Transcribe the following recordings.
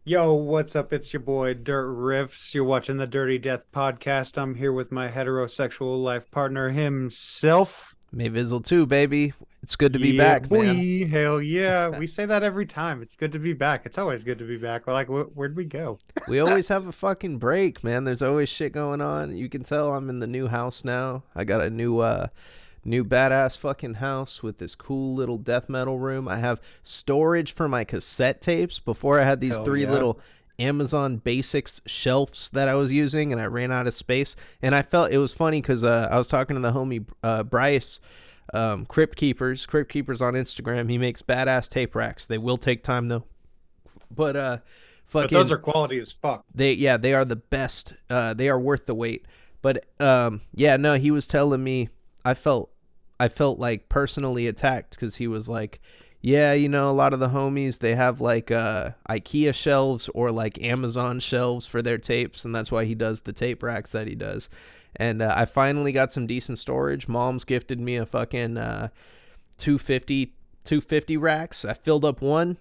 Yo, what's up? It's your boy Dirt Riffs. You're watching the Dirty Death podcast. I'm here with my heterosexual life partner himself. May Vizzle too, baby. It's good to be Yeah, back, man. boy. Hell yeah. We say that every time. It's good to be back. It's always good to be back. We're like, where'd we go? We always have a fucking break, man. There's always shit going on. You can tell I'm in the new house now. I got a new badass fucking house with this cool little death metal room. I have storage for my cassette tapes. Before I had these Hell three yeah. little Amazon Basics shelves that I was using, and I ran out of space. And I felt it was funny because I was talking to the homie Bryce, Crypt Keepers on Instagram. He makes badass tape racks. They will take time though, but But those fucking are quality as fuck. they are the best. They are worth the wait. But yeah, no, he was telling me I felt like personally attacked because he was like, yeah, a lot of the homies, they have like IKEA shelves or like Amazon shelves for their tapes, and that's why he does the tape racks that he does. And I finally got some decent storage. Mom's gifted me a fucking 250 racks. I filled up one,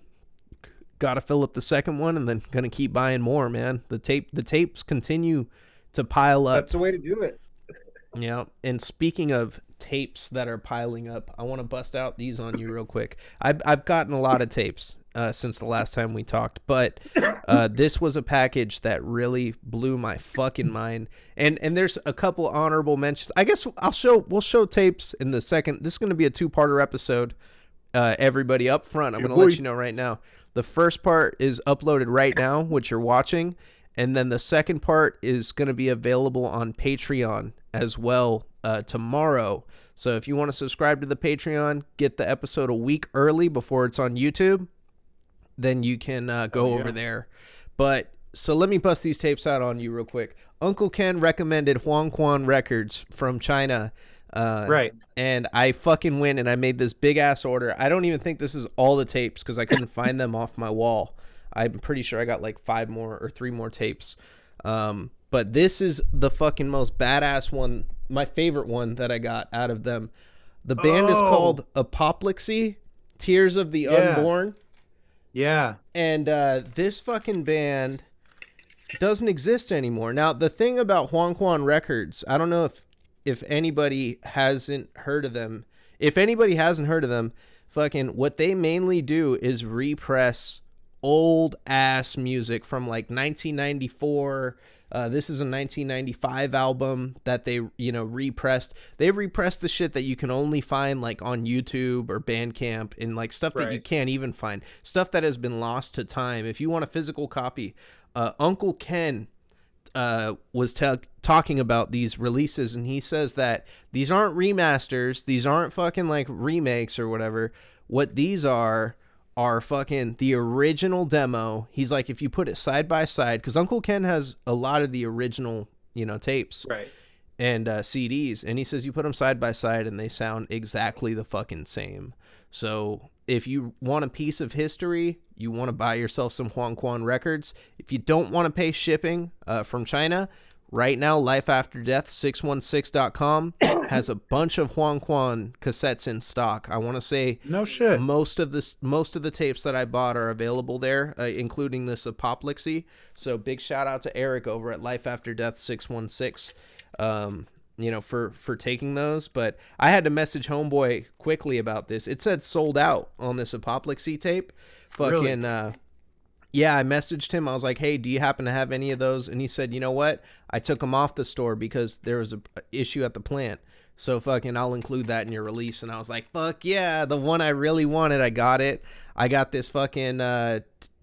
gotta fill up the second one, and then gonna keep buying more, man. The tapes continue to pile up. That's the way to do it. Yeah, and speaking of tapes that are piling up, I want to bust out these on you real quick. I've gotten a lot of tapes since the last time we talked, but this was a package that really blew my fucking mind. And there's a couple honorable mentions. I guess we'll show tapes in the second. This is going to be a two-parter episode. Everybody up front, I'm Yeah, going to boy. let you know right now. The first part is uploaded right now, which you're watching, and then the second part is going to be available on Patreon as well tomorrow. So if you want to subscribe to the Patreon, get the episode a week early before it's on YouTube, then you can go over there. But so let me bust these tapes out on you real quick. Uncle Ken recommended Huang Quan Records from China. Right. And I fucking went and I made this big ass order. I don't even think this is all the tapes because I couldn't find them off my wall. I'm pretty sure I got like 5 more or 3 more tapes. But this is the fucking most badass one, my favorite one that I got out of them. The band is called Apoplexy, Tears of the Unborn. Yeah. And this fucking band doesn't exist anymore. Now, the thing about Huang Quan Records, I don't know if anybody hasn't heard of them. If anybody hasn't heard of them, fucking what they mainly do is repress old ass music from like 1994. This is a 1995 album that they, repressed. They repressed the shit that you can only find like on YouTube or Bandcamp and like stuff that you can't even find. Stuff that has been lost to time. If you want a physical copy, Uncle Ken was talking about these releases, and he says that these aren't remasters. These aren't fucking like remakes or whatever. What these are fucking the original demo. He's like, if you put it side by side, because Uncle Ken has a lot of the original, tapes and CDs, and he says you put them side by side and they sound exactly the fucking same. So if you want a piece of history, you want to buy yourself some Huang Quan Records. If you don't want to pay shipping from China, right now, lifeafterdeath616.com has a bunch of Huang Quan cassettes in stock. I want to say No shit. most of the tapes that I bought are available there, including this Apoplexy. So big shout out to Eric over at lifeafterdeath616. For taking those, but I had to message Homeboy quickly about this. It said sold out on this Apoplexy tape. Fucking Really? yeah, I messaged him. I was like, "Hey, do you happen to have any of those?" And he said, "You know what? I took them off the store because there was a issue at the plant. So fucking I'll include that in your release." And I was like, "Fuck yeah, the one I really wanted, I got it. I got this fucking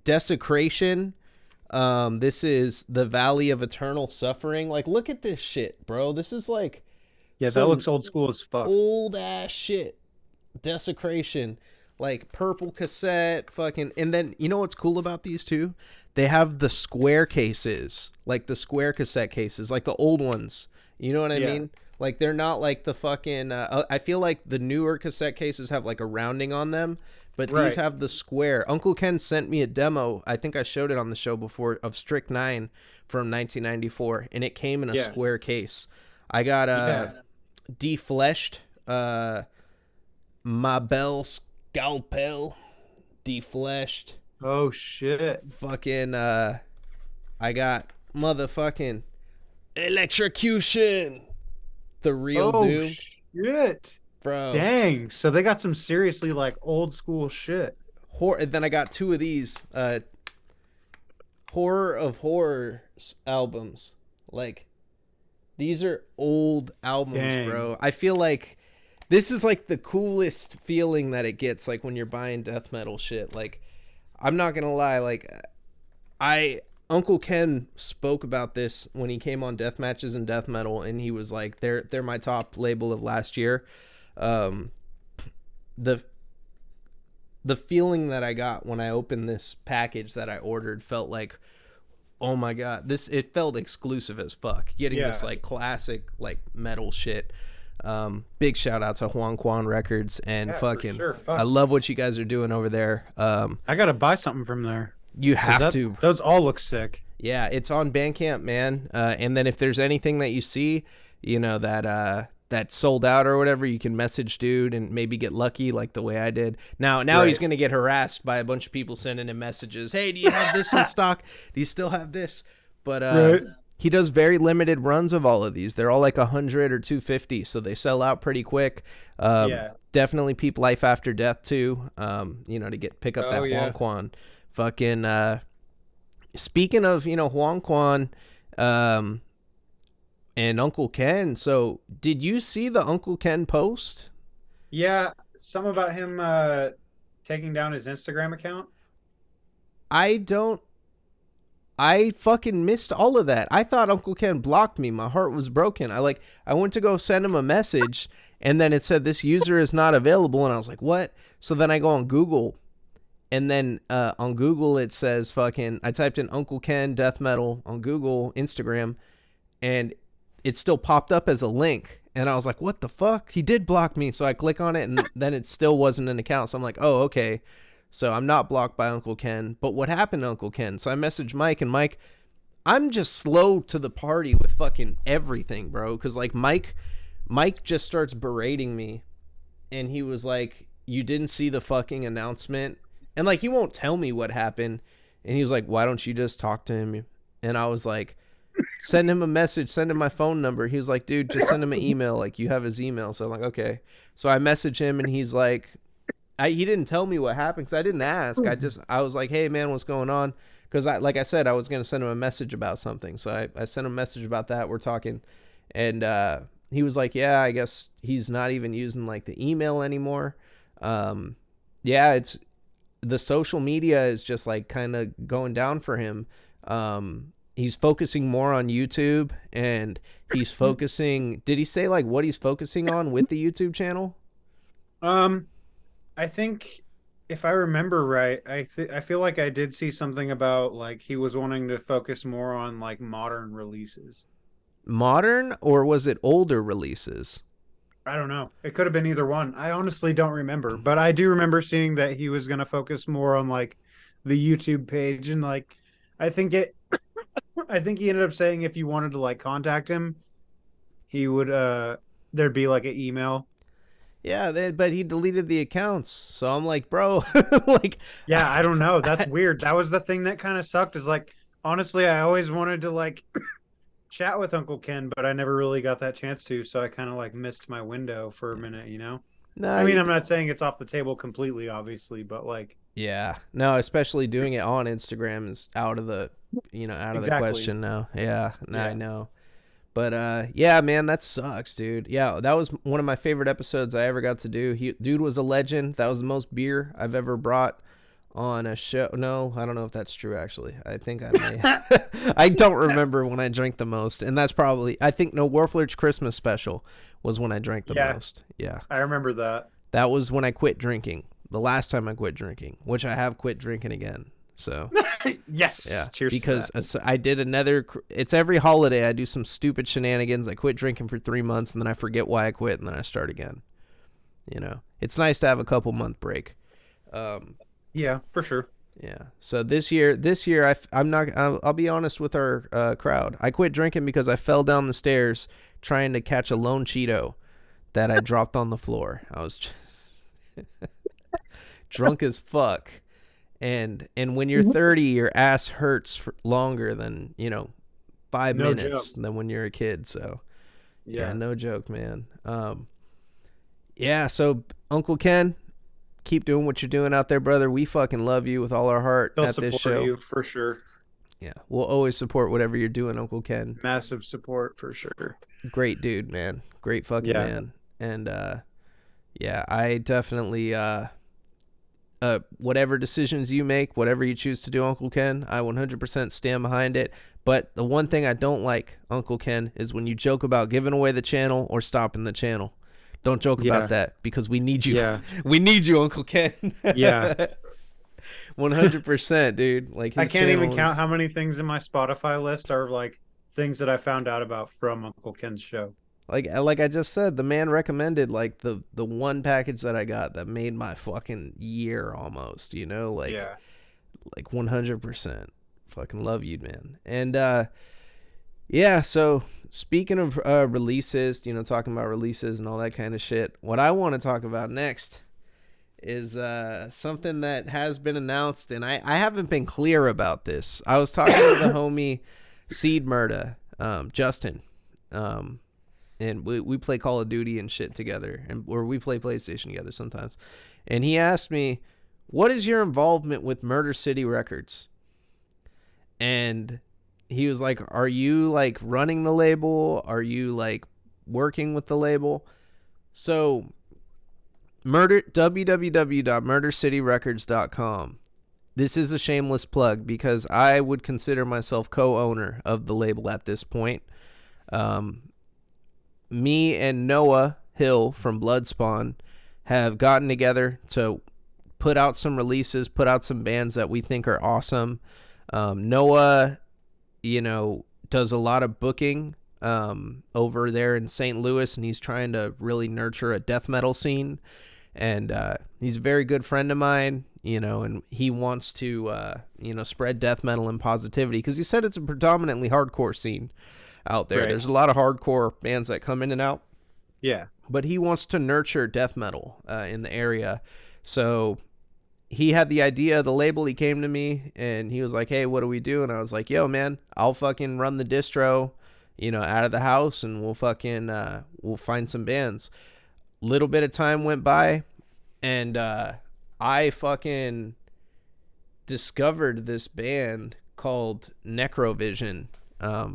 Desecration. This is the Valley of Eternal Suffering. Like, look at this shit, bro. This is like Yeah, that some looks old school as fuck. old ass shit. Desecration, like purple cassette, fucking. And then you know what's cool about these two? They have the square cases, like the square cassette cases, like the old ones. You know what I mean? Like they're not like the fucking. I feel like the newer cassette cases have like a rounding on them, but these have the square. Uncle Ken sent me a demo. I think I showed it on the show before of Strict 9 from 1994, and it came in a square case. I got Defleshed, Ma Belle Scalpel, Defleshed. Oh shit. Fucking I got motherfucking electrocution. The real Oh Doom, shit. bro. Dang. So they got some seriously like old school shit. And then I got two of these horror of horrors albums. Like these are old albums, Dang. bro. I feel like this is like the coolest feeling that it gets, like when you're buying death metal shit. Like I'm not gonna lie, like I Uncle Ken spoke about this when he came on Death Matches and Death Metal, and he was like, "They're my top label of last year." Um, the the feeling that I got when I opened this package that I ordered felt like, oh my god, this it felt exclusive as fuck. Getting this Yeah. like classic like metal shit. Big shout out to Huang Quan Records and Yeah, for fucking. sure. I Fuck. love what you guys are doing over there. I gotta buy something from there. You Cause have that to. those all look sick. Yeah, it's on Bandcamp, man. And then if there's anything that you see, that sold out or whatever, you can message dude and maybe get lucky like the way I did. Now he's Right. gonna get harassed by a bunch of people sending him messages. Hey, do you have this in stock? Do you still have this? But Right. he does very limited runs of all of these. They're all like 100 or 250, so they sell out pretty quick. Yeah. Definitely peep Life After Death too. To pick up Oh, that yeah. Huang Quan. Fucking speaking of, Huang Quan, and Uncle Ken. So, did you see the Uncle Ken post? Yeah. Some about him taking down his Instagram account. I don't. I fucking missed all of that. I thought Uncle Ken blocked me. My heart was broken. I went to go send him a message, and then it said this user is not available, and I was like, what? So then I go on Google, and then on Google it says fucking. I typed in Uncle Ken death metal on Google Instagram, and it still popped up as a link. And I was like, what the fuck? He did block me. So I click on it, and then it still wasn't an account. So I'm like, oh, okay. So I'm not blocked by Uncle Ken. But what happened to Uncle Ken? So I messaged Mike, and Mike, I'm just slow to the party with fucking everything, bro. Because like Mike just starts berating me, and he was like, you didn't see the fucking announcement. And like, he won't tell me what happened. And he was like, why don't you just talk to him? And I was like, send him a message, send him my phone number. He was like, dude, just send him an email. Like, you have his email. So I'm like, okay. So I message him, and he's like, he didn't tell me what happened because I didn't ask. I was like, hey man, what's going on? Because like I said, I was gonna send him a message about something. So I sent him a message about that. We're talking, and he was like, yeah, I guess he's not even using like the email anymore. Yeah, it's the social media is just like kind of going down for him. He's focusing more on YouTube, and he's focusing. Did he say like what he's focusing on with the YouTube channel? I think if I remember right, I feel like I did see something about like he was wanting to focus more on like modern releases. Modern, or was it older releases? I don't know. It could have been either one. I honestly don't remember, but I do remember seeing that he was going to focus more on like the YouTube page and like I think it I think he ended up saying if you wanted to like contact him, he would there'd be like an email. Yeah, but he deleted the accounts. So I'm like, bro, like, Yeah, I don't know. That's weird. That was the thing that kind of sucked is like honestly, I always wanted to like chat with Uncle Ken, but I never really got that chance to, so I kind of like missed my window for a minute, you know? I no, mean, I'm not saying it's off the table completely, obviously, but like, yeah, no, especially doing it on Instagram is out of the, out of the exactly. question now. Yeah, no, I Yeah. know. But yeah, man, that sucks, dude. Yeah, that was one of my favorite episodes I ever got to do. Dude was a legend. That was the most beer I've ever brought on a show. No, I don't know if that's true. Actually, I think I may. I don't remember when I drank the most, and that's probably. I think no Warflurch Christmas special was when I drank the Yeah, most. Yeah, I remember that. that was when I quit drinking. The last time I quit drinking, which I have quit drinking again. So. Yes. Yeah, Cheers. because I did another. It's every holiday I do some stupid shenanigans. I quit drinking for 3 months, and then I forget why I quit, and then I start again. It's nice to have a couple month break. Yeah, for sure. Yeah. So this year, I'm not. I'll be honest with our crowd. I quit drinking because I fell down the stairs trying to catch a lone Cheeto that I dropped on the floor. I was drunk as fuck. And when you're 30, your ass hurts for longer than, 5 No joke. minutes than when you're a kid. So yeah, Yeah. no joke, man. Yeah, so Uncle Ken, keep doing what you're doing out there, brother. We fucking love you with all our heart They'll at this support show. you for sure. Yeah, we'll always support whatever you're doing, Uncle Ken. Massive support for sure. Great dude, man. Great fucking Yeah. man. And yeah, I definitely whatever decisions you make, whatever you choose to do, Uncle Ken, I 100% stand behind it. But the one thing I don't like, Uncle Ken, is when you joke about giving away the channel or stopping the channel. Don't joke about Yeah. that because we need you. Yeah. We need you, Uncle Ken. Yeah. 100%, dude. Like I his can't even channel count is how many things in my Spotify list are like things that I found out about from Uncle Ken's show. like I just said, the man recommended like the one package that I got that made my fucking year almost, Yeah. like 100%. Fucking love you, man. And yeah, so speaking of releases, talking about releases and all that kind of shit, what I want to talk about next is something that has been announced, and I haven't been clear about this. I was talking to the homie Seed Murda, Justin, and we play Call of Duty and shit together, or we play PlayStation together sometimes. And he asked me, "What is your involvement with Murder City Records?" And he was like, "Are you like running the label? Are you like working with the label?" So www.murdercityrecords.com. This is a shameless plug because I would consider myself co-owner of the label at this point. Me and Noah Hill from Bloodspawn have gotten together to put out some releases, put out some bands that we think are awesome. Noah, does a lot of booking over there in St. Louis, and he's trying to really nurture a death metal scene. And he's a very good friend of mine, and he wants to, spread death metal and positivity because he said it's a predominantly hardcore scene out there. Right. There's a lot of hardcore bands that come in and out, Yeah. but he wants to nurture death metal in the area. So he had the idea of the label. He came to me and he was like, "Hey, what do we do?" And I was like, "Yo, man, I'll fucking run the distro, out of the house, and we'll fucking we'll find some bands." Little bit of time went by, and I fucking discovered this band called Necrovision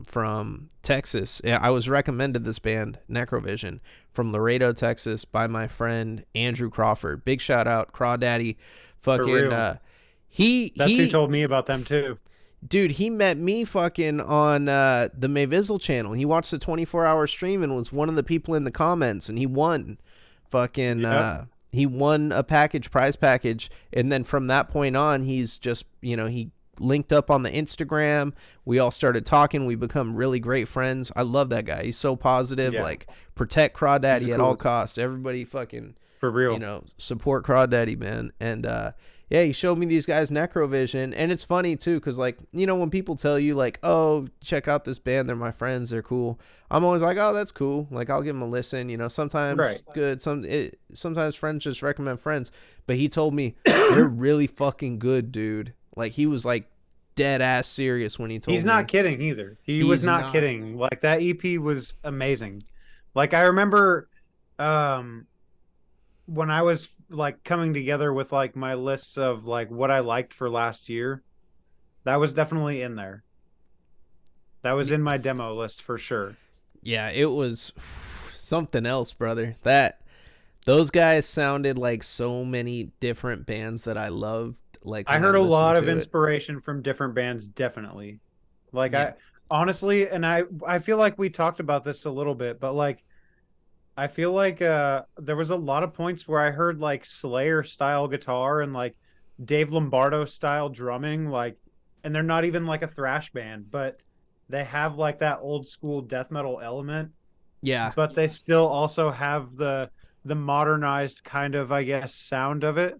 from Texas. Yeah, I was recommended this band, Necrovision, from Laredo, Texas, by my friend Andrew Crawford. Big shout out, Crawdaddy. For Fucking real. That's who he told me about them too. dude, he met me fucking on the Mayvizzle channel. He watched the 24-hour stream and was one of the people in the comments, and he won fucking Yep. he won a prize package. And then from that point on, he's just, he linked up on the Instagram. We all started talking. We become really great friends. I love that guy. He's so positive. Yeah. Like, protect He's the Crawdaddy at all coolest. costs. Everybody fucking, For real. support Crawdaddy, man. And yeah, he showed me these guys Necrovision, and it's funny too, because like, when people tell you like, "Oh, check out this band, they're my friends, they're cool," I'm always like, "Oh, that's cool." Like, I'll give them a listen. Sometimes Right. good, sometimes friends just recommend friends. But he told me they're really fucking good, dude. Like, he was like dead ass serious when he told He's me. not kidding either. He was He's not not. kidding. Like that EP was amazing. Like I remember um when I was like coming together with like my lists of like what I liked for last year, that was definitely in there. That was in my demo list for sure. Yeah, it was something else, brother. Those guys sounded like so many different bands that I loved. Like, I when I heard a listened lot of to it. inspiration from different bands, definitely. Like Yeah. I honestly, and I feel like we talked about this a little bit, but like I feel like there was a lot of points where I heard like Slayer style guitar and like Dave Lombardo style drumming, like, and they're not even like a thrash band, but they have like that old school death metal element, Yeah. but they still also have the modernized kind of, I guess, sound of it,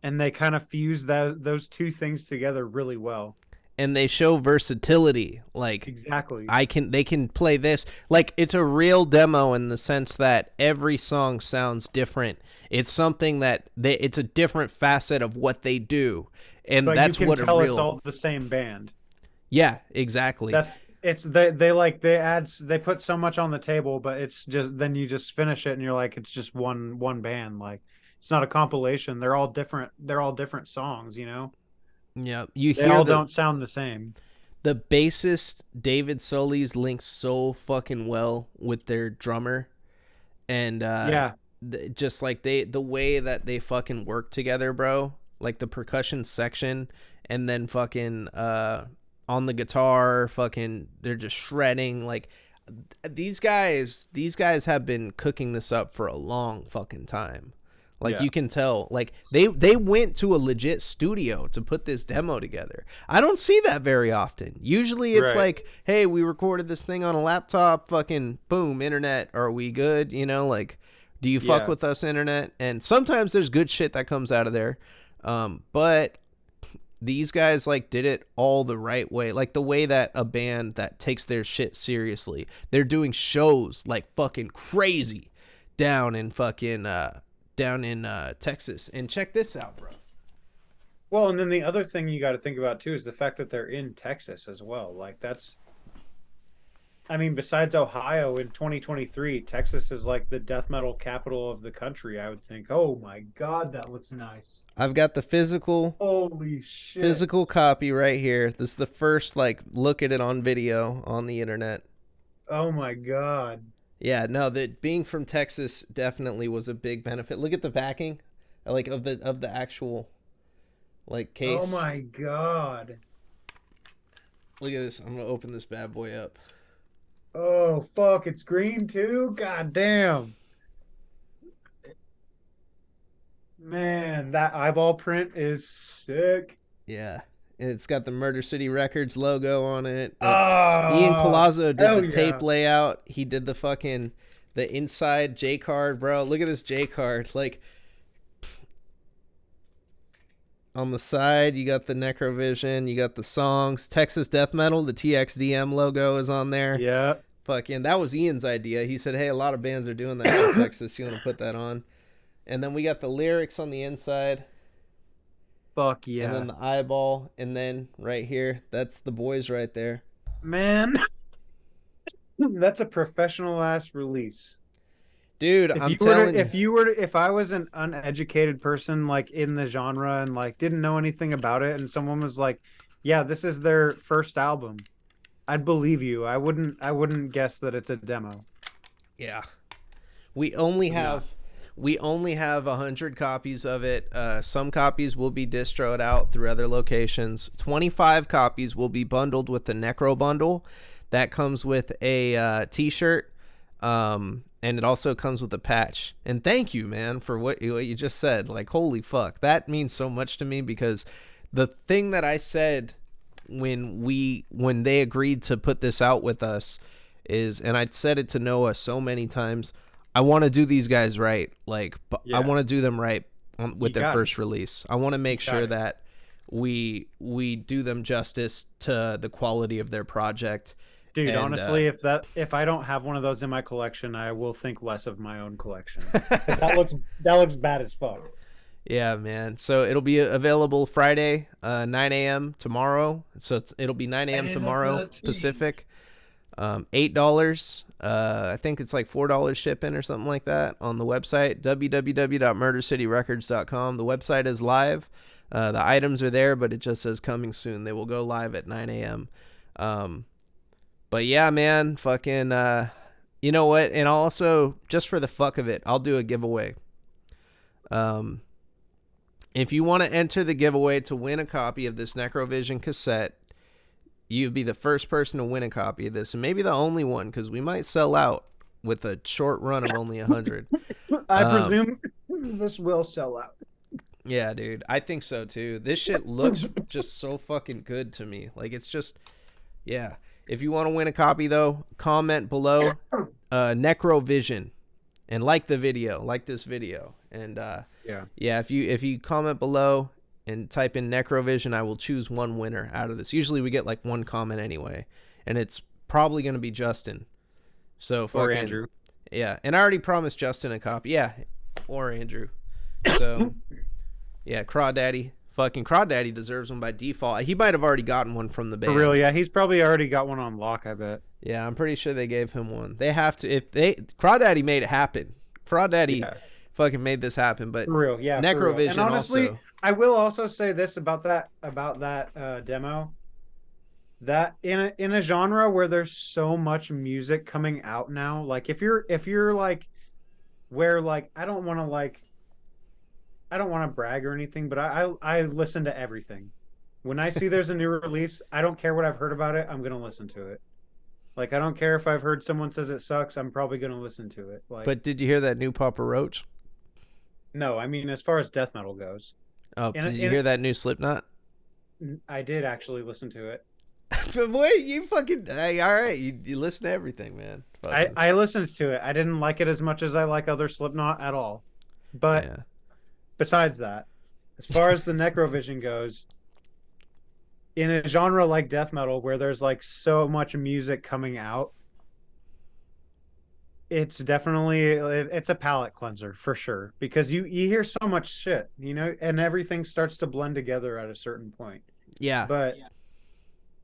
and they kind of fuse those two things together really well. and they show versatility. Like Exactly. they can play this. Like it's a real demo in the sense that every song sounds different. It's something that it's a different facet of what they do. And But you that's can what a tell it's real, all the same band. yeah, exactly. That's it's they like they put so much on the table, but it's just then you just finish it and you're like it's just one band. Like it's not a compilation. They're all different. They're all different songs. You know, Yeah, you they hear all don't sound the same. the bassist David Solis links so fucking well with their drummer, and Yeah, just like the way that they fucking work together, bro. Like the percussion section, and then fucking on the guitar, fucking they're just shredding. Like these guys have been cooking this up for a long fucking time. Like yeah, you can tell, like they went to a legit studio to put this demo together. I don't see that very often. Usually it's right. like, hey, we recorded this thing on a laptop, fucking boom, internet, are we good? You know, like, do you fuck Yeah, with us, internet? And sometimes there's good shit that comes out of there. But these guys like did it all the right way, like the way that a band that takes their shit seriously. They're doing shows like fucking crazy down in fucking Texas. And check this out, bro. well, and then the other thing you got to think about too is the fact that they're in Texas as well. Like that's, I mean, besides Ohio in 2023, Texas is like the death metal capital of the country. I would think. Oh my God, that looks nice. I've got the Holy shit. physical copy right here. This is the first like look at it on video on the internet. Oh my God. Yeah, no, that being from Texas definitely was a big benefit. Look at the backing, like of the actual like Oh case. my God. Look at this. I'm gonna open this bad boy up. Oh fuck, it's green too? God damn. Man, that eyeball print is sick. Yeah, and it's got the Murder City Records logo on it. Ian Oh, Palazzo did the hell tape yeah. layout. He did the fucking the inside J card, bro. Look at this J card. Like on the side, you got the Necrovision, you got the songs, Texas Death Metal. The TXDM logo is on there. Yeah. Fucking, that was Ian's idea. He said, "Hey, a lot of bands are doing that from Texas. You want to put that on?" And then we got the lyrics on the inside, Fuck and yeah. then the eyeball, and then right here, that's the boys right there. Man, that's a professional ass release. Dude, I'm telling you. If I was an uneducated person like in the genre and like didn't know anything about it and someone was like, "Yeah, this is their first album." I'd believe you. I wouldn't guess that it's a demo. Yeah. We only Yeah. have we only have 100 copies of it. Some copies will be distroed out through other locations. 25 copies will be bundled with the Necro bundle. That comes with a t-shirt, and it also comes with a patch. And thank you, man, for what you just said. Like, holy fuck, that means so much to me, because the thing that I said when they agreed to put this out with us is, and I said it to Noah so many times, I want to do these guys right. Like, I Yeah. want to do them right with You their got it. first release. I want to make Got sure it. that we do them justice to the quality of their project. Dude, And honestly, if I don't have one of those in my collection, I will think less of my own collection because that looks bad as fuck. yeah, man. So it'll be available Friday, 9 a.m. tomorrow. So it'll be 9 a.m. Added up to tomorrow the T. Pacific. $8. I think it's like $4 shipping or something like that on the website, www.murdercityrecords.com. The website is live. The items are there, but it just says coming soon. They will go live at 9 a.m. But yeah, man, fucking, you know what? And also, just for the fuck of it, I'll do a giveaway. If you want to enter the giveaway to win a copy of this Necrovision cassette, you'd be the first person to win a copy of this, and maybe the only one, because we might sell out with a short run of only 100. I presume this will sell out. Yeah, dude, I think so too. This shit looks just so fucking good to me. Like, it's just, yeah. If you want to win a copy, though, comment below Necrovision and like the video, like this video, and Yeah. yeah, if you comment below and type in Necrovision, I will choose one winner out of this. Usually we get like one comment anyway, and it's probably going to be Justin. So Or fucking Andrew. yeah, and I already promised Justin a copy. Yeah, or Andrew. So yeah, Crawdaddy. Fucking Crawdaddy deserves one by default. He might have already gotten one from the For band. real, yeah. He's probably already got one on lock, I bet. Yeah, I'm pretty sure they gave him one. They have to. If they Crawdaddy made it happen. Crawdaddy Yeah. fucking made this happen. But For real, yeah. For real. Necrovision And honestly, also. I will also say this about that demo. That in a genre where there's so much music coming out now, like if you're like where like I don't want to brag or anything, but I listen to everything. When I see there's a new release, I don't care what I've heard about it. I'm gonna listen to it. Like I don't care if I've heard someone says it sucks. I'm probably gonna listen to it. Like But did you hear that new Papa Roach? no, I mean as far as death metal goes, Oh, and, did you hear that new Slipknot? I did actually listen to it. But wait, you fucking hey, all right. You listen to everything, man. Fucking, I listened to it. I didn't like it as much as I like other Slipknot at all. But yeah. besides that, as far as the Necrovision goes, in a genre like death metal where there's like so much music coming out, it's a palate cleanser for sure because you hear so much shit, and everything starts to blend together at a certain point. Yeah. But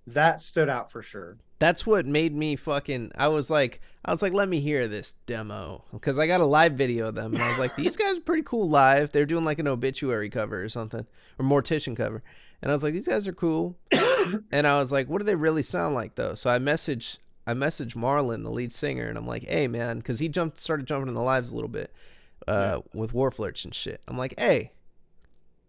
that stood out for sure. That's what made me fucking. I was like, let me hear this demo because I got a live video of them, and I was like, these guys are pretty cool live. They're doing like an obituary cover or something, or Mortician cover, and I was like, these guys are cool. And I was like, what do they really sound like though? So I messaged Marlon, the lead singer, and I'm like, hey man, because he started jumping in the lives a little bit with Warflirts and shit. I'm like, hey,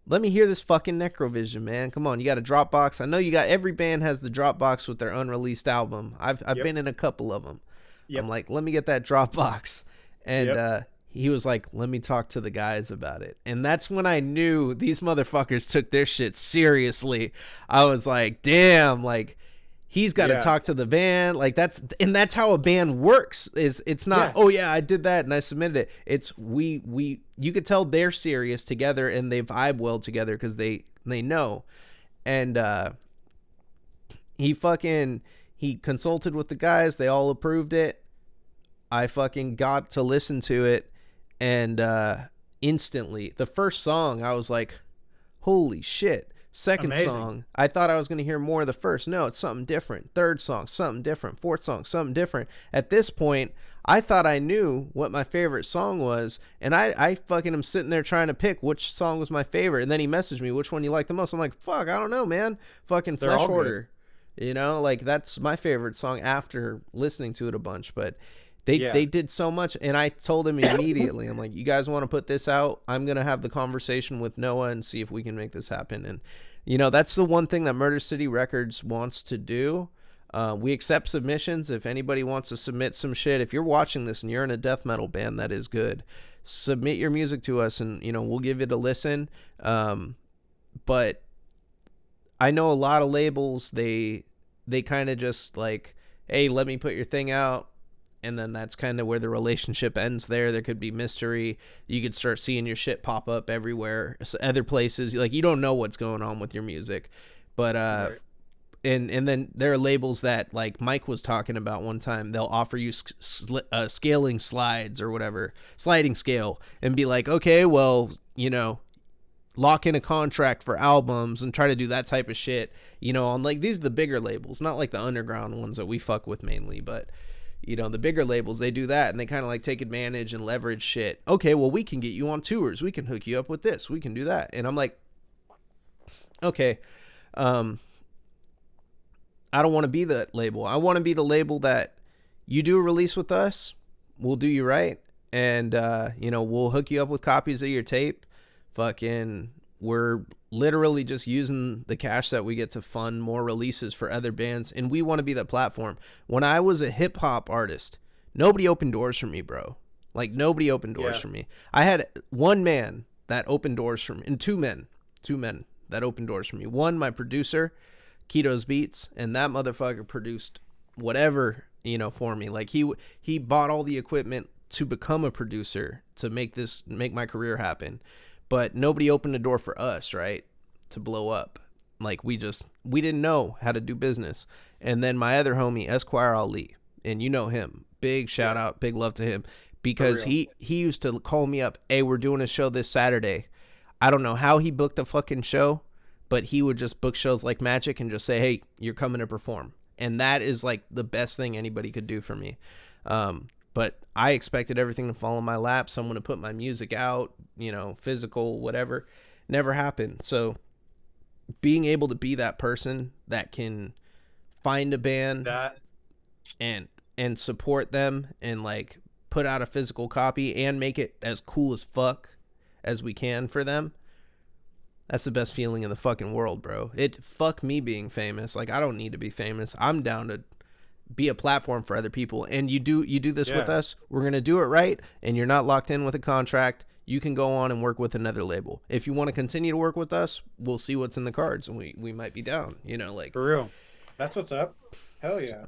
let me hear this fucking Necrovision, man. Come on, you got a Dropbox. I know you got every band has the Dropbox with their unreleased album. I've been in a couple of them. Yep. I'm like, let me get that Dropbox. And Yep. he was like, let me talk to the guys about it. And that's when I knew these motherfuckers took their shit seriously. I was like, damn, like he's got to talk to the band. Like that's how a band works. It's not, Yes. oh yeah, I did that and I submitted it. It's you could tell they're serious together and they vibe well together because they know. And he consulted with the guys. They all approved it. I fucking got to listen to it, and instantly, the first song, I was like, holy shit. Second Amazing. song, I thought I was going to hear more of the first. No, it's something different. Third song, something different. Fourth song, something different. At this point, I thought I knew what my favorite song was, and I fucking am sitting there trying to pick which song was my favorite, and then he messaged me, which one you like the most? I'm like, fuck, I don't know, man. Fucking They're Flesh all good. Order. Like that's my favorite song after listening to it a bunch, but they did so much, and I told him immediately, I'm like, you guys want to put this out? I'm going to have the conversation with Noah and see if we can make this happen. And, that's the one thing that Murder City Records wants to do. We accept submissions. If anybody wants to submit some shit, if you're watching this and you're in a death metal band that is good, submit your music to us and, we'll give it a listen. But I know a lot of labels, they kind of just like, hey, let me put your thing out. And then that's kind of where the relationship ends there. There could be mystery. You could start seeing your shit pop up everywhere. Other places, like you don't know what's going on with your music. But Right. and then there are labels that, like Mike was talking about one time, they'll offer you scaling slides or whatever, sliding scale, and be like, okay, well, lock in a contract for albums and try to do that type of shit, on like these are the bigger labels, not like the underground ones that we fuck with mainly, but the bigger labels, they do that and they kind of like take advantage and leverage shit. Okay, well, we can get you on tours. We can hook you up with this. We can do that. And I'm like, okay, I don't want to be that label. I want to be the label that you do a release with us, we'll do you right. And, we'll hook you up with copies of your tape. Fucking, we're literally just using the cash that we get to fund more releases for other bands, and we want to be that platform. When I was a hip hop artist, nobody opened doors for me, bro. Like nobody opened doors for me. I had one man that opened doors for me, and two men that opened doors for me. One, my producer, Keto's Beats, and that motherfucker produced whatever, for me. Like he bought all the equipment to become a producer to make my career happen. But nobody opened the door for us, right? to blow up. Like we didn't know how to do business. And then my other homie, Esquire Ali, and you know him. Big shout Yeah, out, big love to him for because real. he used to call me up, "Hey, we're doing a show this Saturday." I don't know how he booked a fucking show, but he would just book shows like magic and just say, "Hey, you're coming to perform." And that is like the best thing anybody could do for me. But I expected everything to fall in my lap, someone to put my music out, physical, whatever. Never happened. So being able to be that person that can find a band That and support them and like put out a physical copy and make it as cool as fuck as we can for them. That's the best feeling in the fucking world, bro. Fuck me being famous. Like I don't need to be famous. I'm down to be a platform for other people. And you do this with yeah, us. We're going to do it right, and you're not locked in with a contract. You can go on and work with another label. If you want to continue to work with us, we'll see what's in the cards, and we might be down, like for real. That's what's up. Hell so, yeah.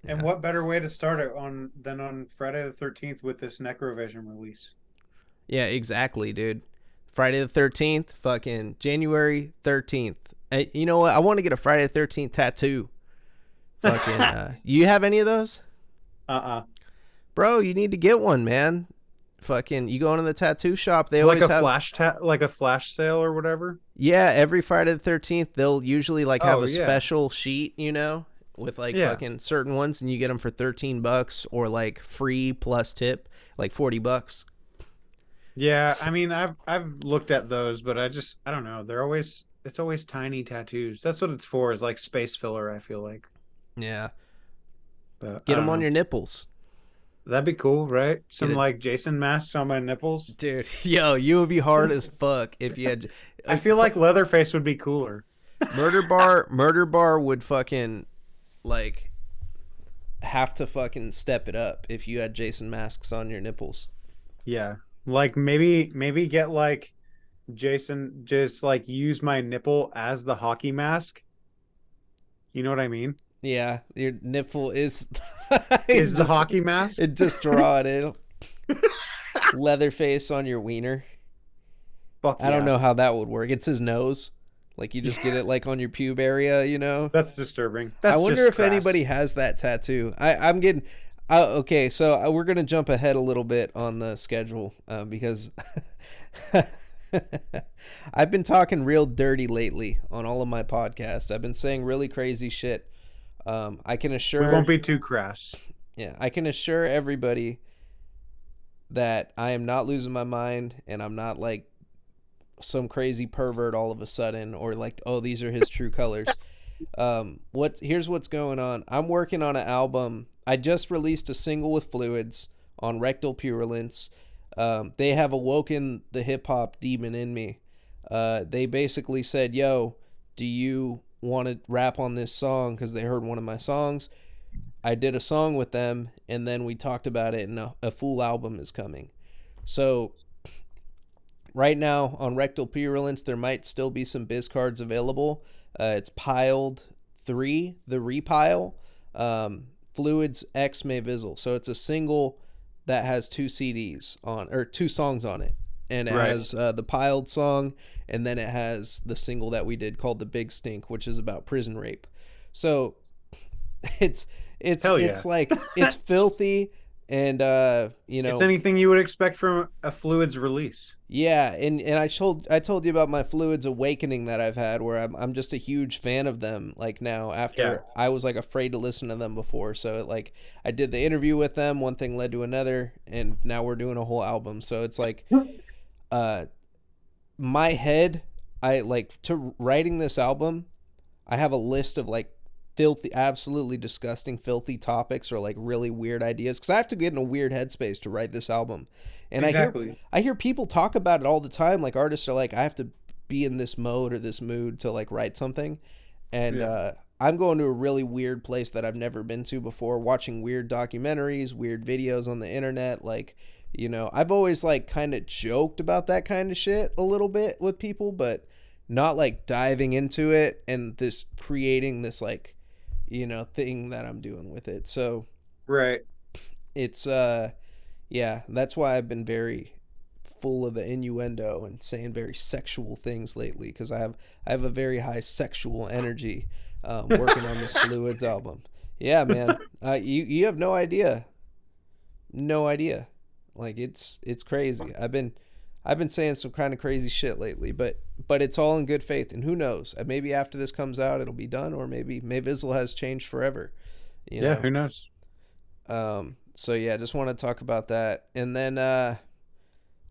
And yeah. what better way to start it on than on Friday the 13th with this Necrovision release? Yeah, exactly, dude. Friday the 13th, fucking January 13th. You know what? I want to get a Friday the 13th tattoo. Fucking you have any of those? Uh-uh. Bro, you need to get one, man. Fucking you go into the tattoo shop, they Like always a have. like a flash sale or whatever? Yeah, every Friday the 13th, they'll usually like have Oh, a yeah. special sheet, with like Yeah. fucking certain ones, and you get them for $13 or like free plus tip, like $40. Yeah, I mean, I've looked at those, but I don't know. It's always tiny tattoos. That's what it's for, is like space filler, I feel like. Yeah, But I get them don't on know. your nipples. That'd be cool, right? Get Some it, like Jason masks on my nipples. dude. Yo, you would be hard as fuck if you had. I feel like Leatherface would be cooler. Murder bar would fucking like have to fucking step it up if you had Jason masks on your nipples. Yeah. Like maybe get like Jason, just like use my nipple as the hockey mask. You know what I mean? Yeah, your nipple is Is the just hockey mask? just draw it in. Leatherface on your wiener. Fuck I don't yeah. know how that would work. It's his nose. Like you just get it like on your pube area. That's disturbing. I That's wonder just if anybody crass. has that tattoo. I'm getting. Okay, so we're gonna jump ahead a little bit on the schedule because I've been talking real dirty lately on all of my podcasts. I've been saying really crazy shit. I can We assure, won't be too crass. yeah, I can assure everybody that I am not losing my mind and I'm not like some crazy pervert all of a sudden or like, oh, these are his true colors. Here's what's going on. I'm working on an album. I just released a single with Fluids on Rectal Purulence. They have awoken the hip hop demon in me. They basically said, yo, do you want to rap on this song? Because they heard one of my songs. I did a song with them, and then we talked about it, and a full album is coming. So right now on Rectal Purulence, there might still be some biz cards available. It's piled 3, the repile. Fluids X May Vizzle. So it's a single that has 2 CDs on, or 2 songs on it. And it Right. has the piled song, and then it has the single that we did called The Big Stink, which is about prison rape. So it's Hell it's yeah. like it's filthy and It's anything you would expect from a Fluids release. yeah, and I told you about my Fluids awakening that I've had where I'm just a huge fan of them like now Yeah. after I was like afraid to listen to them before. So like I did the interview with them, one thing led to another, and now we're doing a whole album. So it's like uh my head, I like to writing this album, I have a list of like filthy, absolutely disgusting, filthy topics or like really weird ideas because I have to get in a weird headspace to write this album. And Exactly. I hear people talk about it all the time. Like artists are like, I have to be in this mode or this mood to like write something. And Yeah. I'm going to a really weird place that I've never been to before, watching weird documentaries, weird videos on the internet. Like, I've always like kind of joked about that kind of shit a little bit with people, but not like diving into it and this creating this like thing that I'm doing with it. So Right. it's yeah, that's why I've been very full of the innuendo and saying very sexual things lately because I have a very high sexual energy working on this Fluids album. Yeah, man. You have no idea. No idea. Like it's crazy. I've been saying some kind of crazy shit lately, but it's all in good faith. And who knows? Maybe after this comes out, it'll be done, or maybe Mavizzle has changed forever. You Yeah, know. who knows? So yeah, just want to talk about that, and then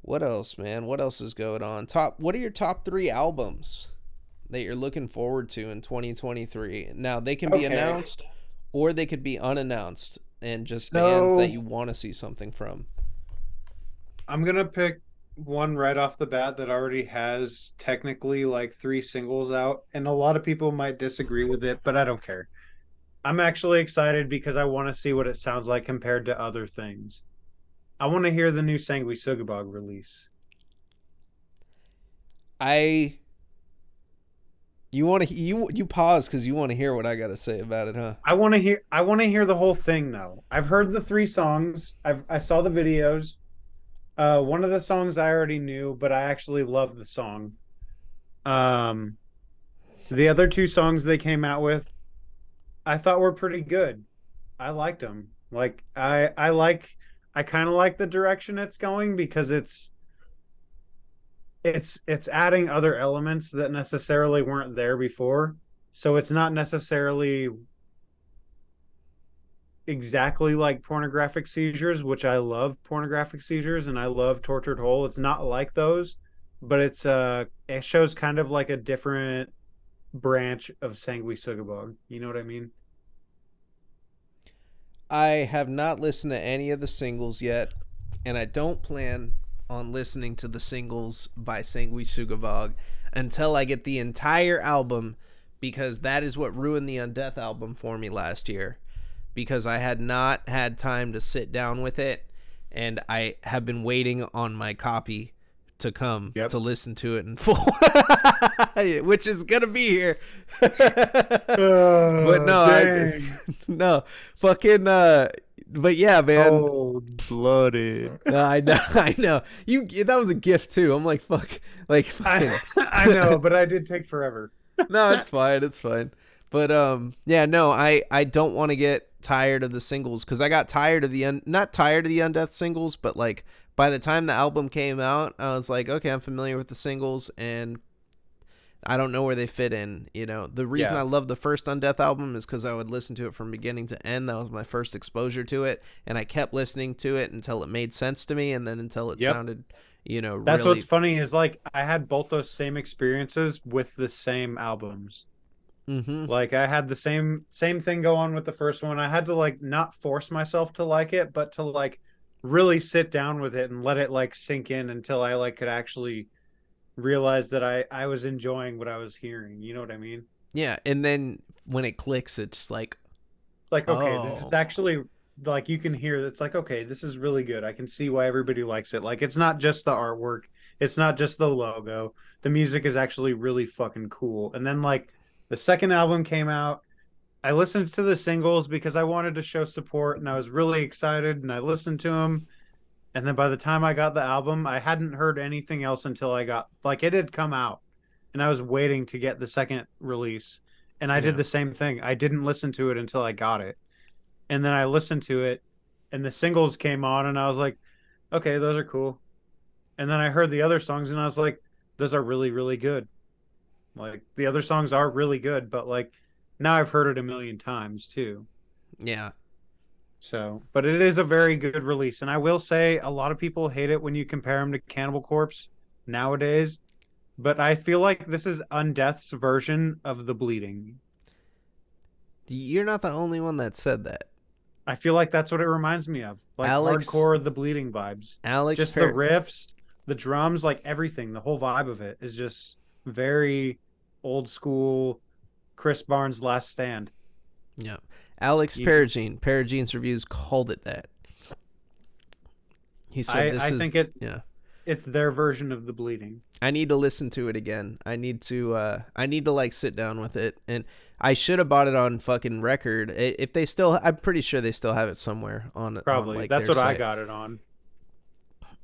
what else, man? What else is going on? What are your top 3 albums that you're looking forward to in 2023? Now they can be Okay. announced, or they could be unannounced, and just bands that So you want to see something from. I'm gonna pick one right off the bat that already has technically like 3 singles out, and a lot of people might disagree with it, but I don't care. I'm actually excited because I want to see what it sounds like compared to other things. I want to hear the new Sangui Sugabog release. I You want to you pause because you want to hear what I got to say about it, huh? I want to hear the whole thing though. I've heard the 3 songs. I saw the videos. One of the songs I already knew, but I actually love the song. Um, the other 2 songs they came out with, I thought were pretty good. I liked them. Like I kind of like the direction it's going because it's adding other elements that necessarily weren't there before. So it's not necessarily exactly like pornographic seizures, which I love pornographic seizures and I love tortured whole. It's not like those, but it shows kind of like a different branch of Sangui Sugabog. You know what I mean? I have not listened to any of the singles yet, and I don't plan on listening to the singles by Sangui Sugavog until I get the entire album, because that is what ruined the Undeath album for me last year, because I had not had time to sit down with it, and I have been waiting on my copy to come Yep. to listen to it in full, which is gonna be here. But Oh, no, dang. no, fucking, but yeah, man. Cold blooded. No, I know, I know. That was a gift too. I'm like, fuck, like, fucking. I know, but I did take forever. No, it's fine, it's fine. But yeah, no, I don't want to get tired of the singles because I got tired of not tired of the Undeath singles, but like by the time the album came out, I was like, okay, I'm familiar with the singles and I don't know where they fit in. You know, the reason Yeah. I love the first Undeath album is because I would listen to it from beginning to end. That was my first exposure to it, and I kept listening to it until it made sense to me, and then until it Yep. sounded, That's what's really. funny is like I had both those same experiences with the same albums. Mm-hmm. Like I had the same thing go on with the first one. I had to like not force myself to like it, but to like really sit down with it and let it like sink in until I like could actually realize that I was enjoying what I was hearing. You know what I mean? Yeah, and then when it clicks, it's like, Like, okay, this is oh, actually like you can hear it's like, okay, this is really good. I can see why everybody likes it. Like it's not just the artwork, it's not just the logo. The music is actually really fucking cool. And then like the second album came out, I listened to the singles because I wanted to show support and I was really excited and I listened to them. And then by the time I got the album, I hadn't heard anything else until I got like it had come out and I was waiting to get the second release. And I did yeah, the same thing. I didn't listen to it until I got it. And then I listened to it and the singles came on and I was like, okay, those are cool. And then I heard the other songs and I was like, those are really, really good. Like the other songs are really good, but like now I've heard it a million times too. yeah. So, but it is a very good release. And I will say a lot of people hate it when you compare them to Cannibal Corpse nowadays. But I feel like this is Undeath's version of the bleeding. You're not the only one that said that. I feel like that's what it reminds me of. Like Alex, hardcore the bleeding vibes. Alex Just the per, riffs, the drums, like everything, the whole vibe of it is just very old school Chris Barnes Last Stand. yeah, Alex You know? Paragene's reviews called it that. He said this I is, think yeah. it's their version of the bleeding. I need to listen to it again. I need to like sit down with it, and I should have bought it on fucking record. If they still, I'm pretty sure they still have it somewhere on Probably. like That's their what I site. got it on.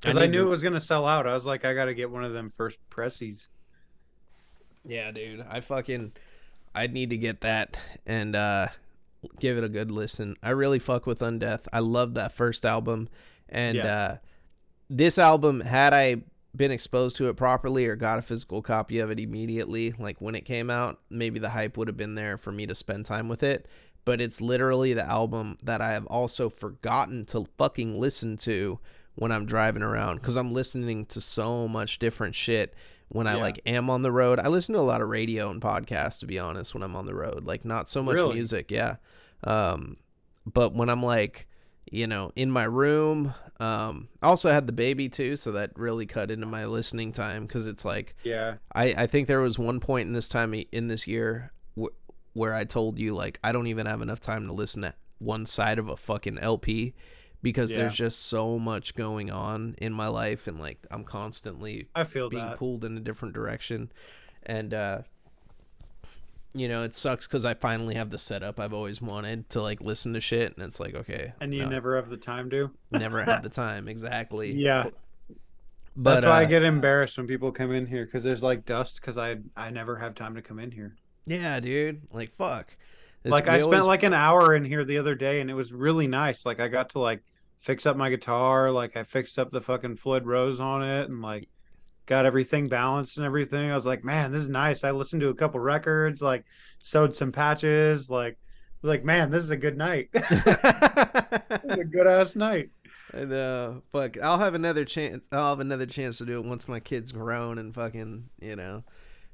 I because I need knew to. it was gonna sell out. I was like, I gotta get one of them first pressies. Yeah, dude. I need to get that and give it a good listen. I really fuck with Undeath. I love that first album, and Yeah, this album, had I been exposed to it properly or got a physical copy of it immediately, like when it came out, maybe the hype would have been there for me to spend time with it. But it's literally the album that I have also forgotten to fucking listen to when I'm driving around, because I'm listening to so much different shit when I yeah, like am on the road. I listen to a lot of radio and podcasts, to be honest, when I'm on the road. Like not so much really. music, yeah. Um, but when I'm like, in my room, I also had the baby too, so that really cut into my listening time, because it's like Yeah, I think there was one point in this time in this year where I told you like I don't even have enough time to listen to one side of a fucking LP, because there's yeah. just so much going on in my life, and like I'm constantly I feel being that. pulled in a different direction. And it sucks because I finally have the setup I've always wanted to like listen to shit, and it's like, okay, And you no, never have the time to. never have the time. Exactly. Yeah, But that's why I get embarrassed when people come in here because there's like dust because I never have time to come in here. yeah, dude, like fuck. This Like I we spent always like an hour in here the other day and it was really nice. Like I got to like fix up my guitar, like I fixed up the fucking Floyd Rose on it and like got everything balanced and everything. I was like, man, this is nice. I listened to a couple records, like sewed some patches, like man, this is a good night. This is a good ass night. And fuck, I'll have another chance. I'll have another chance to do it once my kid's grown and fucking,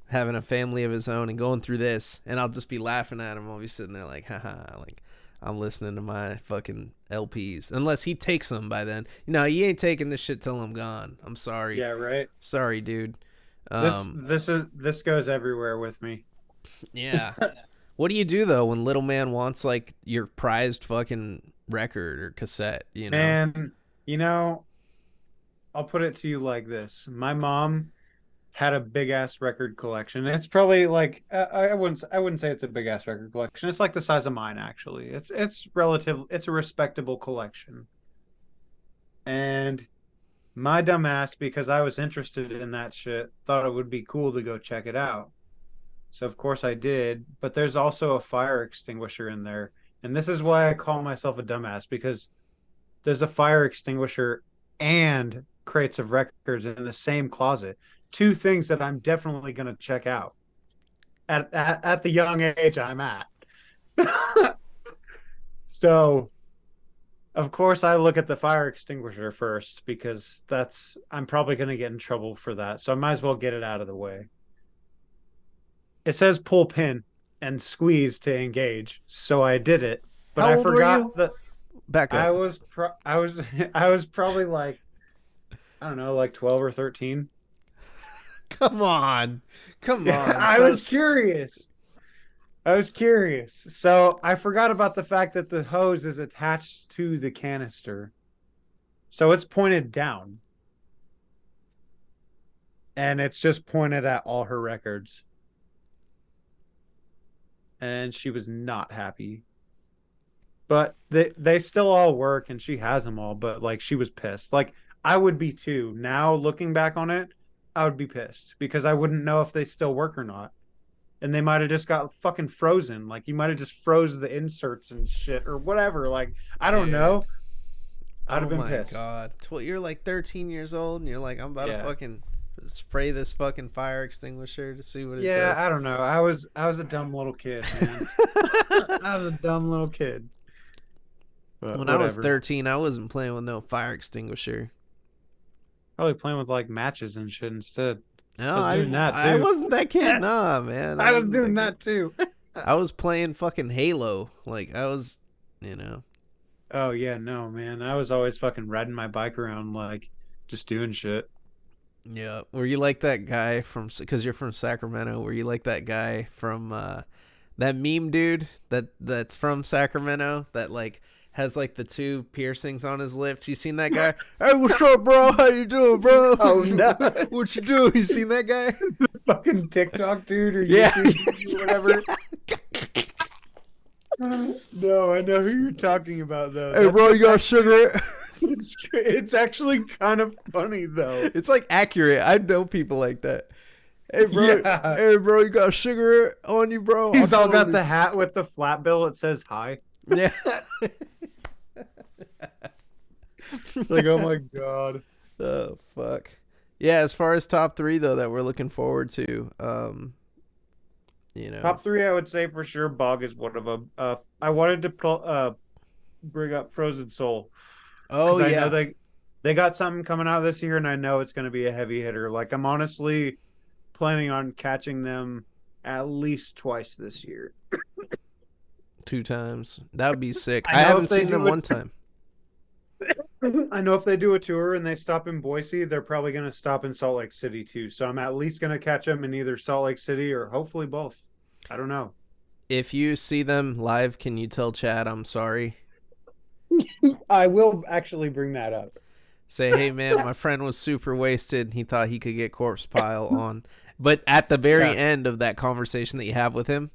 having a family of his own and going through this, and I'll just be laughing at him. I'll be sitting there like, haha, like I'm listening to my fucking LPs. Unless he takes them by then. You ain't taking this shit till I'm gone. I'm sorry. Yeah, right. Sorry, dude. This Um, this is this goes everywhere with me. yeah. What do you do though when little man wants like your prized fucking record or cassette, Man, you know, I'll put it to you like this. My mom had a big ass record collection. It's probably like I wouldn't say it's a big ass record collection. It's like the size of mine actually. It's relative. It's a respectable collection. And my dumb ass, because I was interested in that shit, thought it would be cool to go check it out. So of course I did. But there's also a fire extinguisher in there, and this is why I call myself a dumbass because there's a fire extinguisher and crates of records in the same closet. Two things that I'm definitely going to check out at the young age I'm at. So, of course, I look at the fire extinguisher first because I'm probably going to get in trouble for that. So I might as well get it out of the way. It says pull pin and squeeze to engage. So I did it, but how I old were forgot you? that Back I up. was I was I was probably like I don't know, like 12 or 13. Come on. Come Yeah, on. I was curious. I was curious. So I forgot about the fact that the hose is attached to the canister. So it's pointed down. And it's just pointed at all her records. And she was not happy. But they still all work and she has them all, but like she was pissed. Like I would be too. Now looking back on it, I would be pissed because I wouldn't know if they still work or not. And they might have just got fucking frozen. Like you might have just froze the inserts and shit or whatever. Like I don't Dude. know. I'd have Oh been my pissed. god. You're like 13 years old and you're like, I'm about to Yeah. fucking spray this fucking fire extinguisher to see what it Yeah, does. I don't know. I was a dumb little kid, man. I was a dumb little kid. But When I was whatever. 13, I wasn't playing with no fire extinguisher. Probably playing with like matches and shit instead. No, I was doing that I too. wasn't that kid. Nah, man. I I was wasn't doing that kid. that too. I was playing fucking Halo. Like I was, you know. Oh yeah, no, man. I was always fucking riding my bike around like just doing shit. Yeah. Were you like that guy from, because you're from Sacramento, were you like that guy from that meme dude that's from Sacramento that like has like the two piercings on his lips? You seen that guy? Hey, what's up, bro? How you doing, bro? Oh no. What you do? You seen that guy? Fucking TikTok dude or Yeah. YouTube or whatever. No, I know who you're talking about though. Hey, bro, you got a cigarette? It's actually kind of funny though. It's like accurate. I know people like that. Yeah. Hey bro, you got sugar on you, bro? I'll He's all got totally. the hat with the flat bill. It says hi. Yeah. Like, oh my God. Oh fuck. Yeah, as far as top three though that we're looking forward to, you know. Top three, I would say for sure. Bog is one of them. I wanted to bring up Frozen Soul Oh because I know yeah, they got something coming out this year, and I know it's going to be a heavy hitter. Like I'm honestly planning on catching them at least twice this year. 2 times. That would be sick. I I know if haven't they seen them do it. one time. I know if they do a tour and they stop in Boise, they're probably going to stop in Salt Lake City too. So I'm at least going to catch them in either Salt Lake City or hopefully both. I don't know. If you see them live, can you tell Chad I'm sorry? I will actually bring that up. Say, hey man, my friend was super wasted. He thought he could get Corpse Pile on. But at the very Yeah, end of that conversation that you have with him,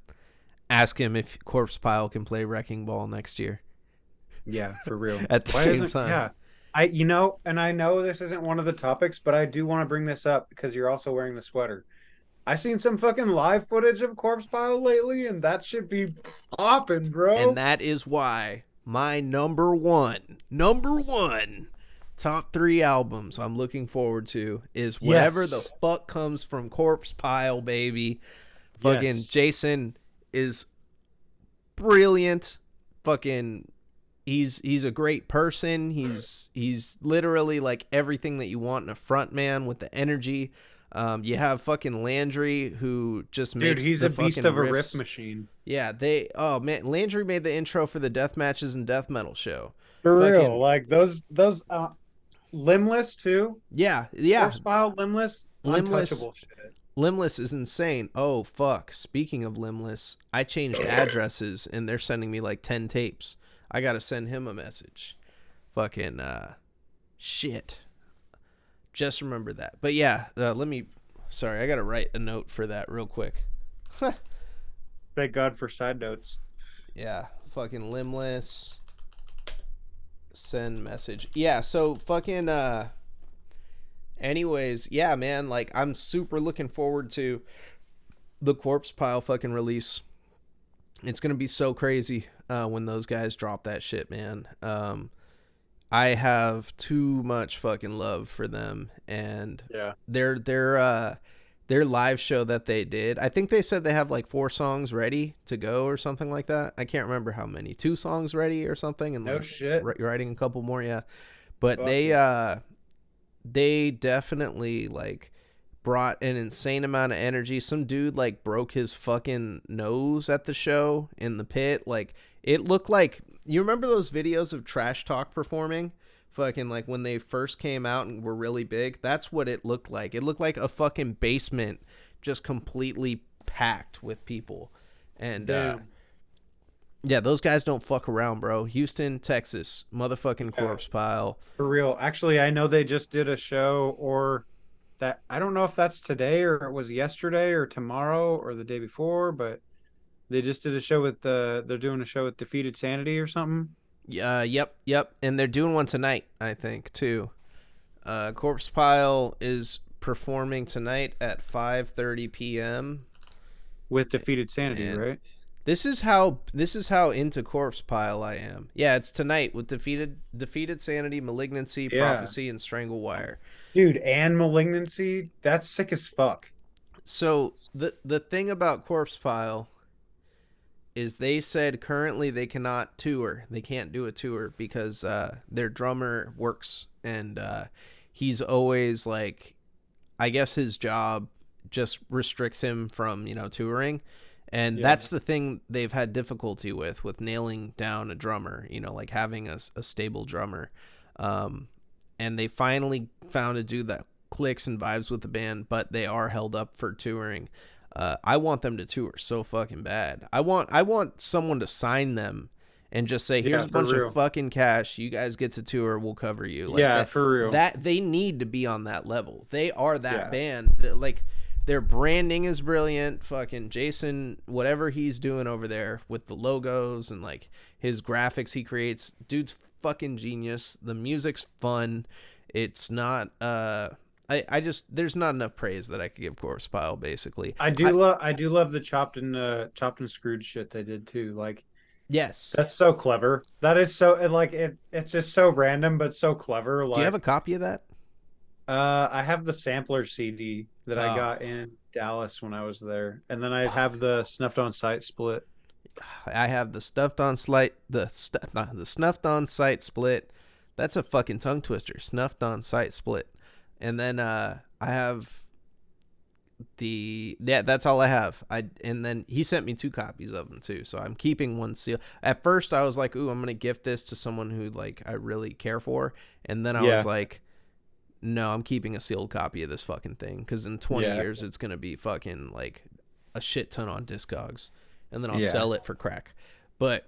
ask him if Corpse Pile can play Wrecking Ball next year yeah, for real. at the Why same isn't time. yeah? And I know this isn't one of the topics, but I do want to bring this up because you're also wearing the sweater. I seen some fucking live footage of Corpse Pile lately, and that should be popping, And bro. that is why my number one top three albums I'm looking forward to is whatever the Yes, fuck comes from Corpse Pile, baby. Fucking yes, Jason is brilliant. Fucking he's a great person. He's literally like everything that you want in a front man with the energy. You have fucking Landry who just dude, makes he's the a beast fucking of a riff riffs. machine. Yeah, oh man, Landry made the intro for the death matches and death metal show. For real, Fucking like those limbless too. yeah. Corpse Pile, limbless, Limbless untouchable shit. Limbless is insane. Oh fuck. Speaking of Limbless, I changed addresses and they're sending me like 10 tapes. I gotta send him a message. Fucking shit. Just remember that. But yeah, sorry, I gotta write a note for that real quick. Thank God for side notes. Yeah, fucking Limbless. Send message. Yeah, so fucking anyways, yeah, man, like I'm super looking forward to the Corpse Pile fucking release. It's gonna be so crazy when those guys drop that shit, man. I have too much fucking love for them, and Yeah. their live show that they did. I think they said they have like 4 songs ready to go or something like that. I can't remember how many. 2 songs ready or something, and No like shit. writing a couple more. Yeah, but Fuck yeah. they definitely like brought an insane amount of energy. Some dude like broke his fucking nose at the show in the pit. Like it looked like, you remember those videos of Trash Talk performing? Fucking like when they first came out and were really big. That's what it looked like. It looked like a fucking basement just completely packed with people. And Damn. yeah, those guys don't fuck around, bro. Houston, Texas, motherfucking Yeah. Corpse Pile. For real. Actually, I know they just did a show or that I don't know if that's today or it was yesterday or tomorrow or the day before, but they just did a show with they're doing a show with Defeated Sanity or something Yep. And they're doing one tonight, I think, too. Corpse Pile is performing tonight at 5:30 p.m. with Defeated Sanity, and right? this is how into Corpse Pile I am. Yeah, it's tonight with defeated Sanity, Malignancy, Yeah. Prophecy, and Stranglewire. Dude, and Malignancy, that's sick as fuck. So the thing about Corpse Pile is they said currently they cannot tour. They can't do a tour because their drummer works, and he's always like, I guess his job just restricts him from, touring. And Yeah. that's the thing they've had difficulty with nailing down a drummer, like having a stable drummer. And they finally found a dude that clicks and vibes with the band, but they are held up for touring. I want them to tour so fucking bad. I want someone to sign them and just say, here's Yeah, a for bunch real. of fucking cash. You guys get to tour. We'll cover you. Like Yeah, that, for real. that they need to be on that level. They are that Yeah. band. Like their branding is brilliant. Fucking Jason, whatever he's doing over there with the logos and like his graphics he creates, dude's fucking genius. The music's fun. It's not I just there's not enough praise that I could give Corpse Pile basically. I do love the chopped and screwed shit they did too. Like Yes. that's so clever. That is so it's just so random but so clever. Do you have Like a copy of that? I have the sampler CD that I Oh, got in Dallas when I was there, and then I have fuck. the Snuffed on Sight split. I have the stuffed on slight the snuffed on sight split. That's a fucking tongue twister. Snuffed on sight split. And then I have that's all I have. And then he sent me 2 copies of them too. So I'm keeping one seal. At first I was like, "Ooh, I'm going to gift this to someone who like I really care for." And then I was Yeah, like, "No, I'm keeping a sealed copy of this fucking thing cuz in 20 yeah, years it's going to be fucking like a shit ton on Discogs and then I'll yeah. sell it for crack." But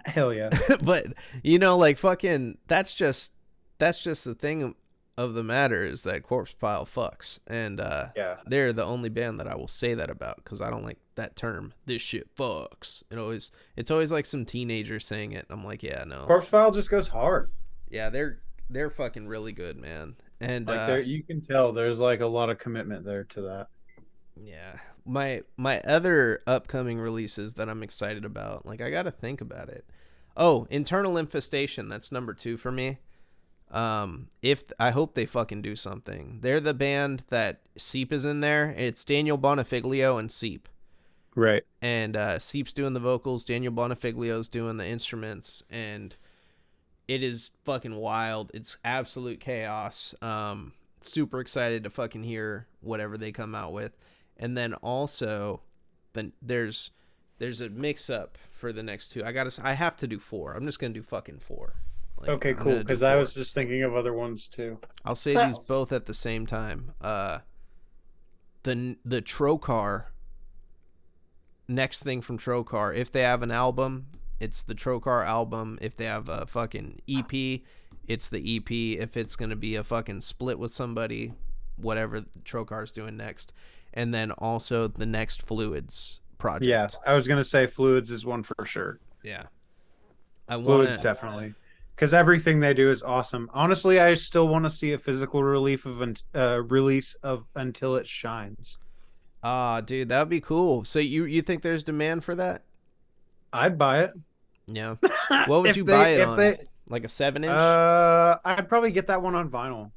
Hell yeah. but you know, like fucking that's just the thing of the matter is that Corpse Pile fucks, and Yeah. they're the only band that I will say that about because I don't like that term. This shit fucks. It's always like some teenager saying it. I'm like, yeah, no, Corpse File just goes hard. yeah, they're fucking really good, man. And Like there, you can tell there's like a lot of commitment there to that. yeah, my other upcoming releases that I'm excited about, like I got to think about it. Oh, Internal Infestation, that's number 2 for me. If I hope they fucking do something. They're the band that Seep is in there. It's Daniel Bonifiglio and Seep. Right. And Seep's doing the vocals, Daniel Bonifiglio's doing the instruments, and it is fucking wild. It's absolute chaos. Super excited to fucking hear whatever they come out with. And then also then there's a mix up for the next 2. I have to do 4. I'm just gonna do fucking 4. Like Okay, I'm cool. gonna do Because I 4. was just thinking of other ones too. I'll say these both at the same time. The Trocar, next thing from Trocar, if they have an album, it's the Trocar album. If they have a fucking EP, it's the EP. If it's gonna be a fucking split with somebody, whatever Trocar's doing next, and then also the next Fluids Yeah, project. I was gonna say Fluids is one for sure. Yeah, I Fluids wanna. definitely, because everything they do is awesome. Honestly, I still want to see a physical release of Until It Shines. Ah, dude, that would be cool. So you think there's demand for that? I'd buy it. Yeah. What would you buy it if on? they Like a 7-inch I'd probably get that one on vinyl.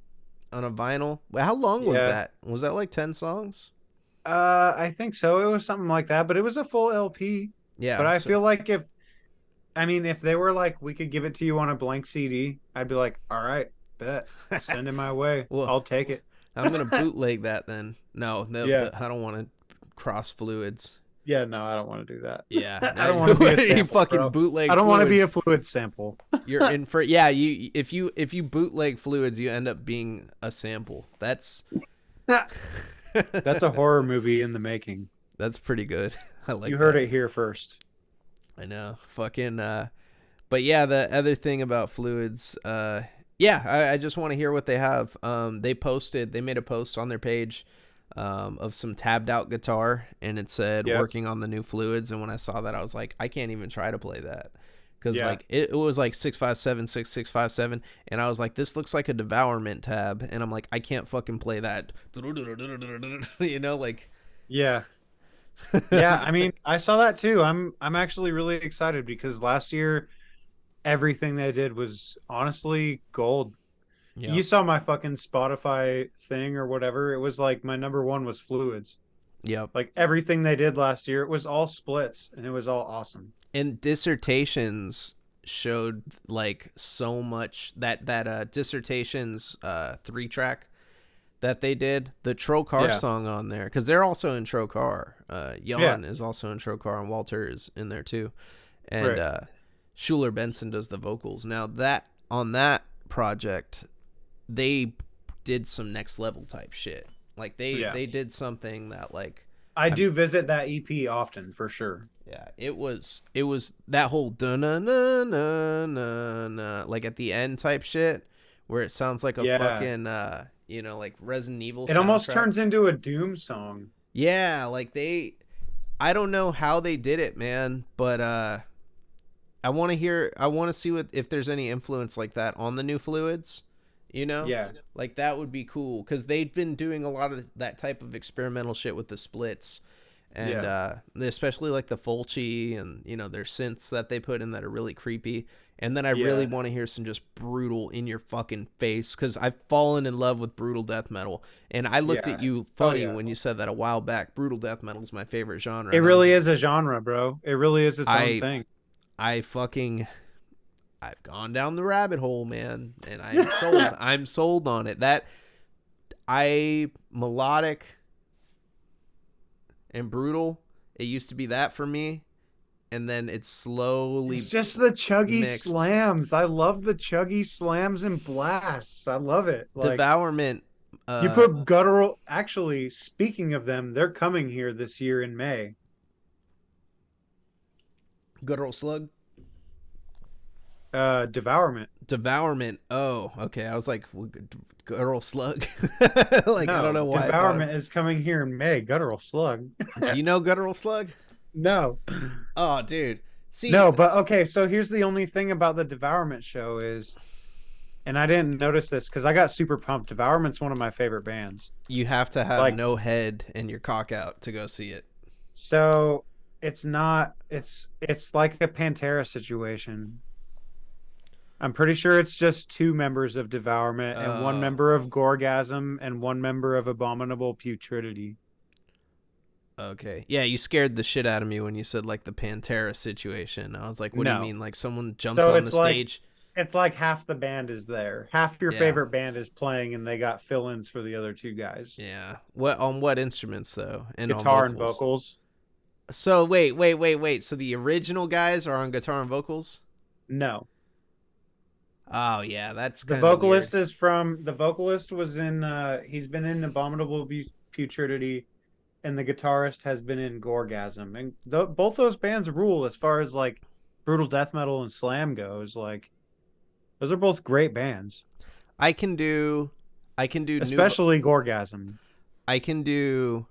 on a vinyl? Well, how long was Yeah. that? Was that like 10 songs? I think so. It was something like that, but it was a full LP. But Yeah. I So feel like if they were like, we could give it to you on a blank CD, I'd be like, all right, bet, send it my way. well, I'll take it. I'm gonna bootleg that then. No, no, Yeah. I don't want to cross Fluids. Yeah, no, I don't want to do that. Yeah, I don't want to be a you sample, fucking bro. bootleg I don't want to be Fluids. a fluid sample. You're in for yeah. You if you bootleg Fluids, you end up being a sample. That's That's a horror movie in the making. that's pretty good. I You like heard that. it here first. I know. Fucking but yeah, the other thing about Fluids, yeah, I just want to hear what they have. They made a post on their page of some tabbed out guitar, and it said Yep. working on the new Fluids. And when I saw that, I was like, I can't even try to play that because Yeah. like it was like 657 6657, and I was like, this looks like a Devourment tab, and I'm like, I can't fucking play that, like Yeah. Yeah, I mean, I saw that too. I'm actually really excited because last year everything they did was honestly gold. yeah, You saw my fucking Spotify thing or whatever. It was like my number one was Fluids. yep. Like everything they did last year, it was all splits and it was all awesome. And Dissertations showed like so much that Dissertations 3-track that they did, the Trocar Yeah. song on there, because they're also in Trocar. Yeah. Jan is also in Trocar, and Walter is in there too, and Right. Schuler Benson does the vocals. Now that on that project, they did some next level type shit. Like Yeah. they did something that like I I'm do visit that EP often for sure. yeah, it was that whole na na na na na like at the end type shit where it sounds like a Yeah. fucking like Resident Evil It almost soundtrack. turns into a Doom song. Yeah, like I don't know how they did it, man, but I want to see what if there's any influence like that on the new fluids, you know? Yeah, Like that would be cool cuz they've been doing a lot of that type of experimental shit with the splits and yeah, especially like the Fulci and their synths that they put in that are really creepy. And then I really yeah, want to hear some just brutal in your fucking face because I've fallen in love with brutal death metal. And I looked at yeah. you Oh funny yeah. when you said that a while back. Brutal death metal is my favorite genre, It and I was really like, is a genre, bro. It really is its own I thing. I fucking I've gone down the rabbit hole, man, and I'm sold. I'm sold on it. That I melodic and brutal. It used to be that for me, and then it's It's slowly just the chuggy mixed. slams. I love the chuggy slams and blasts. I love it. Like Devourment, you put guttural. Actually, speaking of them, they're coming here this year in May. Guttural Slug, Devourment. Devourment. Oh, okay. I was like, Guttural Slug. Like I don't No, know why I thought of. Devourment is coming here in May. Guttural slug. Do you know Guttural Slug? No. Oh, dude. See, No, but okay, so here's the only thing about the Devourment show is, and I didn't notice this because I got super pumped. Devourment's one of my favorite bands. you have to have Like, no head and your cock out to go see it. so it's not it's like a Pantera situation. I'm pretty sure it's just two members of Devourment and one Oh, member of Gorgasm and one member of Abominable Putridity. okay. Yeah, you scared the shit out of me when you said like the Pantera situation. I was like, what do you No. mean? Like someone jumped So on the stage? it's like half the band is there. Half your Yeah. favorite band is playing and they got fill-ins for the other two guys. Yeah. What on what instruments though? And on Guitar and vocals. vocals. So wait. So the original guys are on guitar and vocals? No. Oh yeah, that's The kind of weird. vocalist is from the vocalist was in he's been in Abominable Putridity and the guitarist has been in Gorgasm. And both those bands rule as far as like brutal death metal and slam goes. Like those are both great bands, I can do I can do new especially Gorgasm. I can do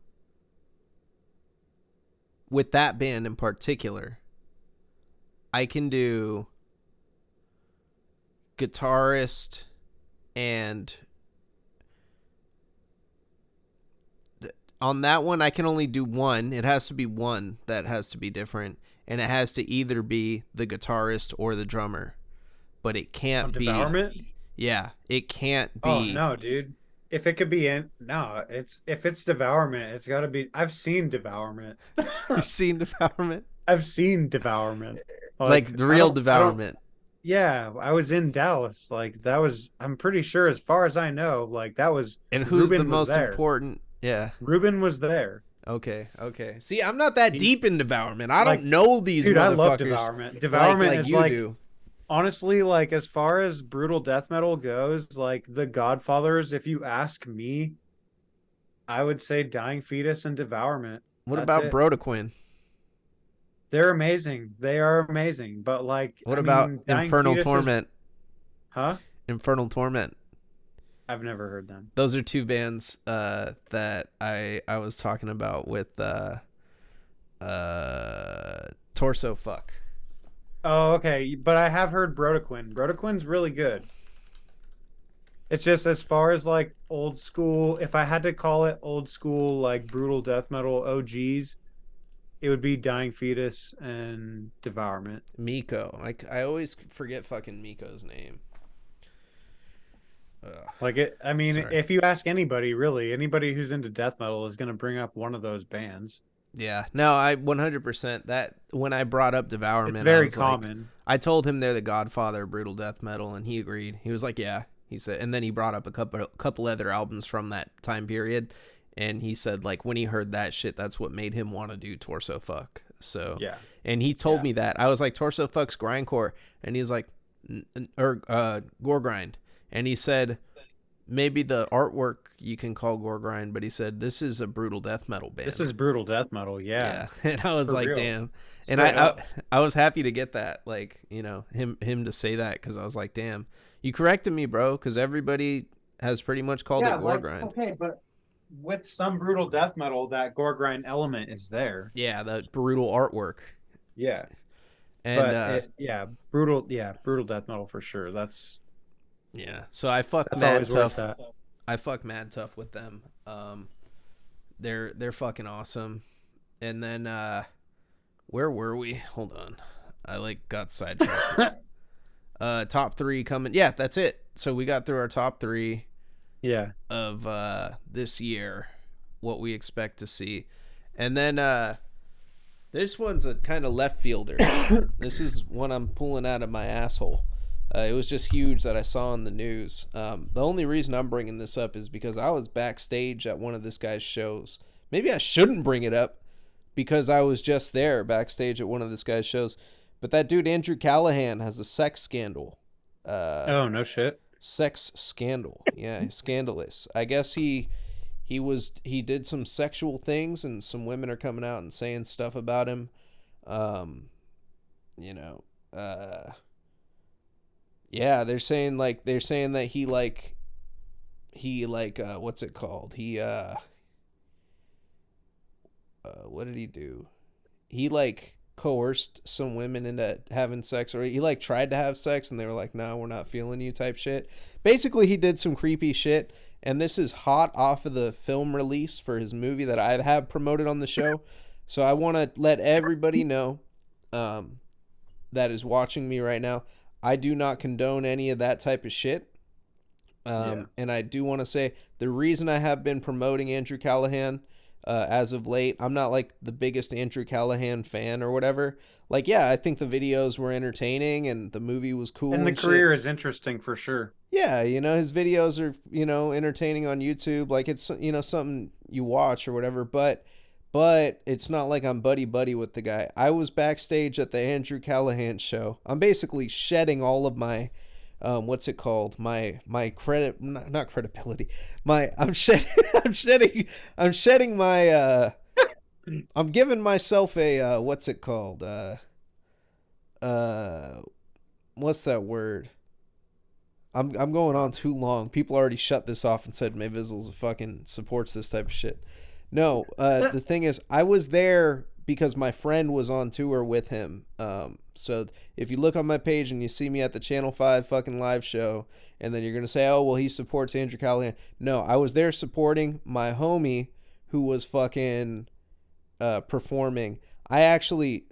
with that band in particular. I can do guitarist and on that one I can only do one. It has to be one that has to be different and it has to either be the guitarist or the drummer. But it On can't be Devourment? yeah, it can't Oh be no, dude. If it could be in no, it's if it's Devourment, it's got to be. I've seen Devourment. you've seen Devourment? I've seen Devourment. Like Like the I real don't I don't Devourment. yeah, I was in Dallas. Like that was I'm pretty sure as far as I know, like that was And who's the Ruben was most there. important? Yeah. Ruben was there. Okay. See, I'm not that He deep in Devourment. I don't like know these dude, I love motherfuckers Devourment. Devourment like is you like do. honestly like as far as brutal death metal goes, like the Godfathers, if you ask me, I would say Dying Fetus and Devourment. What That's about it. Brodequin? They're amazing. They are amazing. But like, What I about mean, Dying Infernal Fetus is, Torment? huh? Infernal Torment. I've never heard them. Those are two bands that I was talking about with Torso Fuck. Oh, okay. But I have heard Brodequin. Brodequin's really good. It's just as far as like old school, if I had to call it old school, like brutal death metal OGs, it would be Dying Fetus and Devourment. Miko. Like I always forget fucking Miko's name. Ugh, Like it, I mean, sorry. if you ask anybody, really, anybody who's into death metal is going to bring up one of those bands. Yeah. No, I 100% that when I brought up It's Devourment, I very was like, common. I told him they're the godfather of brutal death metal, and he agreed. He was like, yeah. He said, and then he brought up a couple other albums from that time period, and he said like when he heard that shit, that's what made him want to do Torso Fuck. So, Yeah. and he told Yeah. me that I was like Torso Fuck's grindcore, and he's like, or gore grind, and he said maybe the artwork you can call gore grind, but he said this is a brutal death metal This band. is brutal death metal. Yeah. Yeah, and I was For like, real. damn. And Straight up. I was happy to get that, like him to say that because I was like, damn, you corrected me, bro, because everybody has pretty much called Yeah, it gore like grind. okay, but with some brutal death metal, that gore grind element is there. Yeah, the brutal artwork. Yeah. And But it, yeah, brutal death metal for sure. yeah, so I fuck That's mad always worth tough. that. I fuck mad tough with them. They're fucking awesome. And then where were we? Hold on. I like got sidetracked. Top 3 coming. Yeah, that's it. So we got through our top 3 Yeah. of this year, what we expect to see. And then this one's a kind of left fielder. This is one I'm pulling out of my asshole. It was just huge that I saw in the news. The only reason I'm bringing this up is because I was backstage at one of this guy's shows. Maybe I shouldn't bring it up because I was just there backstage at one of this guy's shows. But that dude, Andrew Callahan, has a sex scandal. Oh, no shit. Sex scandal. Yeah, scandalous. I guess he did some sexual things, and some women are coming out and saying stuff about him. You know, yeah, they're saying that he what's it called? What did he do? He like coerced some women into having sex, or he like tried to have sex and they were like, no, we're not feeling you type shit. Basically, he did some creepy shit, and this is hot off of the film release for his movie that I have promoted on the show. So I want to let everybody know that is watching me right now, I do not condone any of that type of shit. And I do want to say the reason I have been promoting Andrew Callahan as of late, I'm not like the biggest Andrew Callahan fan or whatever. Like, yeah, I think the videos were entertaining and the movie was cool And the and shit. career is interesting for sure. Yeah, his videos are, entertaining on YouTube. Like, it's, something you watch or whatever. But it's not like I'm buddy buddy with the guy. I was backstage at the Andrew Callahan show. I'm basically shedding all of my what's it called? My credit, not credibility. I'm shedding I'm shedding my I'm giving myself a what's it called? What's that word? I'm going on too long. People already shut this off and said Mayvizzles fucking supports this type of shit. No, the thing is, I was there because my friend was on tour with him. So if you look on my page and you see me at the Channel 5 fucking live show, and then you're going to say, oh, well, he supports Andrew Callahan. No, I was there supporting my homie who was fucking performing. I actually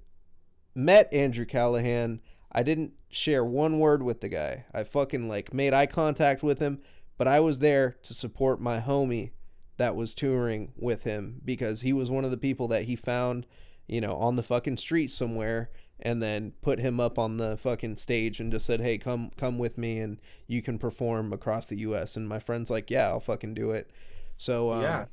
met Andrew Callahan. I didn't share one word with the guy. I fucking like made eye contact with him, but I was there to support my homie that was touring with him because he was one of the people that he found, on the fucking street somewhere, and then put him up on the fucking stage and just said, hey, come with me and you can perform across the US. And my friend's like, yeah, I'll fucking do it. So Yeah.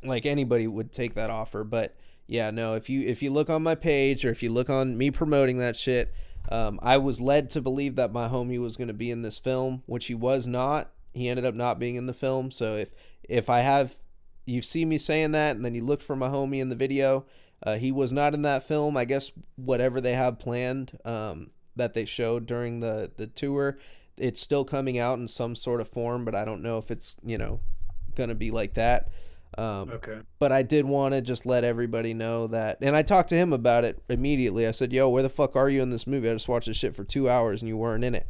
like anybody would take that offer. But yeah, no, if you look on my page or if you look on me promoting that shit, I was led to believe that my homie was going to be in this film, which he was not. He ended up not being in the film. So if you see me saying that and then you look for my homie in the video, he was not in that film. I guess whatever they have planned that they showed during the tour, it's still coming out in some sort of form, but I don't know if it's, going to be like that. Okay. But I did want to just let everybody know that, and I talked to him about it immediately. I said, yo, where the fuck are you in this movie? I just watched this shit for 2 hours and you weren't in it.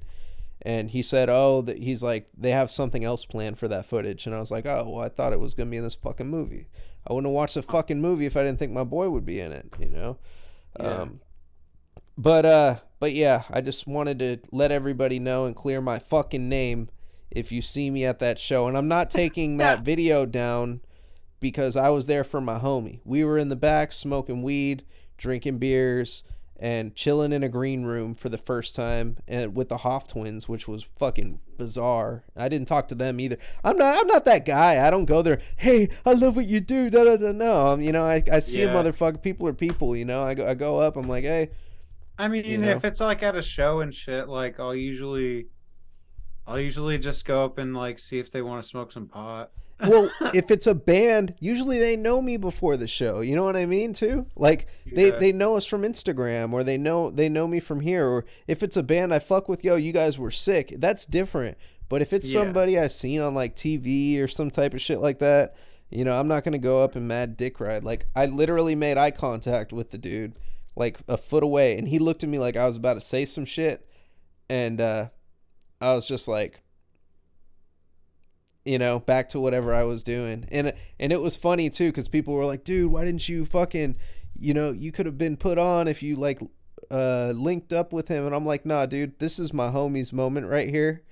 And he said, oh, he's like, they have something else planned for that footage. And I was like, oh, well, I thought it was going to be in this fucking movie. I wouldn't have watched the fucking movie if I didn't think my boy would be in it, Yeah. But yeah, I just wanted to let everybody know and clear my fucking name if you see me at that show. And I'm not taking that video down because I was there for my homie. We were in the back smoking weed, drinking beers, and chilling in a green room for the first time, and with the Hoff twins, which was fucking bizarre. I didn't talk to them either. I'm not that guy. I don't go there, hey, I love what you do. Da, da, da. No, I see a motherfucker. People are people. I go up. I'm like, hey. I mean, if it's like at a show and shit, like I'll usually just go up and like see if they want to smoke some pot. Well, if it's a band, usually they know me before the show. You know what I mean, too? Like Yeah. they know us from Instagram, or they know me from here. Or if it's a band I fuck with, yo, you guys were sick. That's different. But if it's somebody I've seen on like TV or some type of shit like that, I'm not gonna go up and mad dick ride. Like I literally made eye contact with the dude. like a foot away, and he looked at me like I was about to say some shit, and I was just like, back to whatever I was doing. And it was funny too, because people were like, dude, why didn't you fucking, you could have been put on if you like linked up with him. And I'm like, nah, dude, this is my homie's moment right here.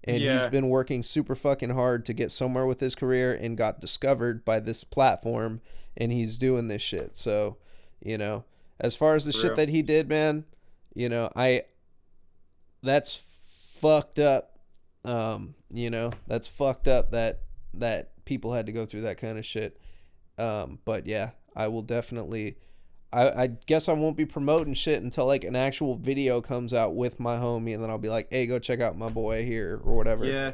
And he's Yeah, been working super fucking hard to get somewhere with his career and got discovered by this platform, and he's doing this shit. So, as far as the for shit real. that he did, man, I that's fucked up. That's fucked up that people had to go through that kind of shit. But yeah, I will definitely. I guess I won't be promoting shit until like an actual video comes out with my homie, and then I'll be like, hey, go check out my boy here or whatever. Yeah,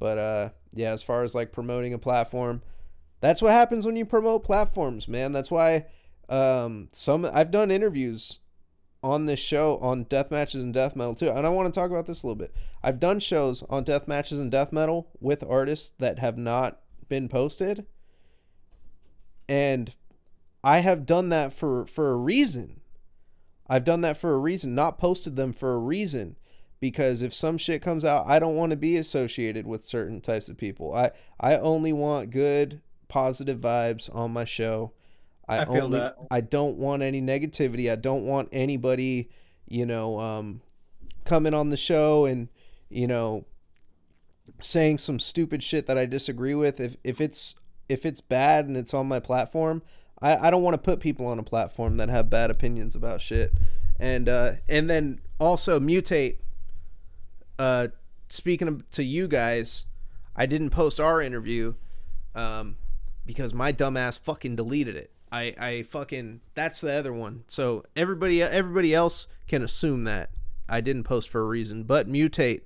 But yeah, as far as like promoting a platform, that's what happens when you promote platforms, man. That's why some I've done interviews on this show on death matches and death metal too, and I want to talk about this a little bit. I've done shows on death matches and death metal with artists that have not been posted, and I have done that for a reason. I've done that for a reason, not posted them for a reason, because if some shit comes out, I don't want to be associated with certain types of people. I only want good positive vibes on my show. I feel that. I don't want any negativity. I don't want anybody, coming on the show and, you know, saying some stupid shit that I disagree with. If it's bad and it's on my platform, I don't want to put people on a platform that have bad opinions about shit. And then also Mutate. Speaking to you guys, I didn't post our interview because my dumbass fucking deleted it. I fucking, that's the other one. So everybody else can assume that I didn't post for a reason, but Mutate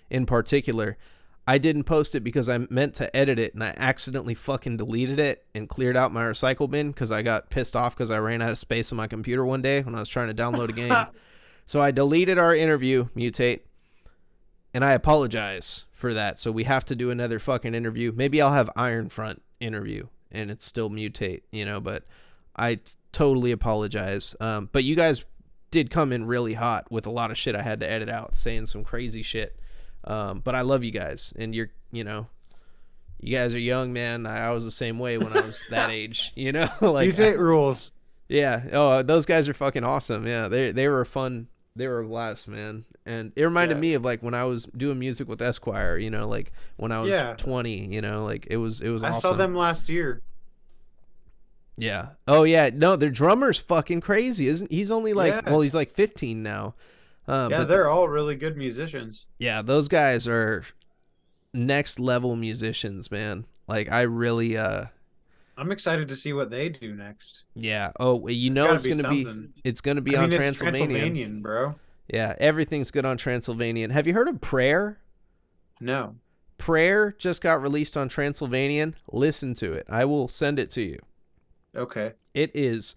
in particular, I didn't post it because I meant to edit it and I accidentally fucking deleted it and cleared out my recycle bin because I got pissed off because I ran out of space on my computer one day when I was trying to download a game. So I deleted our interview, Mutate, and I apologize for that. So we have to do another fucking interview. Maybe I'll have Iron Front interview and it's still Mutate, but I totally apologize. But you guys did come in really hot with a lot of shit I had to edit out, saying some crazy shit. But I love you guys, and you guys are young, man. I was the same way when I was that age, like Mutate rules. yeah. Oh, those guys are fucking awesome. Yeah, they were fun. They were a blast, man. And it reminded me of like when I was doing music with Esquire, like when I was 20, like it was awesome. I saw them last year. Yeah. Oh yeah. No, their drummer's fucking crazy, isn't he's only like well, he's like 15 now. But they're all really good musicians. Yeah, those guys are next level musicians, man. Like I really I'm excited to see what they do next. Yeah. Oh, it's gonna be on Transylvanian. It's Transylvanian, bro. Yeah, everything's good on Transylvanian. Have you heard of Prayer? No. Prayer just got released on Transylvanian. Listen to it. I will send it to you. Okay. It is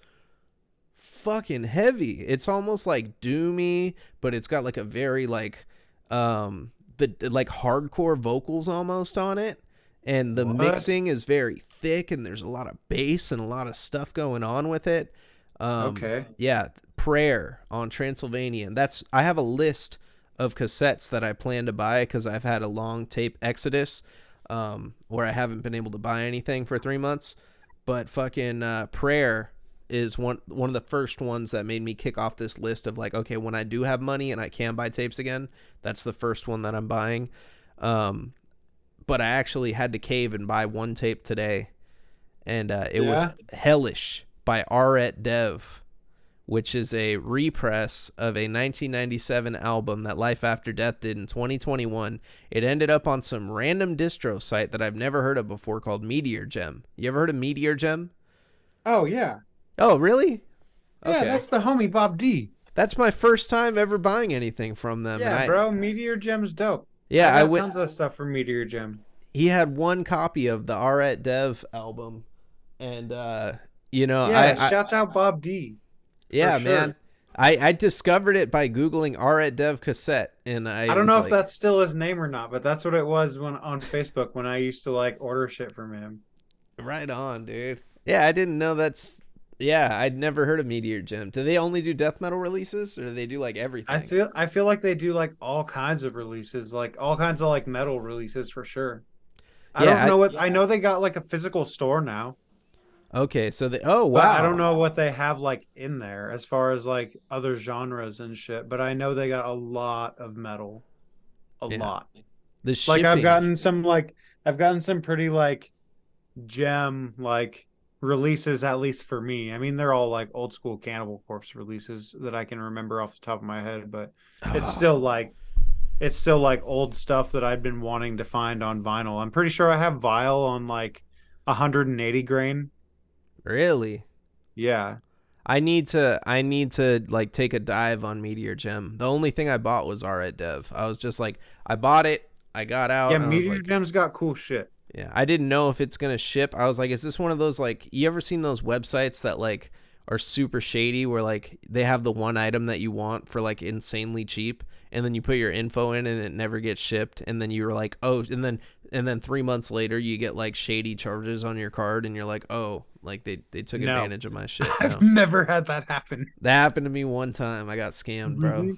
fucking heavy. It's almost like doomy, but it's got like a very like like hardcore vocals almost on it, and the mixing is very thick, and there's a lot of bass and a lot of stuff going on with it. Okay. Yeah, Prayer on Transylvanian. I have a list of cassettes that I plan to buy because I've had a long tape exodus where I haven't been able to buy anything for 3 months. But fucking Prayer is one of the first ones that made me kick off this list of like, okay, when I do have money and I can buy tapes again, that's the first one that I'm buying. But I actually had to cave and buy one tape today, and it was Hellish by Aret Dev, which is a repress of a 1997 album that Life After Death did in 2021. It ended up on some random distro site that I've never heard of before called Meteor Gem. You ever heard of Meteor Gem? Oh, yeah. Oh, really? Yeah, Okay. that's the homie Bob D. That's my first time ever buying anything from them. Yeah, bro, Meteor Gem's dope. Yeah, I got tons of stuff from Meteor Gem. He had one copy of the Aret Dev album, and shouts out Bob D. Yeah, sure. Man. I discovered it by Googling Aret Dev cassette, and I don't know if that's still his name or not, but that's what it was on Facebook when I used to like order shit from him. Right on, dude. Yeah, I didn't know that's Yeah, I'd never heard of Meteor Gym. Do they only do death metal releases, or do they do like I everything? feel I feel like they do like all kinds of releases, like all kinds of like metal releases for sure. I don't Yeah. know what I know they got like a physical store now, Okay. So they. Oh but I don't wow. know what they have like in there as far as like other genres and shit. But I know they got a lot of metal, a Yeah. lot. The Like shipping. I've gotten some pretty like gem like releases at least for me. I mean, they're all like old school Cannibal Corpse releases that I can remember off the top of my head, but it's Oh, still like it's still like old stuff that I've been wanting to find on vinyl. I'm pretty sure I have Vile on like 180 grain. really? Yeah. I need to like take a dive on Meteor Gem. The only thing I bought was Alright Dev. I was just like, I bought it, I got out, Yeah, and I was Meteor like, Gem's got cool shit. yeah, I didn't know if it's gonna ship. I was like, is this one of those like you ever seen those websites that like are super shady where like they have the one item that you want for like insanely cheap and then you put your info in and it never gets shipped and then you're like, oh, and then 3 months later you get like shady charges on your card and you're like, oh, like they took No. advantage of my shit. I've No. never had that happen. That happened to me one time. I got scammed, bro. Really?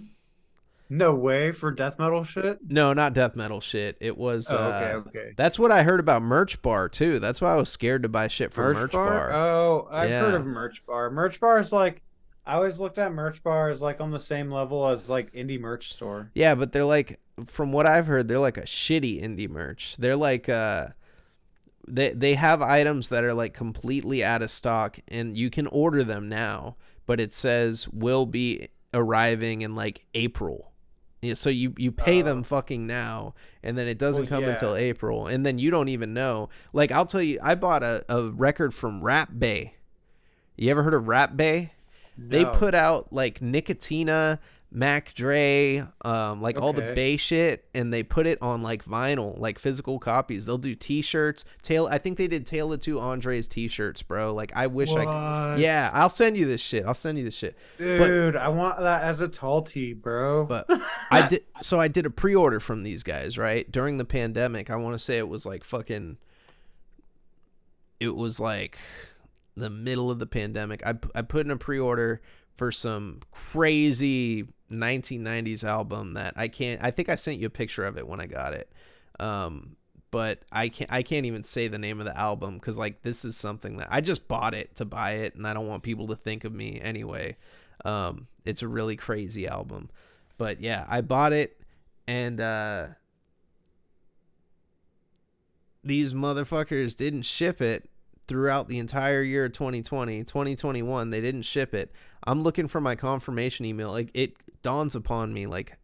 No way for death metal shit? No, not death metal shit. It was Oh, okay, okay. that's what I heard about Merch Bar too. That's why I was scared to buy shit from Merch Merch Bar? Bar. Oh, I've heard Yeah. of Merch Bar. Merch Bar is like I always looked at Merch Bar as like on the same level as like indie merch store. Yeah, but they're like from what I've heard, they're like a shitty indie merch. They're like they have items that are like completely out of stock and you can order them now, but it says will be arriving in like April. Yeah, so you pay them Uh, fucking now and then it well, doesn't come until yeah. April and then you don't even know. Like I'll tell you, I bought a record from Rap Bay. You ever heard of Rap Bay? They No. put out like Nicotina, Mac Dre, like all the Okay. Bay shit, and they put it on like vinyl, like physical copies. They'll do T-shirts. I think they did Tail of Two Andres T-shirts, bro. Like I wish I could. What? Yeah, I'll send you this shit. I'll send you this shit. But Dude, I want that as a tall tee, bro. but I did. So I did a pre-order from these guys right during the pandemic. I want to say it was like fucking. It was like the middle of the pandemic. I put in a pre-order for some crazy 1990s album that I think I sent you a picture of it when I got it. But I can't even say the name of the album cuz like this is something that I just bought it to buy it and I don't want people to think of me anyway. It's a really crazy album. But yeah, I bought it and these motherfuckers didn't ship it throughout the entire year of 2020 2021 they didn't ship it. I'm looking for my confirmation email. Like it dawns upon me like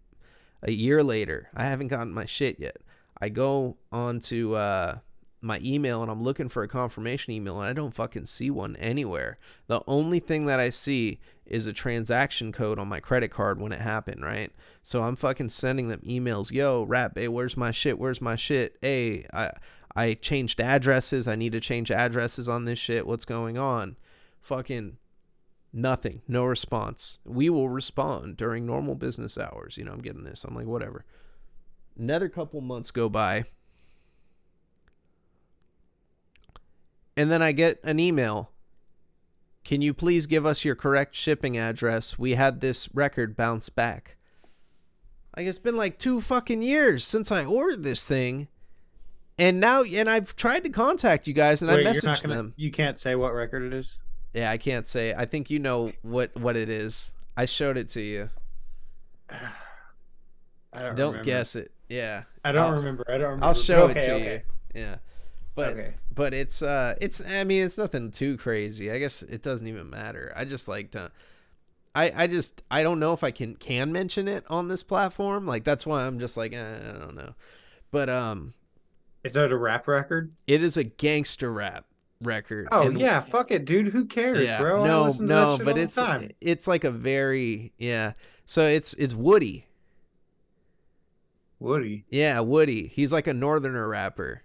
a year later I haven't gotten my shit yet. I go on to my email and I'm looking for a confirmation email and I don't fucking see one anywhere. The only thing that I see is a transaction code on my credit card when it happened, right? So I'm fucking sending them emails. Yo, Rap, hey, where's my shit? Where's my shit? Hey, I changed addresses. I need to change addresses on this shit. What's going on? Fucking nothing. No response. We will respond during normal business hours. I'm getting this. I'm like, whatever. Another couple months go by. And then I get an email. Can you please give us your correct shipping address? We had this record bounce back. Like it's been like 2 fucking years since I ordered this thing. And I've tried to contact you guys and I Wait, you're not messaged gonna them. you can't say what record it is? Yeah, I can't say. I think you know what it is. I showed it to you. I don't Don't remember. guess it. Yeah. I don't I'll remember. I don't I'll remember. But show it okay, to you. okay. Yeah. But Okay. but it's I mean it's nothing too crazy. I guess it doesn't even matter. I just like to I don't know if I can mention it on this platform. Like that's why I'm just like I don't know. But Is that a rap record? it is a gangster rap record Oh and yeah, fuck it, dude. Who cares, yeah, bro? I no, listen to that no, shit but all the time. it's like a very yeah. So it's Woody. Woody. Yeah, Woody. He's like a northerner rapper.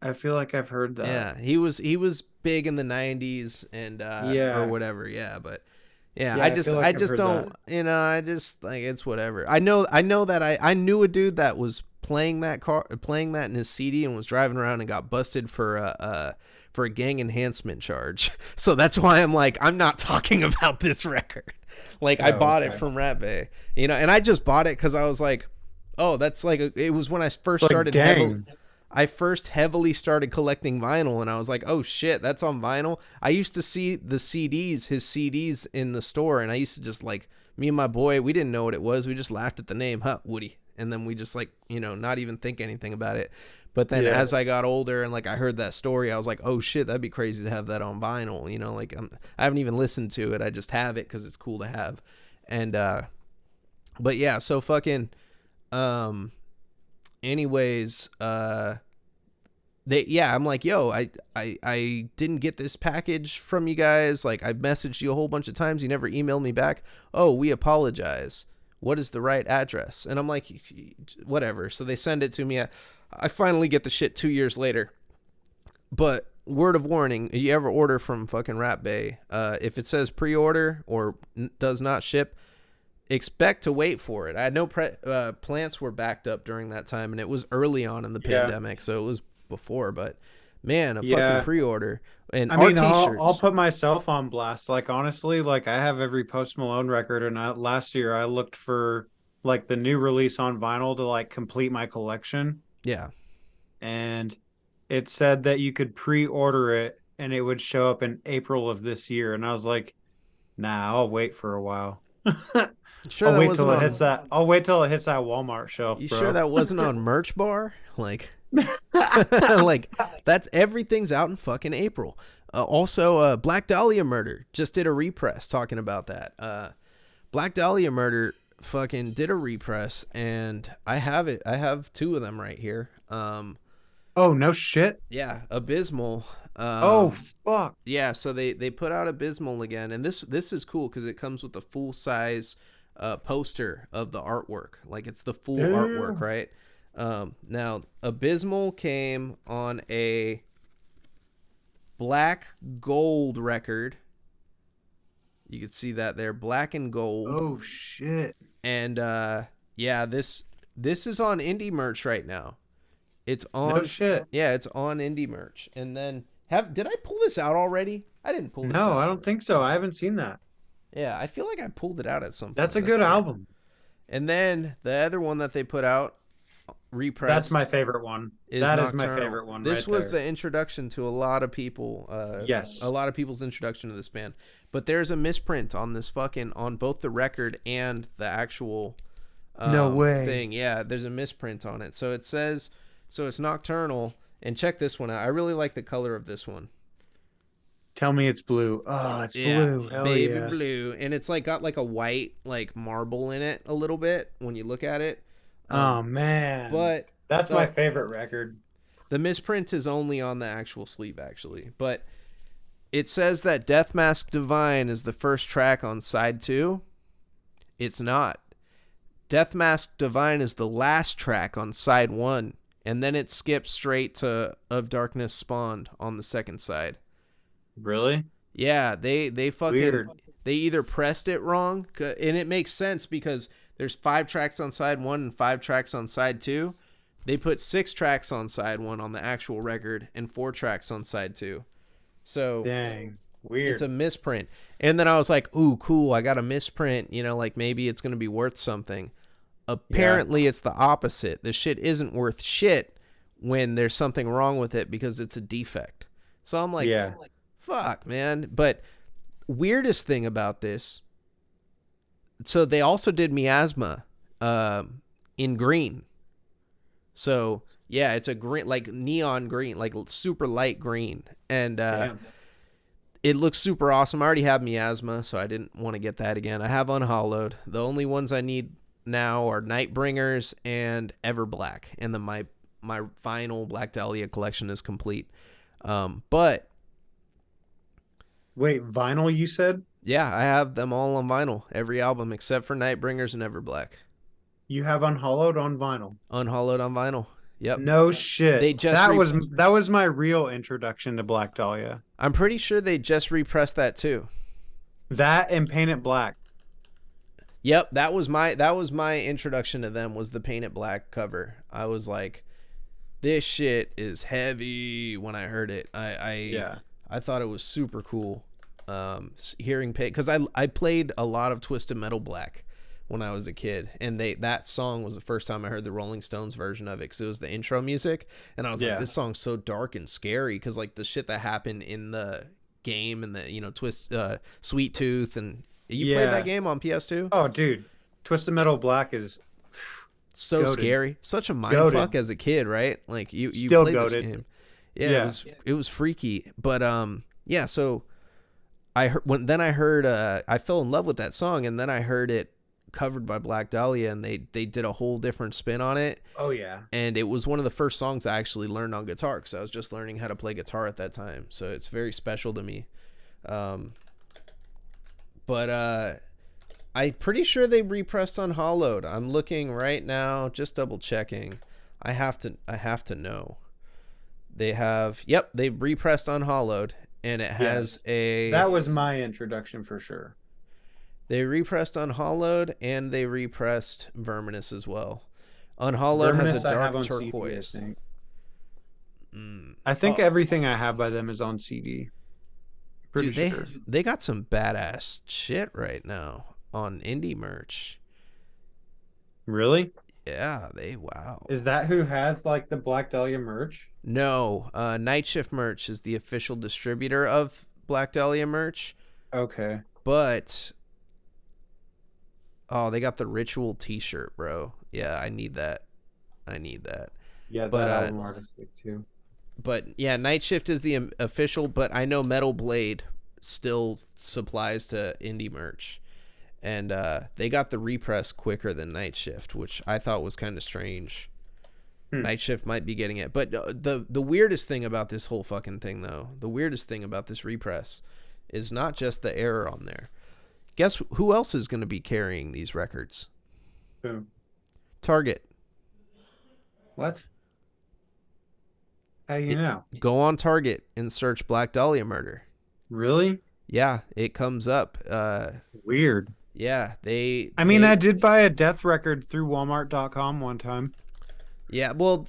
I feel like I've heard that. Yeah, he was big in the 90s and or Yeah. whatever. Yeah, but yeah, Yeah, I I just feel I like I've just heard don't, that. I just like it's whatever. I know that I knew a dude that was playing that in his CD and was driving around and got busted for a gang enhancement charge. So that's why I'm like, I'm not talking about this record. Like, I Oh, bought it okay. from Rat Bay, and I just bought it because I was like, oh, that's like, it was when I first Like, started heavily. dang. I first heavily started collecting vinyl, and I was like, oh shit, that's on vinyl. I used to see the CDs, his CDs in the store, and I used to just like, me and my boy, we didn't know what it was. We just laughed at the name, huh, Woody. And then we just like, not even think anything about it. But then Yeah. as I got older and like I heard that story, I was like, oh shit, that'd be crazy to have that on vinyl. Like I haven't even listened to it. I just have it because it's cool to have. And, but yeah, so fucking, um, anyways, I'm like, yo, I didn't get this package from you guys. Like, I messaged you a whole bunch of times. You never emailed me back. Oh, we apologize. What is the right address? And I'm like, whatever. So they send it to me. I finally get the shit 2 years later. But word of warning, if you ever order from fucking Rat Bay, if it says pre-order or does not ship, expect to wait for it. I know plants were backed up during that time, and it was early on in the Yeah. pandemic, so it was before. But man, a fucking Yeah. pre-order and I our mean, I'll t-shirts. put myself on blast. Like, honestly, like I have every Post Malone record, and last year I looked for like the new release on vinyl to like complete my collection, Yeah, and it said that you could pre-order it and it would show up in April of this year. And I was like, nah, I'll wait for a while. you sure that wasn't on? I'll wait till it hits that Walmart shelf, You sure bro. that wasn't on Merch Bar? Like, like that's everything's out in fucking April. Also, Black Dahlia Murder just did a repress talking about that. Black Dahlia Murder fucking did a repress, and I have it. I have two of them right here. Oh, no shit. Yeah, Abysmal. Oh, fuck. Yeah, so they put out Abysmal again, and this is cool because it comes with a full size poster of the artwork. Like, it's the full artwork, Damn. right? Now Abysmal came on a black gold record. You can see that there, black and gold. Oh, shit. And yeah, this is on indie merch right now. It's No on, shit. yeah, it's on indie merch. And then did I pull this out already? I didn't pull this No, out I don't already. think so. I haven't seen that. Yeah, I feel like I pulled it out at some That's point. a That's good weird. album. And then the other one that they put out, That's repressed, my favorite one. is That is my Nocturnal. favorite one This right was there. the introduction to a lot of people. Yes. A lot of people's introduction to this band. But there's a misprint on this on both the record and the actual No way. thing. Yeah, there's a misprint on it. So it says, so it's Nocturnal. And check this one out. I really like the color of this one. Tell me it's blue. Oh, it's Yeah, blue. Hell baby yeah. blue, and it's like got like a white like marble in it a little bit when you look at it. Oh man. But That's my the favorite record. the misprint is only on the actual sleeve actually. But it says that Death Mask Divine is the first track on side 2. It's not. Death Mask Divine is the last track on side 1, and then it skips straight to Of Darkness Spawned on the second side. Really? Yeah, they fucking Weird. they either pressed it wrong, and it makes sense because there's 5 tracks on side 1 and 5 tracks on side 2. They put 6 tracks on side 1 on the actual record and 4 tracks on side 2. So Dang. it's Weird. a misprint. And then I was like, ooh, cool, I got a misprint, like maybe it's going to be worth something. Apparently it's the opposite. The shit isn't worth shit when there's something wrong with it because it's a defect. So I'm like, Yeah. fuck, man. But weirdest thing about this, so they also did Miasma in green. So yeah, it's a green, like neon green, like super light green, and Damn. it looks super awesome. I already have Miasma, so I didn't want to get that again. I have Unhollowed. The only ones I need now are Nightbringers and Everblack, and then my final Black Dahlia collection is complete. But Wait, vinyl you said? yeah, I have them all on vinyl, every album except for Nightbringers and Everblack. You have Unhollowed on vinyl. Unhollowed on vinyl. Yep. No shit. They just that was my real introduction to Black Dahlia. I'm pretty sure they just repressed that too. That and Paint It Black. Yep, that was my introduction to them, was the Paint It Black cover. I was like, this shit is heavy. When I heard it, Yeah. I thought it was super cool. Hearing because I played a lot of Twisted Metal Black when I was a kid, and that song was the first time I heard the Rolling Stones version of it, because it was the intro music, and I was like, Yeah. this song's so dark and scary, because like the shit that happened in the game, and the Sweet Tooth, and you played that Yeah. game on PS2. Oh, dude. Twisted Metal Black is So goated. scary, such a mind fuck Goated. as a kid, right? Like you Still played this goated. game. Yeah, Yeah. it was freaky, but yeah, so then I heard I fell in love with that song, and then I heard it covered by Black Dahlia, and they did a whole different spin on it, Oh yeah. and it was one of the first songs I actually learned on guitar, because I was just learning how to play guitar at that time, so it's very special to me. But I'm pretty sure they repressed Unhollowed. I'm looking right now, just double checking. I have to know. They have, yep, they repressed Unhollowed, and it has That was my introduction for sure. they repressed Unhollowed, and they repressed Verminous as well. Unhollowed has a Verminous I have dark on turquoise. CD, I think. Mm. I think Oh, everything I have by them is on CD. Pretty dude, sure. they got some badass shit right now on indie merch. Really? Yeah, wow. Is that who has like the Black Dahlia merch? No, Night Shift Merch is the official distributor of Black Dahlia merch, Okay. but oh, they got the Ritual T-shirt, bro. Yeah, I need that. Yeah, But that album artistic too. but yeah, Night Shift is the official, but I know Metal Blade still supplies to indie merch, and they got the repress quicker than Night Shift, which I thought was kind of strange. Night Shift might be getting it, but the weirdest thing about this whole fucking thing, though, the weirdest thing about this repress is not just the error on there. Guess who else is going to be carrying these records? Who? Target. What? How do you know? Go on Target and search Black Dahlia Murder. Really? Yeah, it comes up. Weird. Yeah, I mean, I did buy a death record through Walmart.com one time. Yeah, well,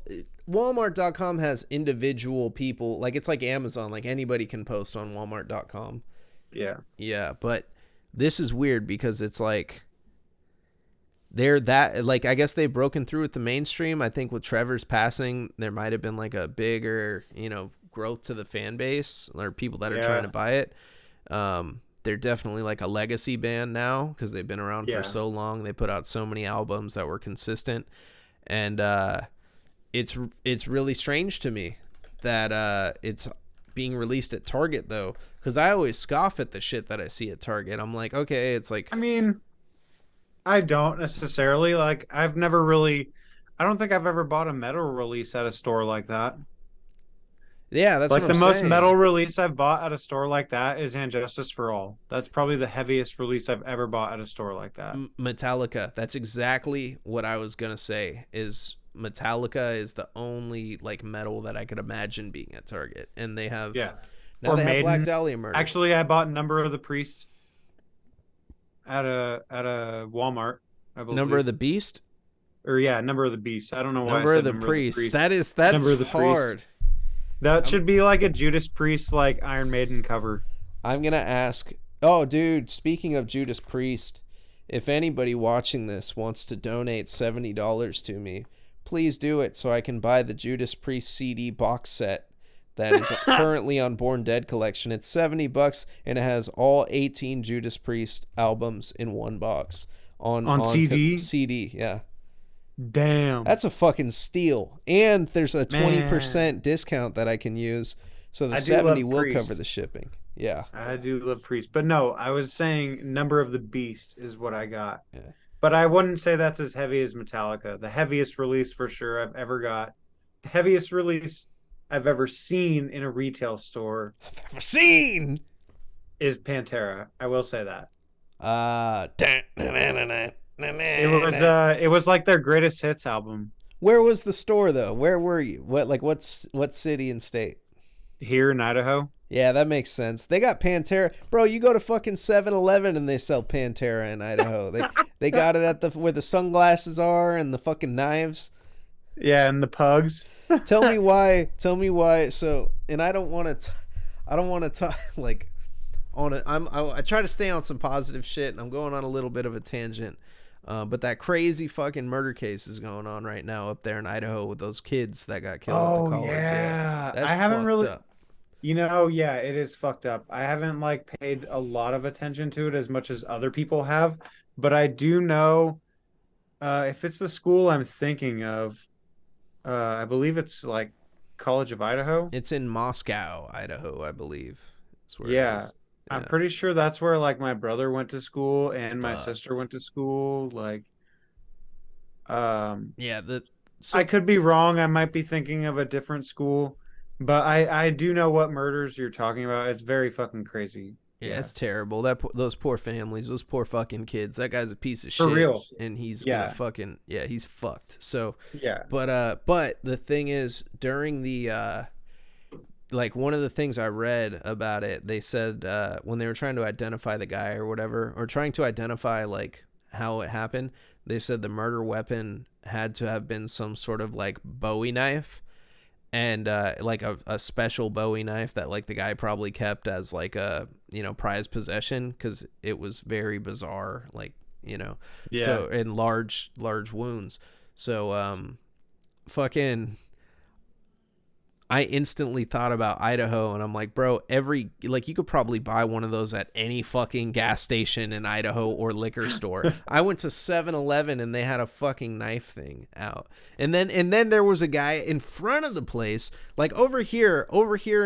Walmart.com has individual people. Like, it's like Amazon. Like, anybody can post on Walmart.com. Yeah. Yeah, but this is weird because it's like they're that, like, I guess they've broken through with the mainstream. I think with Trevor's passing, there might have been like a bigger, growth to the fan base or people that are trying to buy it. They're definitely like a legacy band now because they've been around for so long. They put out so many albums that were consistent, and it's really strange to me that it's being released at Target, though, because I always scoff at the shit that I see at Target. I'm like, okay, it's like, I mean, I don't necessarily like. I don't think I've ever bought a metal release at a store like that. yeah, that's Like what the I'm most saying. metal release I've bought at a store like that is And Justice for All. That's probably the heaviest release I've ever bought at a store like that. Metallica. That's exactly what I was gonna say. Is Metallica is the only like metal that I could imagine being at Target, and they have now Or they have Black Maiden. Dahlia Murder. Actually, I bought Number of the Priest at a Walmart, I believe. Number of the Beast, Or yeah, Number of the Beast. I don't know why Number I of said the Priest. That's Number of the hard. Priest. That should be like a Judas Priest like Iron Maiden cover. I'm gonna ask. Oh, dude. Speaking of Judas Priest, if anybody watching this wants to donate $70 to me, please do it so I can buy the Judas Priest CD box set that is currently on Born Dead collection. It's $70 and it has all 18 Judas Priest albums in one box on CD. CD, yeah. Damn. That's a fucking steal. And there's a 20% discount that I can use, so the 70 will cover the shipping. Yeah. I do love Priest. But no, I was saying Number of the Beast is what I got. Yeah. But I wouldn't say that's as heavy as Metallica. The heaviest release for sure I've ever got. The heaviest release I've ever seen in a retail store I've ever seen is Pantera. I will say that. It was like their greatest hits album. Where was the store though? Where were you? What city and state? Here in Idaho. Yeah, that makes sense. They got Pantera. Bro, you go to fucking 7-Eleven and they sell Pantera in Idaho. They got it at where the sunglasses are and the fucking knives. Yeah, and the pugs. Tell me why. Tell me why. So, and I don't want to. I don't want to talk like on it. I try to stay on some positive shit, and I'm going on a little bit of a tangent. But that crazy fucking murder case is going on right now up there in Idaho with those kids that got killed at the Oh college. Yeah, yeah. that's I haven't fucked really, up. yeah, it is fucked up. I haven't like paid a lot of attention to it as much as other people have, but I do know if it's the school I'm thinking of, I believe it's like College of Idaho. It's in Moscow, Idaho, I believe. That's where it Yeah. is. I'm Yeah. pretty sure that's where like my brother went to school and my Fuck. sister went to school. Like, um, Yeah. The I so could be wrong. I might be thinking of a different school, but I do know what murders you're talking about. It's very fucking crazy. Yeah, Yeah. it's terrible. Those poor families, those poor fucking kids. That guy's a piece of For shit, real. and he's gonna Yeah. fucking yeah, he's fucked. So, Yeah. but the thing is, during the like one of the things I read about it, they said when they were trying to identify the guy or whatever, or trying to identify like how it happened, they said the murder weapon had to have been some sort of like Bowie knife and like a special Bowie knife that like the guy probably kept as like a prized possession because it was very bizarre, like Yeah. so in large wounds. So fucking I instantly thought about Idaho and I'm like, bro, every like you could probably buy one of those at any fucking gas station in Idaho or liquor store. I went to 7-Eleven and they had a fucking knife thing out. And then there was a guy in front of the place, like over here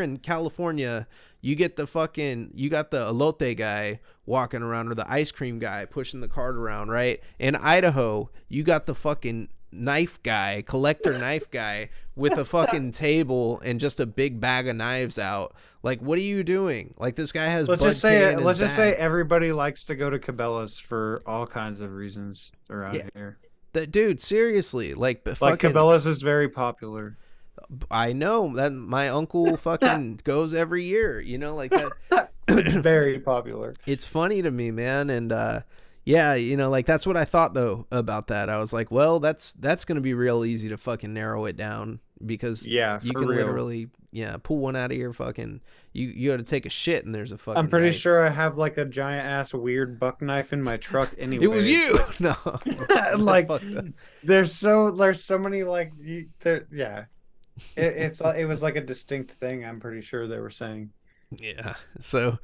in California, you got the elote guy walking around or the ice cream guy pushing the cart around, right? In Idaho, you got the fucking knife guy, collector knife guy with a fucking table and just a big bag of knives out. Like, what are you doing? Like, this guy has Bud K in his Let's just say bag. everybody likes to go to Cabela's for all kinds of reasons Yeah, around here. that dude, seriously, like, Like fucking. Cabela's is very popular. I know that my uncle fucking goes every year. Like that. It's very popular. It's funny to me, man, and yeah, like that's what I thought though about that. I was like, well, that's gonna be real easy to fucking narrow it down because Yeah, you for can real. literally pull one out of your fucking you got to take a shit and there's a I'm fucking pretty knife. sure I have like a giant ass weird buck knife in my truck It was anyways. you. No, that's Like fucked up. there's so many like yeah. It was like a distinct thing, I'm pretty sure they were saying. Yeah. So,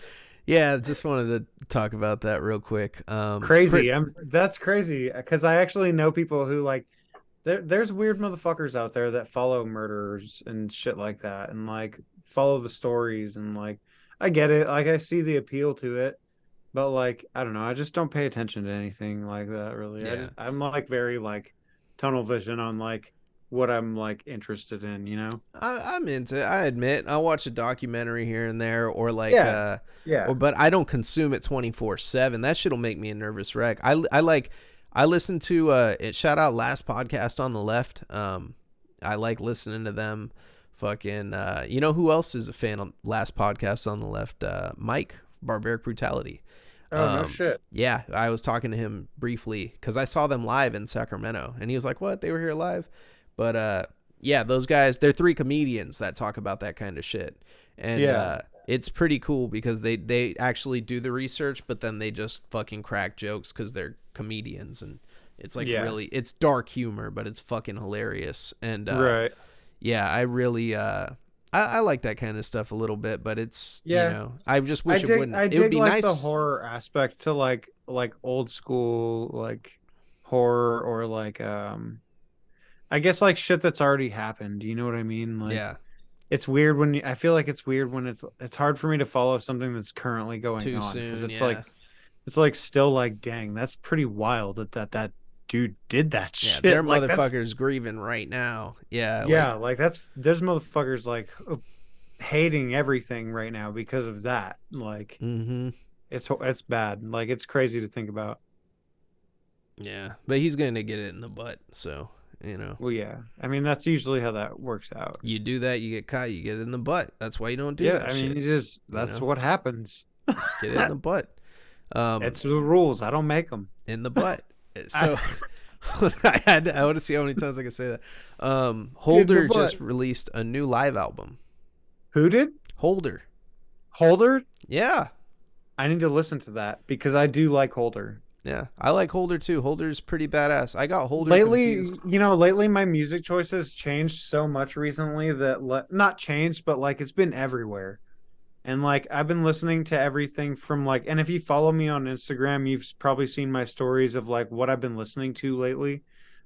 yeah, just wanted to talk about that real quick. Crazy. That's crazy because I actually know people who like there's weird motherfuckers out there that follow murderers and shit like that and like follow the stories and like I get it. Like I see the appeal to it, but like I don't know, I just don't pay attention to anything like that really. Yeah. I'm like very like tunnel vision on like what I'm like interested in, you know? I'm into it. I admit I'll watch a documentary here and there or like Yeah. Yeah. but I don't consume it 24/7. That shit'll make me a nervous wreck. I listen to it shout out Last Podcast on the Left. I like listening to them. Fucking you know who else is a fan of Last Podcast on the Left? Mike Barbaric Brutality. Oh, no shit. Yeah, I was talking to him briefly cuz I saw them live in Sacramento and he was like, "What? They were here live?" But yeah, those guys, they're three comedians that talk about that kind of shit. And Yeah. it's pretty cool because they actually do the research, but then they just fucking crack jokes because they're comedians. And it's like Yeah. really, it's dark humor, but it's fucking hilarious. And Right. yeah, I really, I like that kind of stuff a little bit, but it's, Yeah. I just wish it wouldn't. I It would dig be like the nice. horror aspect to like old school like horror or like I guess like shit that's already happened. You know what I mean? Like Yeah, it's weird when I feel like it's weird when it's hard for me to follow something that's currently going too on because soon. Yeah. it's like still like dang, that's pretty wild that dude did that Yeah, their shit. Like that's motherfuckers grieving right now. Yeah, like yeah, like that's there's motherfuckers like hating everything right now because of that. Like mm-hmm. it's bad. Like it's crazy to think about. Yeah, but he's going to get it in the butt. So, Well, yeah. I mean, that's usually how that works out. you do that, you get caught, you get it in the butt. That's why you don't do Yeah, that I mean, shit. You that's know, what happens. get it in the butt. It's the rules. I don't make them. In the butt. So, I want to see how many times I can say that. In the Holder butt. just released a new live album. Who did? Holder. Holder? Yeah. I need to listen to that because I do like Holder. Yeah. I like Holder too. Holder's pretty badass. I got Holder confused. Lately my music choices changed so much recently that not changed, but like it's been everywhere. And like I've been listening to everything from like, and if you follow me on Instagram, you've probably seen my stories of like what I've been listening to lately.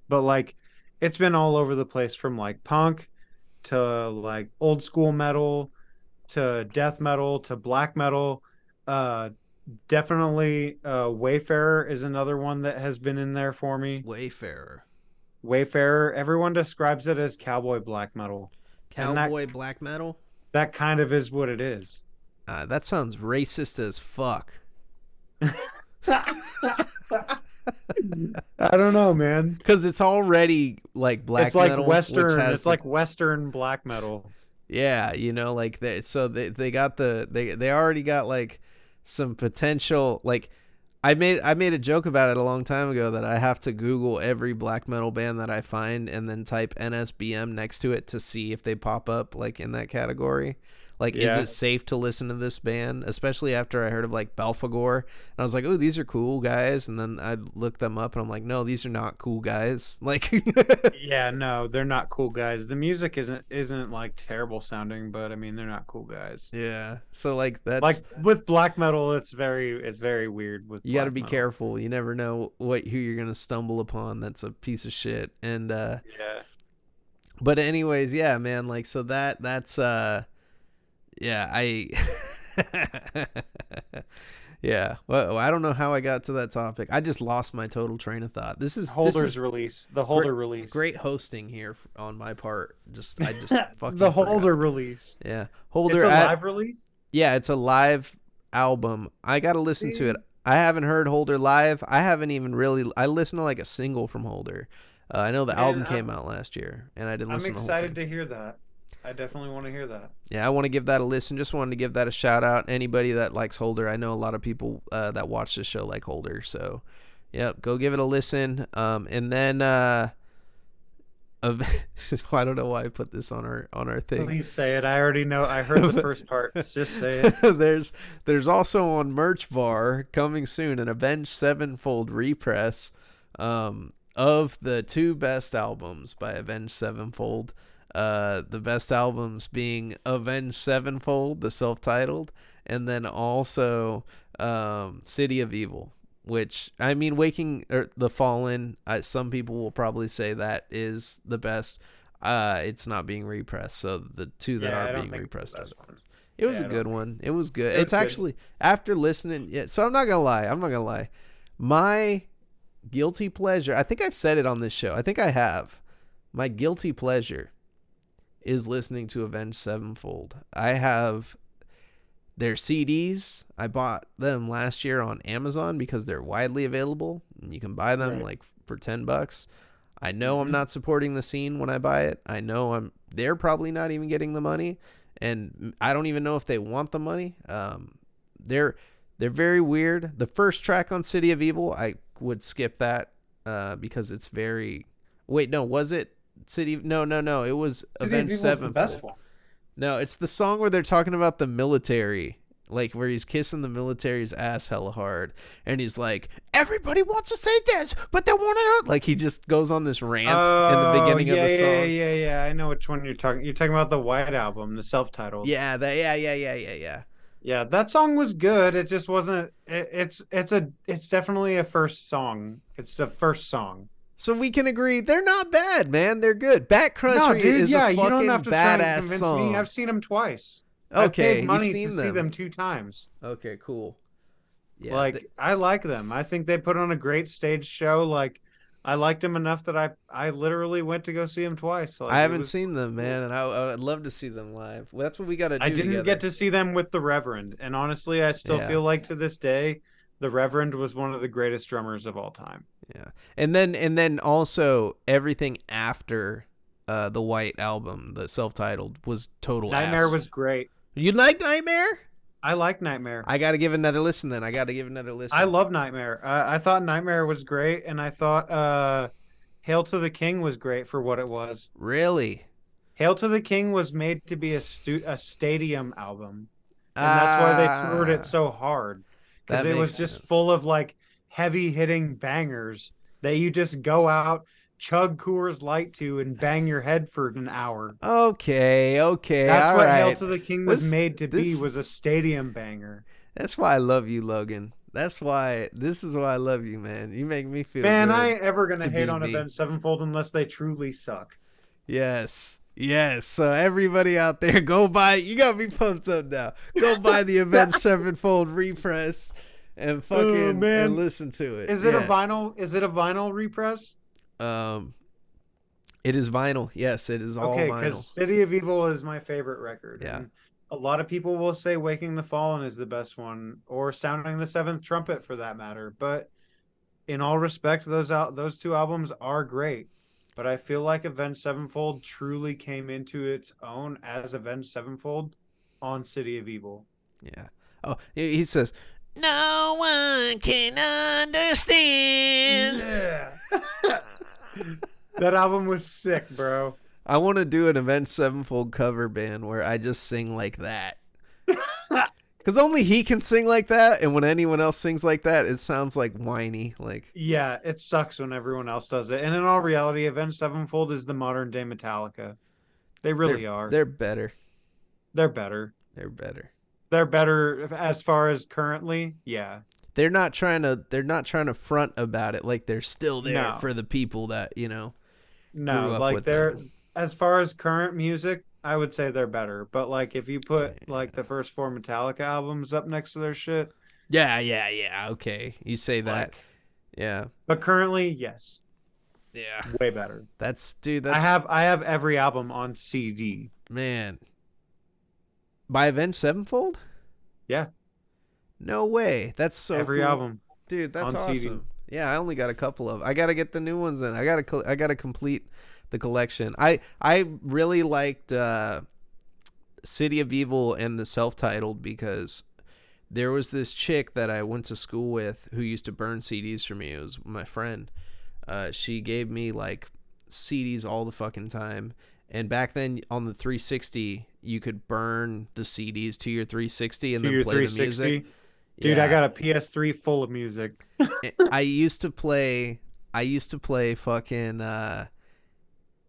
But like it's been all over the place from like punk to like old school metal to death metal to black metal. Uh Definitely Wayfarer is another one that has been in there for me. Wayfarer. Wayfarer, everyone describes it as cowboy black metal. And Cowboy black metal? that kind of is what it is. That sounds racist as fuck. I don't know, man. Because it's already like black It's like metal, which Western. has It's the like Western black metal. yeah, like they got they already got like some potential like I made a joke about it a long time ago that I have to Google every black metal band that I find and then type NSBM next to it to see if they pop up like in that category. Like, is Yeah. it safe to listen to this band? Especially after I heard of like Belphegor, and I was like, "Oh, these are cool guys." And then I looked them up, and I'm like, "No, these are not cool guys." Like, Yeah, no, they're not cool guys. The music isn't like terrible sounding, but I mean they're not cool guys. yeah. So like Like that's with black metal, it's very weird with you got to black be metal. careful. You never know who you're gonna stumble upon. That's a piece of shit. And Yeah. but anyways, yeah, man. Like, so that's yeah, yeah. Well, I don't know how I got to that topic. I just lost my total train of thought. This is The great, Holder release. great hosting here on my part. I just fucking The forgot. Holder release. Yeah, It's Holder a at live release? yeah, it's a live album. I got to listen to it. See? I haven't heard Holder live. I haven't even really. I listened to like a single from Holder. I know the Man, album came out last year, and I didn't I'm listen to the whole excited thing. to hear that. I definitely want to hear that. Yeah, I want to give that a listen. Just wanted to give that a shout out. Anybody that likes Holder, I know a lot of people that watch this show like Holder. So, yep, go give it a listen. And then I don't know why I put this on our thing. Please say it. I already know. I heard the first part. Just say it. there's also on Merch Bar coming soon an Avenged Sevenfold repress of the two best albums by Avenged Sevenfold. The best albums being Avenged Sevenfold, the self-titled, and then also City of Evil, which I mean, Waking or The Fallen. Some people will probably say that is the best. It's not being repressed, so the two that Yeah, I are don't being think it's the repressed are best the one. best. It was Yeah, a I good don't one. It was good. It was It's good. actually after listening. Yeah, so I'm not gonna lie. My guilty pleasure. I think I've said it on this show. I think I have. My guilty pleasure is listening to Avenged Sevenfold. I have their CDs. I bought them last year on Amazon because they're widely available and you can buy them Right. like for $10. I know I'm Mm-hmm. not supporting the scene when I buy it. I know they're probably not even getting the money, and I don't even know if they want the money. They're very weird. The first track on City of Evil, I would skip that because it's very. Wait, no, was it City? No. It was City of Avenged Evil's the best Sevenfold. one. No, it's the song where they're talking about the military, like where he's kissing the military's ass hella hard, and he's like, "Everybody wants to say this, but they want to." Like he just goes on this rant in the Oh, beginning of yeah, the yeah, song. yeah, yeah. I know which one you're talking. You're talking about the White Album, the self-titled. Yeah, yeah. Yeah, that song was good. It just wasn't. It's definitely a first song. It's the first song. So we can agree they're not bad, man. They're good. Back No, Country dude. is a Yeah, you don't fucking have to try and badass convince me. song. I've seen them twice. I've Okay, paid you've money to seen see them. them 2 times. Okay, cool. Yeah, Like I like them. I think they put on a great stage show. Like I liked them enough that I literally went to go see them twice. I Like it haven't was seen them, cool. man, and I'd love to see them live. Well, that's what we got to I do didn't together. get to see them with the Reverend, and honestly, I still Yeah. feel like to this day, the Reverend was one of the greatest drummers of all time. Yeah, and then also everything after the White Album, the self-titled, was total Nightmare ass. was great. You like Nightmare? I like Nightmare. I got to give another listen. Then I got to give another listen. I love Nightmare. I thought Nightmare was great, and I thought Hail to the King was great for what it was. Really? Hail to the King was made to be a stadium album, and that's why they toured it Ah, so hard, because that it makes was just sense. full of like heavy hitting bangers that you just go out, chug Coors Light to, and bang your head for an hour. Okay, okay, That's all what Hail right. to the King was This made to be, this was a stadium banger. that's why I love you, Logan. That's why this is why I love you, man. You make me feel Man, I good ain't ever gonna to hate be on me. Avenged Sevenfold unless they truly suck. Yes. Yes. So everybody out there, go buy. You got me pumped up now. Go buy the Avenged Sevenfold repress and Oh fucking and man, listen to it. is it a Yeah. vinyl? Is it a vinyl repress? Um. It is vinyl. Yes, it is all Okay, vinyl. because City of Evil is my favorite record, Yeah. and a lot of people will say Waking the Fallen is the best one, or Sounding the Seventh Trumpet for that matter. But in all respect, those two albums are great. But I feel like Avenged Sevenfold truly came into its own as Avenged Sevenfold on City of Evil. Yeah. Oh, he says, "No one can understand." Yeah. That album was sick, bro. I want to do an Avenged Sevenfold cover band where I just sing like that. Because only he can sing like that, and when anyone else sings like that, it sounds like whiny. Like Yeah, it sucks when everyone else does it. And in all reality, Avenged Sevenfold is the modern day Metallica. They they're really are. they're better. They're better. They're better. They're better as far as currently. Yeah. They're not trying to front about it. Like they're still there No. for the people that grew No. up Like with they're them. as far as current music, I would say they're better. But like if you put like the first four Metallica albums up next to their shit, Yeah, yeah, yeah. Okay, you say that. like Yeah, but currently, yes. yeah. Way better. That's dude. I That's have I have every album on CD. man. By Avenged Sevenfold? Yeah. No way. That's so Every cool, album dude. That's on CD. awesome. Yeah, I only got a couple of. I gotta get the new ones in. I gotta complete the collection. I really liked City of Evil and the self-titled because there was this chick that I went to school with who used to burn CDs for me. It was my friend. She gave me like CDs all the fucking time. And back then on the 360, you could burn the CDs to your 360 and To then your play the music. 360. Dude, I Yeah. got a PS3 full of music. I used to play fucking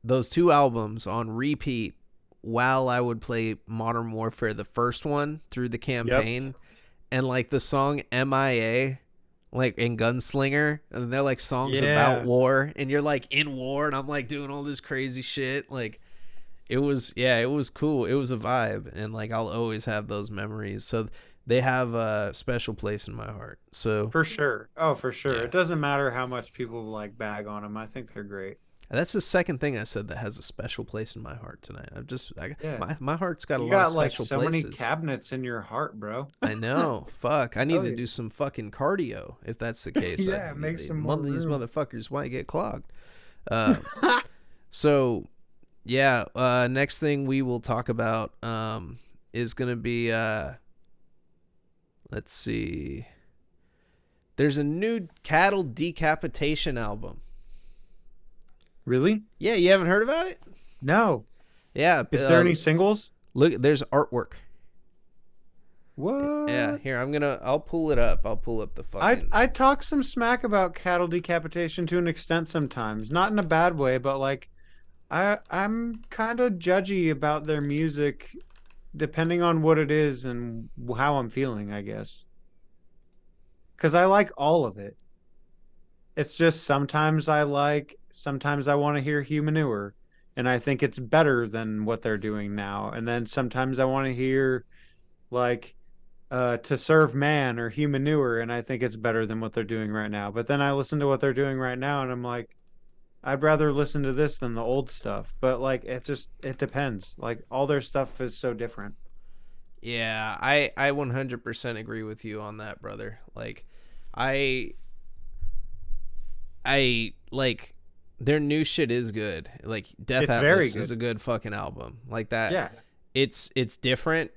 those two albums on repeat while I would play Modern Warfare, the first one through the Yep. campaign, and like the song MIA, like in Gunslinger, and they're like songs about Yeah. war, and you're like in war, and I'm like doing all this crazy shit. Like it was cool. It was a vibe, and like I'll always have those memories. So they have a special place in my heart. So For sure. Oh, for sure. yeah. It doesn't matter how much people like bag on them. I think they're great. That's the second thing I said that has a special place in my heart tonight. Yeah. My heart's got a You lot of got like special so many places. cabinets in your heart, bro. I know. Fuck. I need Tell to you. do some fucking cardio if that's the case. Yeah, make some more These room. motherfuckers might get clogged. Uh, so yeah. Next thing we will talk about is gonna be let's see. There's a new cattle decapitation album. Really? Yeah, you haven't heard about it? No. Yeah. Is there any singles? Look, there's artwork. Yeah, What? here I'll pull it up. I'll pull up the fucking. I talk some smack about cattle decapitation to an extent sometimes. Not in a bad way, but like I'm kind of judgy about their music depending on what it is and how I'm feeling, I guess. Cuz I like all of it. It's just sometimes I want to hear Humanure and I think it's better than what they're doing now. And then sometimes I want to hear like To Serve Man or Humanure and I think it's better than what they're doing right now. But then I listen to what they're doing right now and I'm like I'd rather listen to this than the old stuff. But like it depends. Like all their stuff is so different. Yeah, I 100% agree with you on that, brother. Like, I I like their new shit is good. Like Death It's very Atlas is good. a good fucking album. Like that. Yeah. It's different.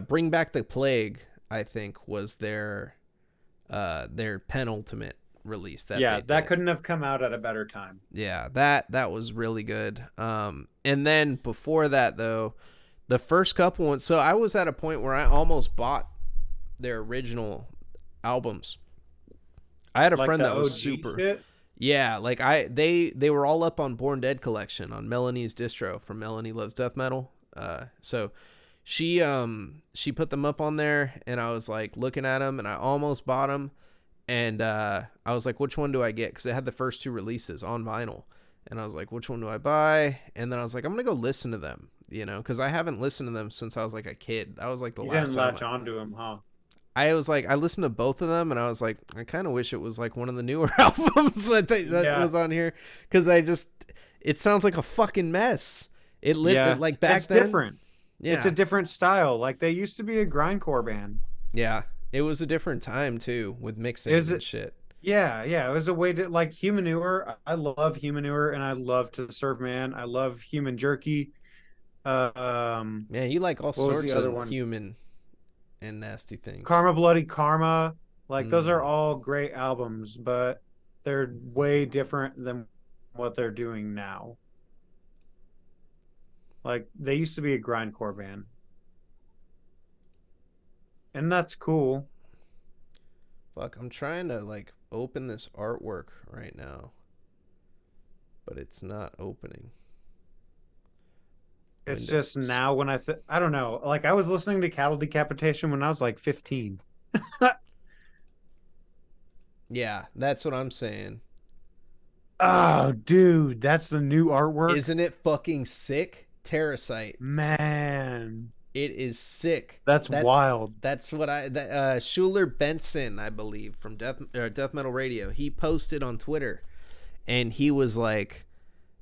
Bring Back the Plague, I think, was their penultimate release that Yeah, they that did. couldn't have come out at a better time. Yeah, that was really good. And then before that though, the first couple ones. So I was at a point where I almost bought their original albums. I had a Like friend the that was OG super. shit. Yeah, like they were all up on Born Dead collection on Melanie's distro from Melanie Loves Death Metal. So she put them up on there, and I was like looking at them, and I almost bought them, and I was like, which one do I get? Because it had the first two releases on vinyl, and I was like, which one do I buy? And then I was like, I'm gonna go listen to them, because I haven't listened to them since I was like a kid. That was like the You last didn't time latch onto him, huh? I was like, I listened to both of them, and I was like, I kind of wish it was like one of the newer albums that Yeah, was on here, because it sounds like a fucking mess. It yeah. like back It's then, different. It's a yeah, different style. Like they used to be a grindcore band. yeah, it was a different time too with mixing Is and it? shit. Yeah, yeah. It was a way to like Humanure. I love Humanure, and I love To Serve Man. I love Human Jerky. Um, Man, you like all what was the sorts other of one? human and nasty things. Karma Bloody Karma. Like those are Mm. all great albums, but they're way different than what they're doing now. Like they used to be a grindcore band, and that's cool. Fuck, I'm trying to like open this artwork right now, but it's not opening. It's just Windows. now when I don't know. Like I was listening to Cattle Decapitation when I was like 15. Yeah, that's what I'm saying. Oh, dude, that's the new artwork. Isn't it fucking sick? Terrasite. Man, It is sick. that's That's wild. that's what Schuler Benson, I believe, from Death Metal Radio. He posted on Twitter, and he was like,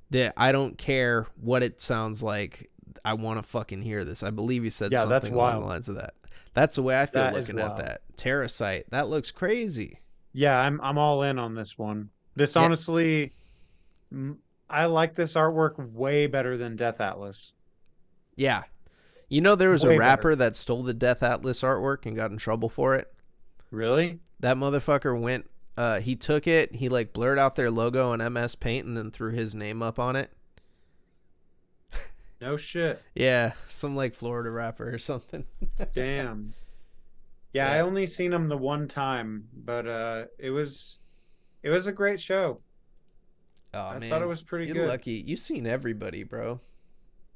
"That I don't care what it sounds like. I want to fucking hear this." I believe he said Yeah, that's something along the wild. lines of that. That's the way I feel That is looking at wild. that Terrasite. That looks crazy. Yeah, I'm all in on this one. This Yeah, honestly, m- I like this artwork way better than Death Atlas. yeah. There was a Way better. rapper that stole the Death Atlas artwork and got in trouble for it. Really? That motherfucker went. He took it. He like blurred out their logo in MS Paint and then threw his name up on it. No shit. Yeah, some like Florida rapper or something. Damn. Yeah, I Yeah. only seen him the one time, but it was a great show. Oh I thought it man, was pretty you're good. lucky. You seen everybody, bro.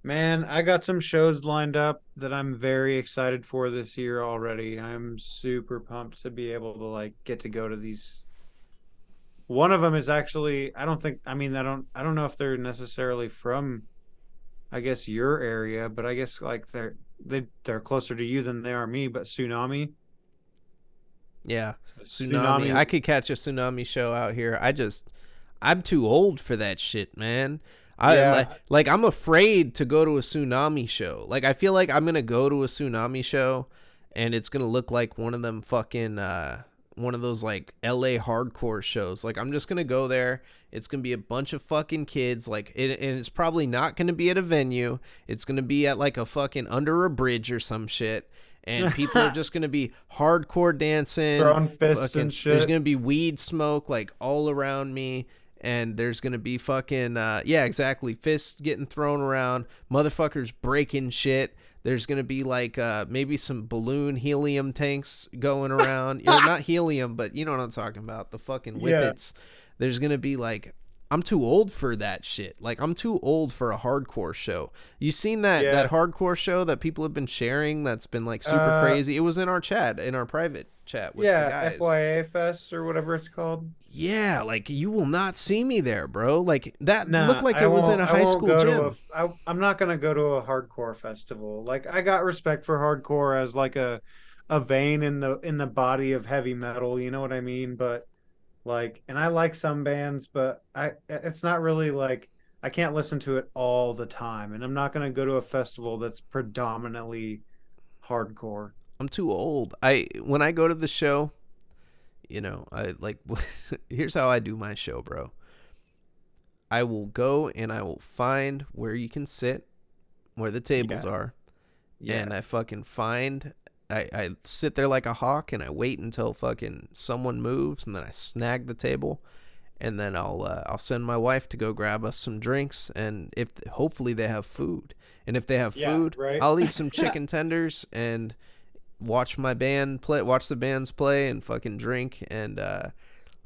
Man, I got some shows lined up that I'm very excited for this year already. I'm super pumped to be able to like get to go to these. One of them is actually I don't think I mean I don't know if they're necessarily from I guess your area, but I guess like they're closer to you than they are me, but Tsunami. Yeah, So tsunami. Tsunami, I could catch a tsunami show out here. I'm too old for that shit, man. I yeah, like I'm afraid to go to a tsunami show. Like I feel like I'm gonna go to a tsunami show, and it's gonna look like one of them fucking one of those like LA hardcore shows. Like I'm just gonna go there. It's gonna be a bunch of fucking kids. And it's probably not gonna be at a venue. It's gonna be at like a fucking under a bridge or some shit. And people are just gonna be hardcore dancing. throwing fists Fucking, and there's shit. gonna be weed smoke like all around me, and there's gonna be fucking yeah, exactly, fists getting thrown around, motherfuckers breaking shit. There's gonna be like maybe some balloon helium tanks going around. Not helium, but you know what I'm talking about. The fucking Yeah, whippets. There's gonna be like, I'm too old for that shit. Like I'm too old for a hardcore show. You seen that yeah. hardcore show that people have been sharing that's been like super Uh, crazy? It was in our chat, in our private chat with the yeah, guys. FYA Fest or whatever it's called. Yeah, like you will not see me there, bro. Like that looked Nah, like it was in a I high won't school go to gym. I'm not gonna go to a hardcore festival. Like I got respect for hardcore as like a vein in the body of heavy metal, you know what I mean? But like, and I like some bands, but it's not really like I can't listen to it all the time, and I'm not gonna go to a festival that's predominantly hardcore. I'm too old. I when I go to the show, I like here's how I do my show, bro. I will go and I will find where you can sit, where the tables Yeah, are, yeah, and I fucking find I sit there like a hawk and I wait until fucking someone moves, and then I snag the table, and then I'll send my wife to go grab us some drinks, and if hopefully they have food, and if they have Yeah, food, right. I'll eat some chicken tenders and watch the bands play, and fucking drink. And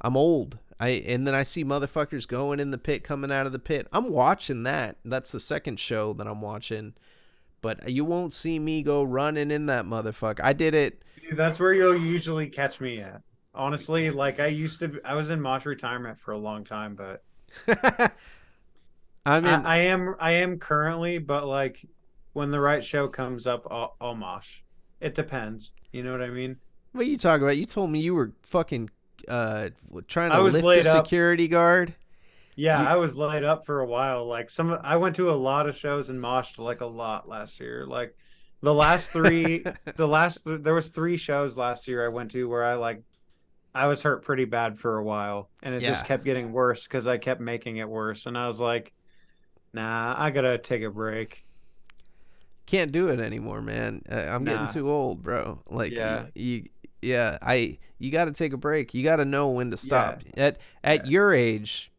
I'm old. And then I see motherfuckers going in the pit, coming out of the pit. I'm watching that. That's the second show that I'm watching. But you won't see me go running in that motherfucker. I did it. Dude, that's where you'll usually catch me at. Honestly, like I was in mosh retirement for a long time, but I'm in. I am currently, but like when the right show comes up, I'll mosh. It depends. You know what I mean? What are you talking about? You told me you were fucking trying I to was lift a laid up. security guard. Yeah, You I was laid up for a while. Like I went to a lot of shows and moshed like a lot last year. Like there was three shows last year I went to where I was hurt pretty bad for a while, and it just yeah. kept getting worse because I kept making it worse. And I was like, nah, I gotta take a break. Can't do it anymore, man. I'm getting Nah, too old, bro. Like yeah, yeah, you got to take a break. You got to know when to yeah, stop. At yeah. your age,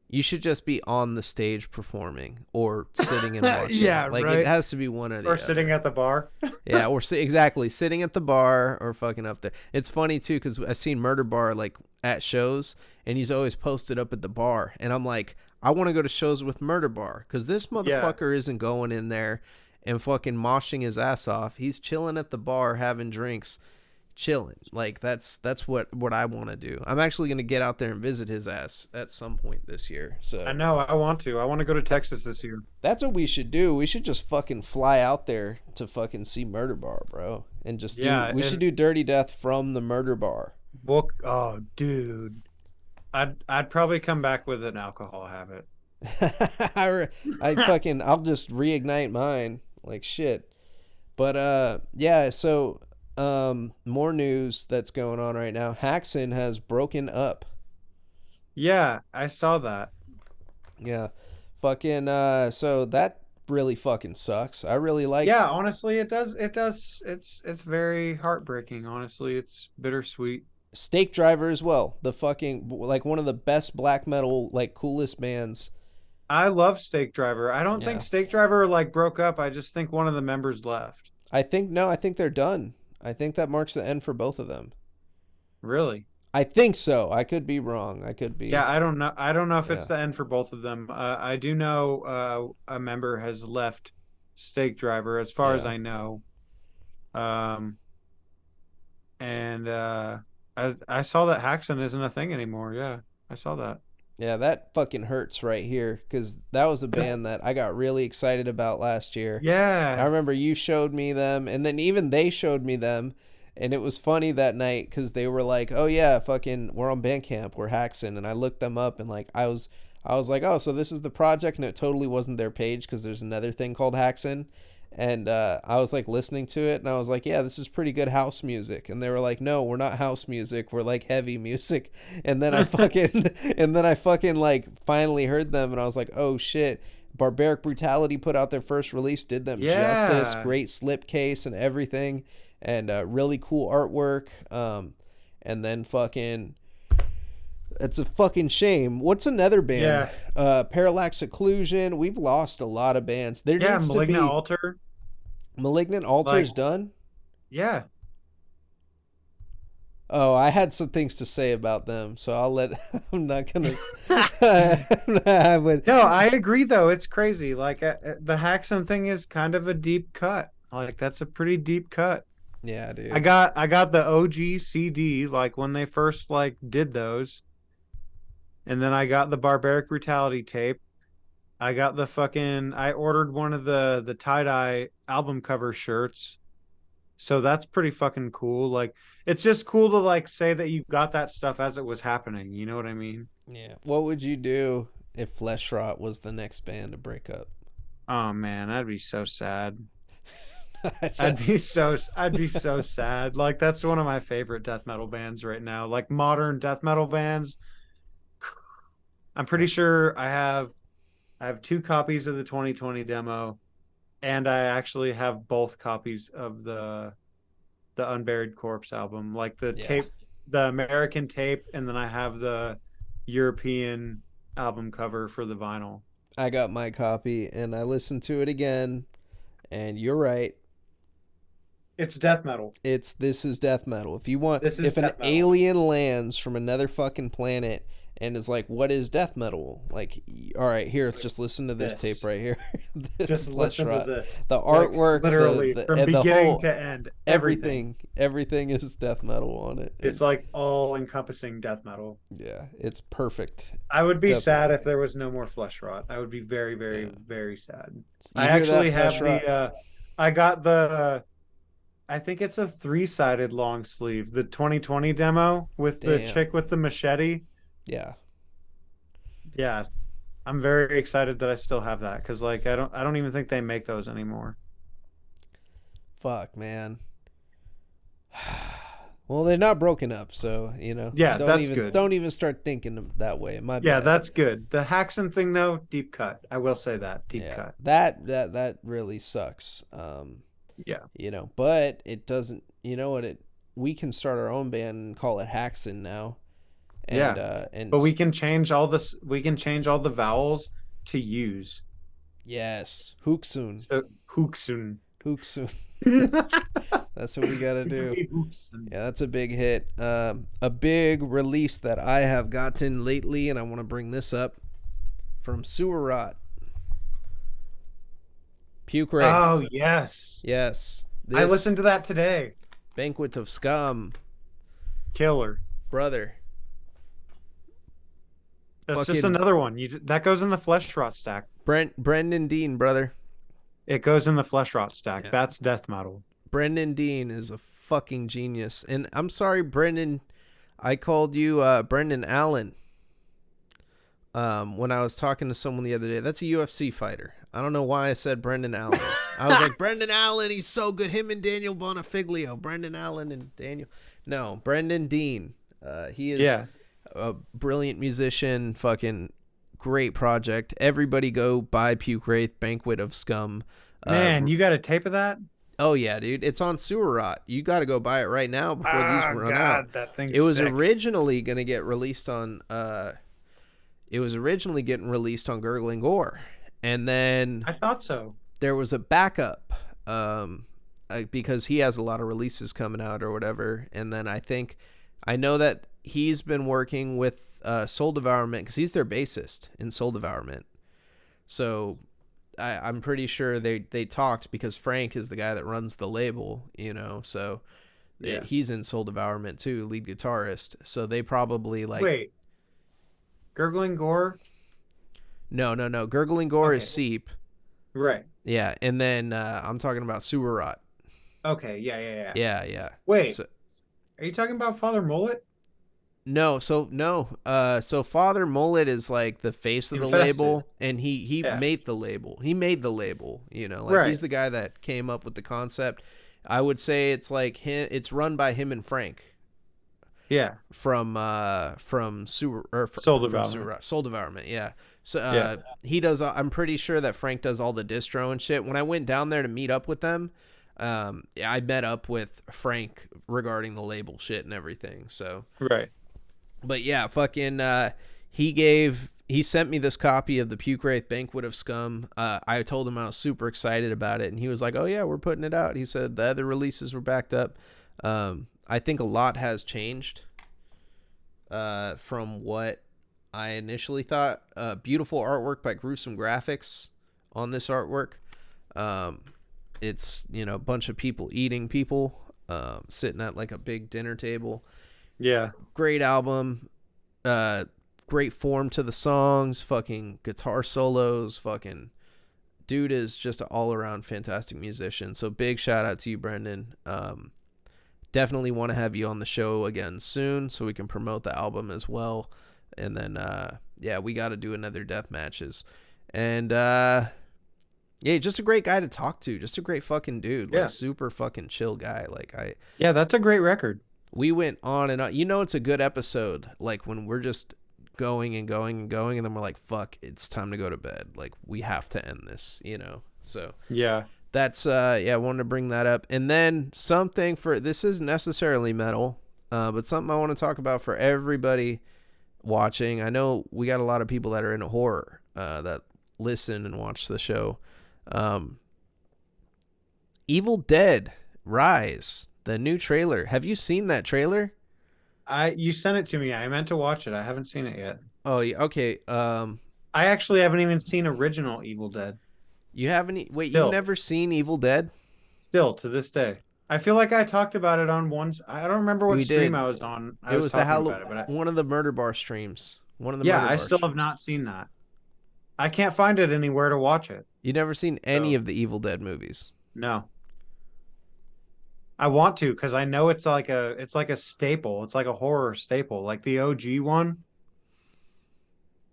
you should just be on the stage performing or sitting and watching. Yeah, Like it right. has to be one or Or the sitting other. at the bar. Yeah, or exactly sitting at the bar or fucking up there. It's funny too because I seen Murder Bar like at shows, and he's always posted up at the bar, and I'm like, I want to go to shows with Murder Bar because this Yeah, motherfucker isn't going in there and fucking moshing his ass off. He's chilling at the bar having drinks, chilling. Like that's what I want to do. I'm actually gonna get out there and visit his ass at some point this year. I So know. I want to. I want to go to Texas this year. that's what we should do. We should just fucking fly out there to fucking see Murder Bar, bro. And just do Yeah, we should and do Dirty Death from the Murder Bar. book. Oh, dude, I'd probably come back with an alcohol habit. I'll just reignite mine like shit. But yeah, so more news that's going on right now. Haxon has broken up. Yeah, I saw that. Yeah. Fucking so that really fucking sucks. I really liked Yeah, honestly, it does. It does. It's very heartbreaking. Honestly, it's bittersweet. Stake Driver as well. The fucking like one of the best black metal like coolest bands. I love Stake Driver. I don't think Yeah. Stake Driver like broke up. I just think one of the members left. I think no, I think they're done. I think that marks the end for both of them. Really? I think so. I could be wrong. I could Yeah, be. I don't know. I don't know if it's Yeah. the end for both of them. I do know a member has left Stake Driver, as far as Yeah. I know. Um, and I saw that Haxon isn't a thing anymore. Yeah, I saw that. Yeah, that fucking hurts right here because that was a band that I got really excited about last year. I Yeah, remember you showed me them, and then even they showed me them, and it was funny that night because they were like, "Oh yeah, fucking, we're on Bandcamp, we're Haxon," and I looked them up, and like I was like, "Oh, so this is the project," and it totally wasn't their page because there's another thing called Haxon, and I was like listening to it, and I was like, "Yeah, this is pretty good house music," and they were like, "No, we're not house music, we're like heavy music," and then I fucking like finally heard them, and I was like, "Oh shit." Barbaric Brutality put out their first release, did them justice, yeah, great slipcase and everything, and really cool artwork. And then fucking, it's a fucking shame. What's another band? yeah, Parallax Occlusion. We've lost a lot of bands. There yeah. needs to Malignant be Altar. Malignant Like, Altars done. yeah. Oh, I had some things to say about them, so I'll let. I'm not gonna. I would. No, I agree though. It's crazy. Like the Haxon thing is kind of a deep cut. Like that's a pretty deep cut. Yeah, dude. I got the OG CD like when they first like did those, and then I got the Barbaric Brutality tape. I ordered one of the tie-dye album cover shirts. So that's pretty fucking cool. Like it's just cool to like say that you got that stuff as it was happening. You know what I mean? Yeah. What would you do if Flesh Rot was the next band to break up? Oh man, I'd be so sad. Yeah. I'd be so sad. Like that's one of my favorite death metal bands right now. Like modern death metal bands. I'm pretty sure I have two copies of the 2020 demo, and I actually have both copies of the Unburied Corpse album, like the Yeah. tape, the American tape, and then I have the European album cover for the vinyl. I got my copy and I listened to it again, and you're right. It's death metal. This is death metal. If you want, This is if an death metal. alien lands from another fucking planet and is like, "What is death metal?" Like, all right, here, just listen to this tape This. right here. Just Flesh listen to rot. this. The Like artwork, literally from and the beginning whole to end, everything. everything is death metal on it. It's And like all encompassing death metal. yeah, it's perfect. I would be sad Definitely. if there was no more Flesh Rot. I would be very, very, Yeah. very sad. You I hear that, actually Flesh have Rot? I got the I think it's a three-sided long sleeve, the 2020 demo with the Damn. chick with the machete. Yeah. Yeah, I'm very excited that I still have that because like I don't even think they make those anymore. Fuck, man. Well, they're not broken up, so Yeah, that's good. don't even start thinking that way. My Yeah, bad. that's good. The Haxon thing though, deep cut. I will say that, deep Yeah, cut. that really sucks. Yeah. But it doesn't. You know what? We can start our own band and call it Haxon now, and Yeah. uh, and But we can change all this we can change all the vowels to use. yes, Hooksoon, So Huxun. Hooksoon. That's what we gotta do. Yeah, that's a big hit. A big release that I have gotten lately, and I want to bring this up from Sewer Rot. Puke Wraith. Oh yes. Yes. I This listened to that today. Banquet of Scum, Killer. brother. That's just Fucking another one. That goes in the flesh rot stack. Brendan Dean, brother. It goes in the flesh rot stack. Yeah. That's death metal. Brendan Dean is a fucking genius. And I'm sorry, Brendan. I called you Brendan Allen when I was talking to someone the other day. That's a UFC fighter. I don't know why I said Brendan Allen. I was like, Brendan Allen, he's so good. Him and Daniel Bonafiglio. Brendan Allen and Daniel. No, Brendan Dean. He is a brilliant musician. Fucking great project. Everybody go buy Puke Wraith, Banquet of Scum. Man, you got a tape of that? Oh yeah, dude, it's on Sewer Rot. You got to go buy it right now before these run out. That thing's It was sick. originally going to get released on. It was originally getting released on Gurgling Gore, and then I thought so. there was a backup because he has a lot of releases coming out or whatever. And then I know that he's been working with Soul Devourment because he's their bassist in Soul Devourment. So I'm pretty sure they talked because Frank is the guy that runs the label, so Yeah. he's in Soul Devourment too, lead guitarist. So they probably Wait. Gurgling Gore? No. Gurgling Gore is Okay. Seep. Right. Yeah. And then I'm talking about Sewer Rot. Okay. Yeah. Yeah. Wait. So, Are you talking about Father Mullet? no. So Father Mullet is like the face of the Infested. label, and he Yeah. made the label. He made the label, Right. he's the guy that came up with the concept. I would say it's like him. It's run by him and Frank Yeah. from Sewer or Soul from Devourment. Sewer, Soul Devourment. Yeah. So Yeah. he does. I'm pretty sure that Frank does all the distro and shit. When I went down there to meet up with them, I met up with Frank regarding the label shit and everything. So. Right. But yeah, fucking he sent me this copy of the Puke Wraith Banquet of Scum. I told him I was super excited about it, and he was like, "Oh yeah, we're putting it out." He said the other releases were backed up. I think a lot has changed from what I initially thought. Beautiful artwork by Gruesome Graphics on this artwork. It's a bunch of people eating people sitting at like a big dinner table. Yeah. Great album. Great form to the songs. Fucking guitar solos. Fucking dude is just an all-around fantastic musician. So big shout out to you, Brendan. Definitely want to have you on the show again soon so we can promote the album as well. And then we got to do another death matches. And just a great guy to talk to. Just a great fucking dude. Like super fucking chill guy. Yeah, that's a great record. We went on and on. It's a good episode. Like when we're just going and going and going, and then we're like, fuck, it's time to go to bed. Like we have to end this, So Yeah. That's yeah, I wanted to bring that up. And then something for this isn't necessarily metal, but something I want to talk about for everybody watching. I know we got a lot of people that are into horror that listen and watch the show. Um, Evil Dead Rise, the new trailer. Have you seen that trailer? You sent it to me. I meant to watch it. I haven't seen it yet. Oh, yeah, okay. I actually haven't even seen original Evil Dead. You haven't? Wait, you've Still, never seen Evil Dead? still to this day. I feel like I talked about it on one. I don't remember what We stream did. I was on. I It was was the talking about it, but one of the Murder Bar streams. One of the yeah, Murder I Bar still have streams. not seen that. I can't find it anywhere to watch it. You never seen any So of the Evil Dead movies? no, I want to because I know it's like a staple. It's like a horror staple, like the OG one.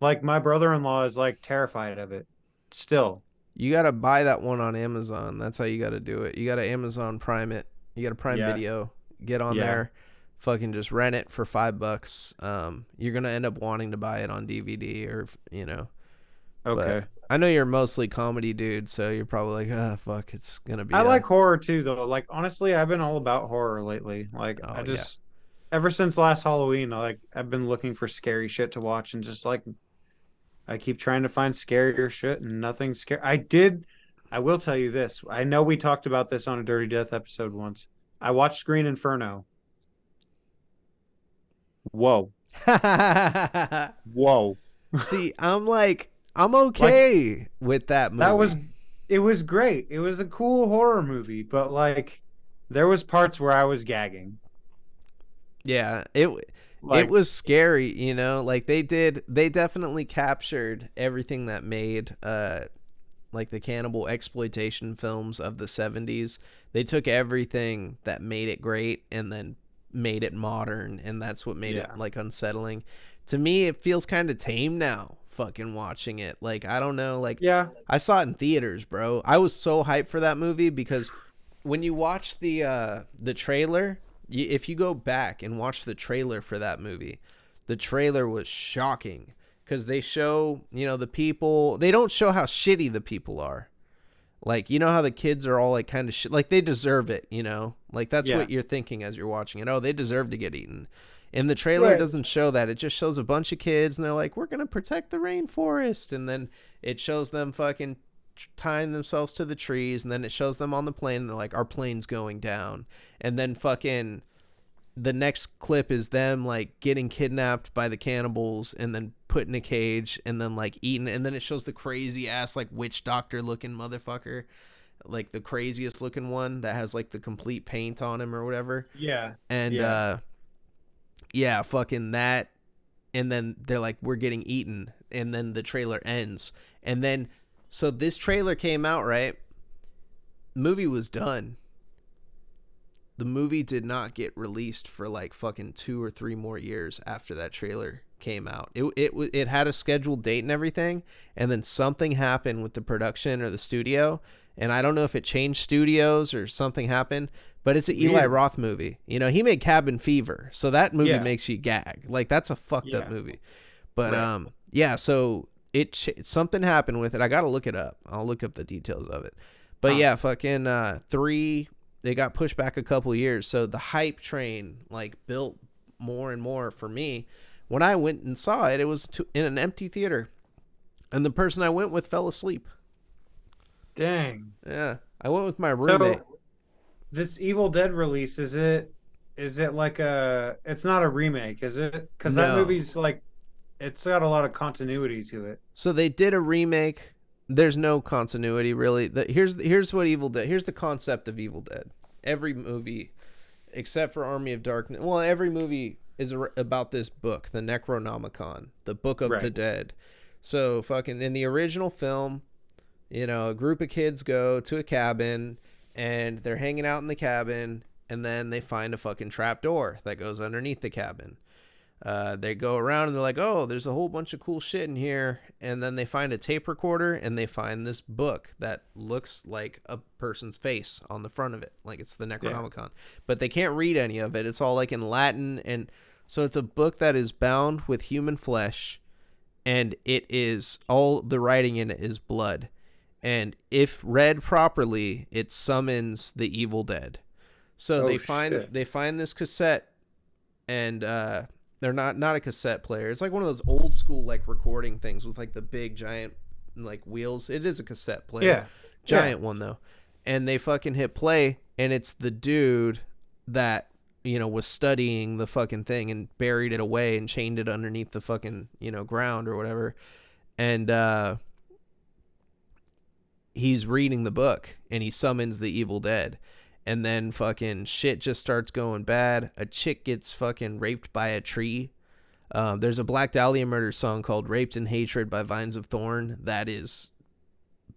Like my brother-in-law is like terrified of it. Still, You gotta buy that one on Amazon. That's how you gotta do it. You gotta Amazon Prime it. You gotta Prime yeah, Video. Get on yeah. there. Fucking just rent it for $5. You're gonna end up wanting to buy it on DVD or But Okay. I know you're mostly comedy dude, so you're probably like, ah, fuck, it's gonna be I a like horror too, though. Like honestly, I've been all about horror lately. Like I oh yeah. just ever since last Halloween, I've been looking for scary shit to watch and just like I keep trying to find scarier shit and nothing scary. I will tell you this. I know we talked about this on a Dirty Death episode once. I watched Green Inferno. Whoa. Whoa. See, I'm Like okay with that that was movie. it was great. It was a cool horror movie, but like there was parts where I was gagging. Yeah, it Like was scary, like they definitely captured everything that made like the cannibal exploitation films of the 70s. They took everything that made it great and then made it modern, and that's what made it yeah. like unsettling. To me, it feels kind of tame now fucking watching it. Like I don't know, like Yeah. I saw it in theaters, bro. I was so hyped for that movie because when you watch the trailer, if you go back and watch the trailer for that movie, the trailer was shocking because they show, the people. They don't show how shitty the people are. Like, how the kids are all like kind of shit. Like they deserve it, Like that's Yeah. what you're thinking as you're watching it. Oh, they deserve to get eaten. And the trailer Right. doesn't show that. It just shows a bunch of kids and they're like, we're going to protect the rainforest. And then it shows them fucking tying themselves to the trees. And then it shows them on the plane. And they're like, our plane's going down. And then fucking the next clip is them like getting kidnapped by the cannibals and then put in a cage and then like eaten. And then it shows the crazy ass like witch doctor looking motherfucker, like the craziest looking one that has like the complete paint on him or whatever. Yeah. And Yeah. yeah, fucking that. And then they're like, we're getting eaten. And then the trailer ends. And then, so this trailer came out, right? Movie was done. The movie did not get released for like fucking 2 or 3 more years after that trailer came out. It had a scheduled date and everything. And then something happened with the production or the studio. And I don't know if it changed studios or something happened, but it's an Eli Weird. Roth movie. He made Cabin Fever. So that movie Yeah. makes you gag. Like that's a fucked up Yeah. movie. But Right. yeah, so something happened with it. I got to look it up. I'll look up the details of it. But Huh. yeah, fucking 3 they got pushed back a couple years. So the hype train like built more and more for me. When I went and saw it, it was in an empty theater. And the person I went with fell asleep. Dang. Yeah. I went with my roommate. So this Evil Dead release, is it like it's not a remake, is it? Because that No. movie's like it's got a lot of continuity to it. So they did a remake. There's no continuity really. Here's what Evil Dead. Here's the concept of Evil Dead. Every movie except for Army of Darkness. Well, every movie is about this book, the Necronomicon, the Book of the Right. Dead. So fucking in the original film, a group of kids go to a cabin and they're hanging out in the cabin and then they find a fucking trap door that goes underneath the cabin. They go around and they're like, oh, there's a whole bunch of cool shit in here. And then they find a tape recorder and they find this book that looks like a person's face on the front of it. Like it's the Yeah. Necronomicon. But they can't read any of it. It's all like in Latin. And so it's a book that is bound with human flesh. And it is all the writing in it is blood. and if read properly, it summons the evil dead. So Oh shit. they find this cassette, and they're not a cassette player. It's like one of those old school like recording things with like the big giant like wheels. It is a cassette player, Yeah. Yeah. giant one though. And they fucking hit play, and it's the dude that was studying the fucking thing and buried it away and chained it underneath the fucking ground or whatever. And he's reading the book, and he summons the evil dead. And then fucking shit just starts going bad. A chick gets fucking raped by a tree. There's a Black Dahlia Murder song called Raped in Hatred by Vines of Thorn that is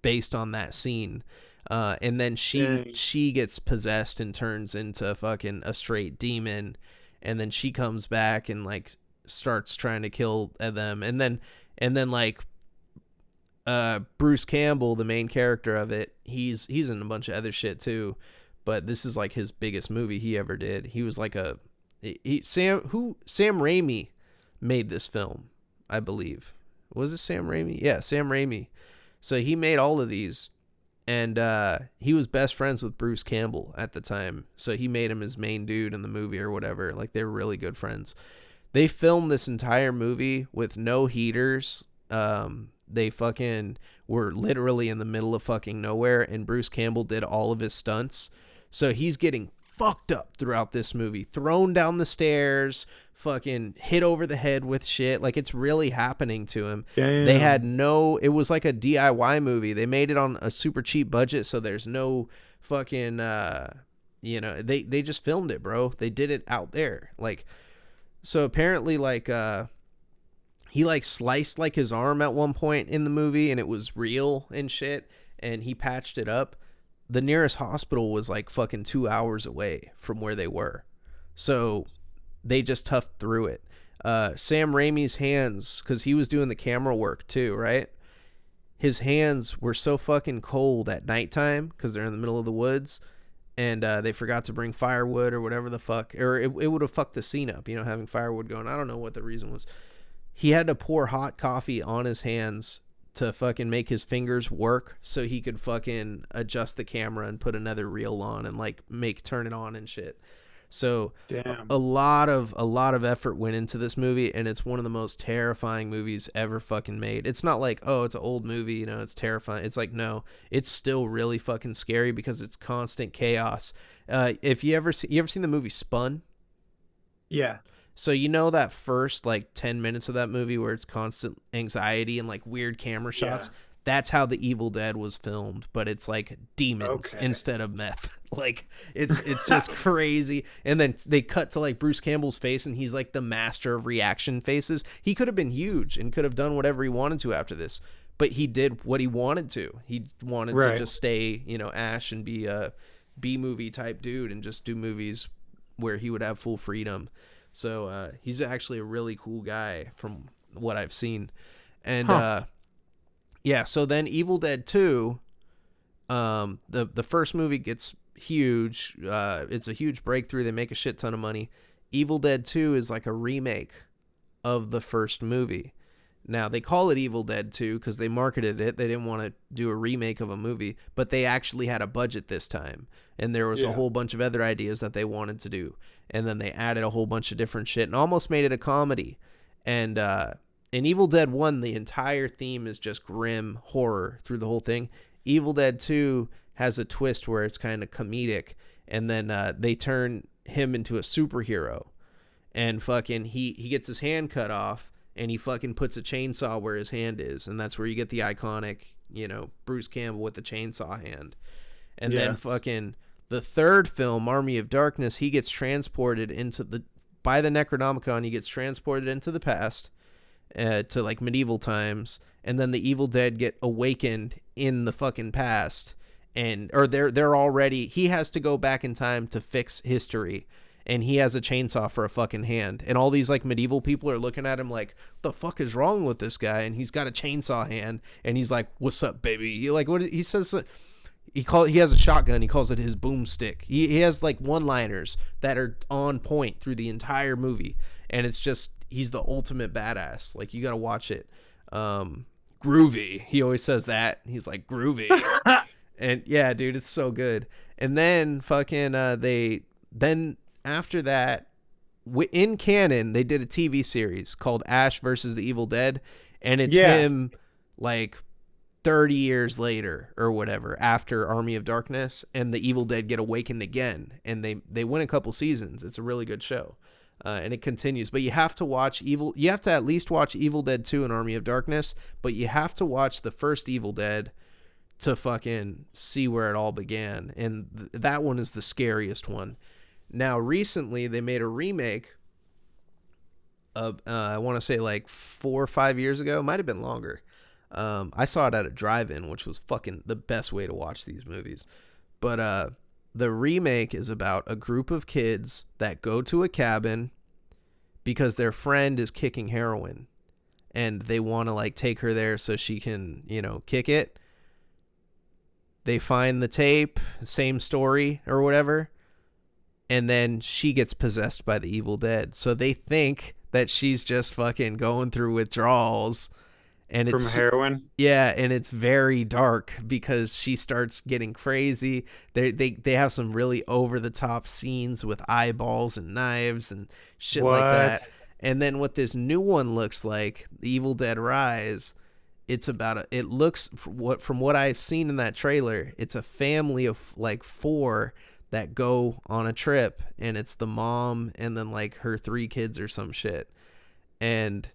based on that scene. And then she gets possessed and turns into fucking a straight demon. And then she comes back and like starts trying to kill them. And then like Bruce Campbell, the main character of it, he's in a bunch of other shit too. But this is like his biggest movie he ever did. He was like Sam Raimi made this film, I believe. Was it Sam Raimi? Yeah, Sam Raimi. So he made all of these, and he was best friends with Bruce Campbell at the time. So he made him his main dude in the movie or whatever. Like they were really good friends. They filmed this entire movie with no heaters. They fucking were literally in the middle of fucking nowhere, and Bruce Campbell did all of his stunts. So he's getting fucked up throughout this movie, thrown down the stairs, fucking hit over the head with shit. Like it's really happening to him. Damn. They had it was like a DIY movie. They made it on a super cheap budget, so there's no fucking they just filmed it, bro. They did it out there. Like, so apparently like he like sliced like his arm at one point in the movie, and it was real and shit, and he patched it up. The nearest hospital was like fucking 2 hours away from where they were. So they just toughed through it. Sam Raimi's hands, because he was doing the camera work too, right? His hands were so fucking cold at nighttime because they're in the middle of the woods, and they forgot to bring firewood or whatever the fuck. Or it would have fucked the scene up, having firewood going. I don't know what the reason was. He had to pour hot coffee on his hands to fucking make his fingers work so he could fucking adjust the camera and put another reel on and like turn it on and shit. So Damn. a lot of effort went into this movie, and it's one of the most terrifying movies ever fucking made. It's not like, oh, it's an old movie, it's terrifying. It's like, no, it's still really fucking scary because it's constant chaos. If you ever seen the movie Spun? Yeah. So that first like 10 minutes of that movie where it's constant anxiety and like weird camera shots, that's how The Evil Dead was filmed, but it's like demons instead of meth. Like it's just crazy. And then they cut to like Bruce Campbell's face, and he's like the master of reaction faces. He could have been huge and could have done whatever he wanted to after this, but he did what he wanted to. He wanted to just stay, Ash, and be a B-movie type dude and just do movies where he would have full freedom. So he's actually a really cool guy from what I've seen. And so then Evil Dead 2, the first movie gets huge. It's a huge breakthrough. They make a shit ton of money. Evil Dead 2 is like a remake of the first movie. Now, they call it Evil Dead 2 because they marketed it. They didn't want to do a remake of a movie, but they actually had a budget this time. And there was a whole bunch of other ideas that they wanted to do. And then they added a whole bunch of different shit and almost made it a comedy. And in Evil Dead 1, the entire theme is just grim horror through the whole thing. Evil Dead 2 has a twist where it's kind of comedic. And then they turn him into a superhero. And fucking he gets his hand cut off. And he fucking puts a chainsaw where his hand is. And that's where you get the iconic, Bruce Campbell with the chainsaw hand. And then fucking the third film, Army of Darkness, he gets transported by the Necronomicon, he gets transported into the past to like medieval times. And then the Evil Dead get awakened in the fucking past. Or they're already, he has to go back in time to fix history. And he has a chainsaw for a fucking hand. And all these like medieval people are looking at him like, the fuck is wrong with this guy? And he's got a chainsaw hand. And he's like, what's up, baby? He says, he has a shotgun. He calls it his boomstick. He has like one-liners that are on point through the entire movie. And it's just, he's the ultimate badass. Like, you got to watch it. groovy. He always says that. He's like groovy. And yeah, dude, it's so good. And then fucking then after that, in canon, they did a TV series called Ash versus the Evil Dead, and it's Yeah. him like 30 years later or whatever after Army of Darkness, and the Evil Dead get awakened again, and they win a couple seasons. It's a really good show. And it continues, but you have to watch you have to at least watch Evil Dead 2 and Army of Darkness, but you have to watch the first Evil Dead to fucking see where it all began, and that one is the scariest one. Now recently they made a remake of I want to say like 4 or 5 years ago. It might have been longer. I saw it at a drive-in, which was fucking the best way to watch these movies. But the remake is about a group of kids that go to a cabin because their friend is kicking heroin, and they want to like take her there so she can, kick it. They find the tape, same story or whatever, and then she gets possessed by the Evil Dead. So they think that she's just fucking going through withdrawals, and From it's heroin. yeah, and it's very dark because she starts getting crazy. They have some really over the top scenes with eyeballs and knives and shit like What? that. And then what this new one looks like, The Evil Dead Rise, it's about it looks from what I've seen in that trailer, it's a family of like four that go on a trip, and it's the mom and then like her three kids or some shit. And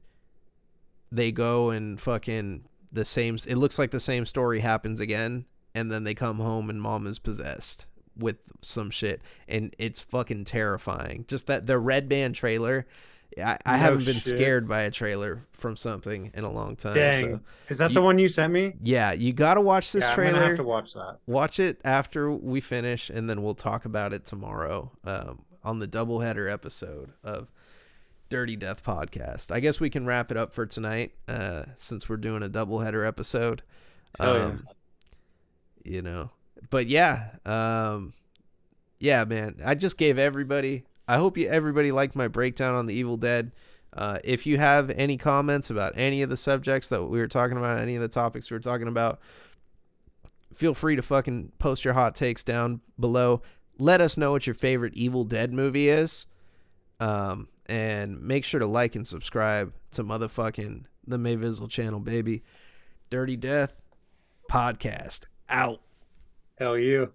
they go and fucking it looks like the same story happens again, and then they come home and mom is possessed with some shit, and it's fucking terrifying. Just that the Red Band trailer, I No haven't been shit. scared by a trailer from something in a long time. So Dang. Is that the you one you sent me? yeah, you gotta watch this Yeah, I'm gonna have to trailer. watch that. Watch it after we finish, and then we'll talk about it tomorrow on the doubleheader episode of Dirty Death Podcast. I guess we can wrap it up for tonight, since we're doing a doubleheader episode. Hell yeah. Um, but yeah, yeah, man. I just gave everybody. I hope everybody liked my breakdown on the Evil Dead. If you have any comments about any of the subjects that we were talking about, any of the topics we were talking about, feel free to fucking post your hot takes down below. Let us know what your favorite Evil Dead movie is. And make sure to like and subscribe to motherfucking the Mayvizzle channel, baby. Dirty Death Podcast out. Hell you.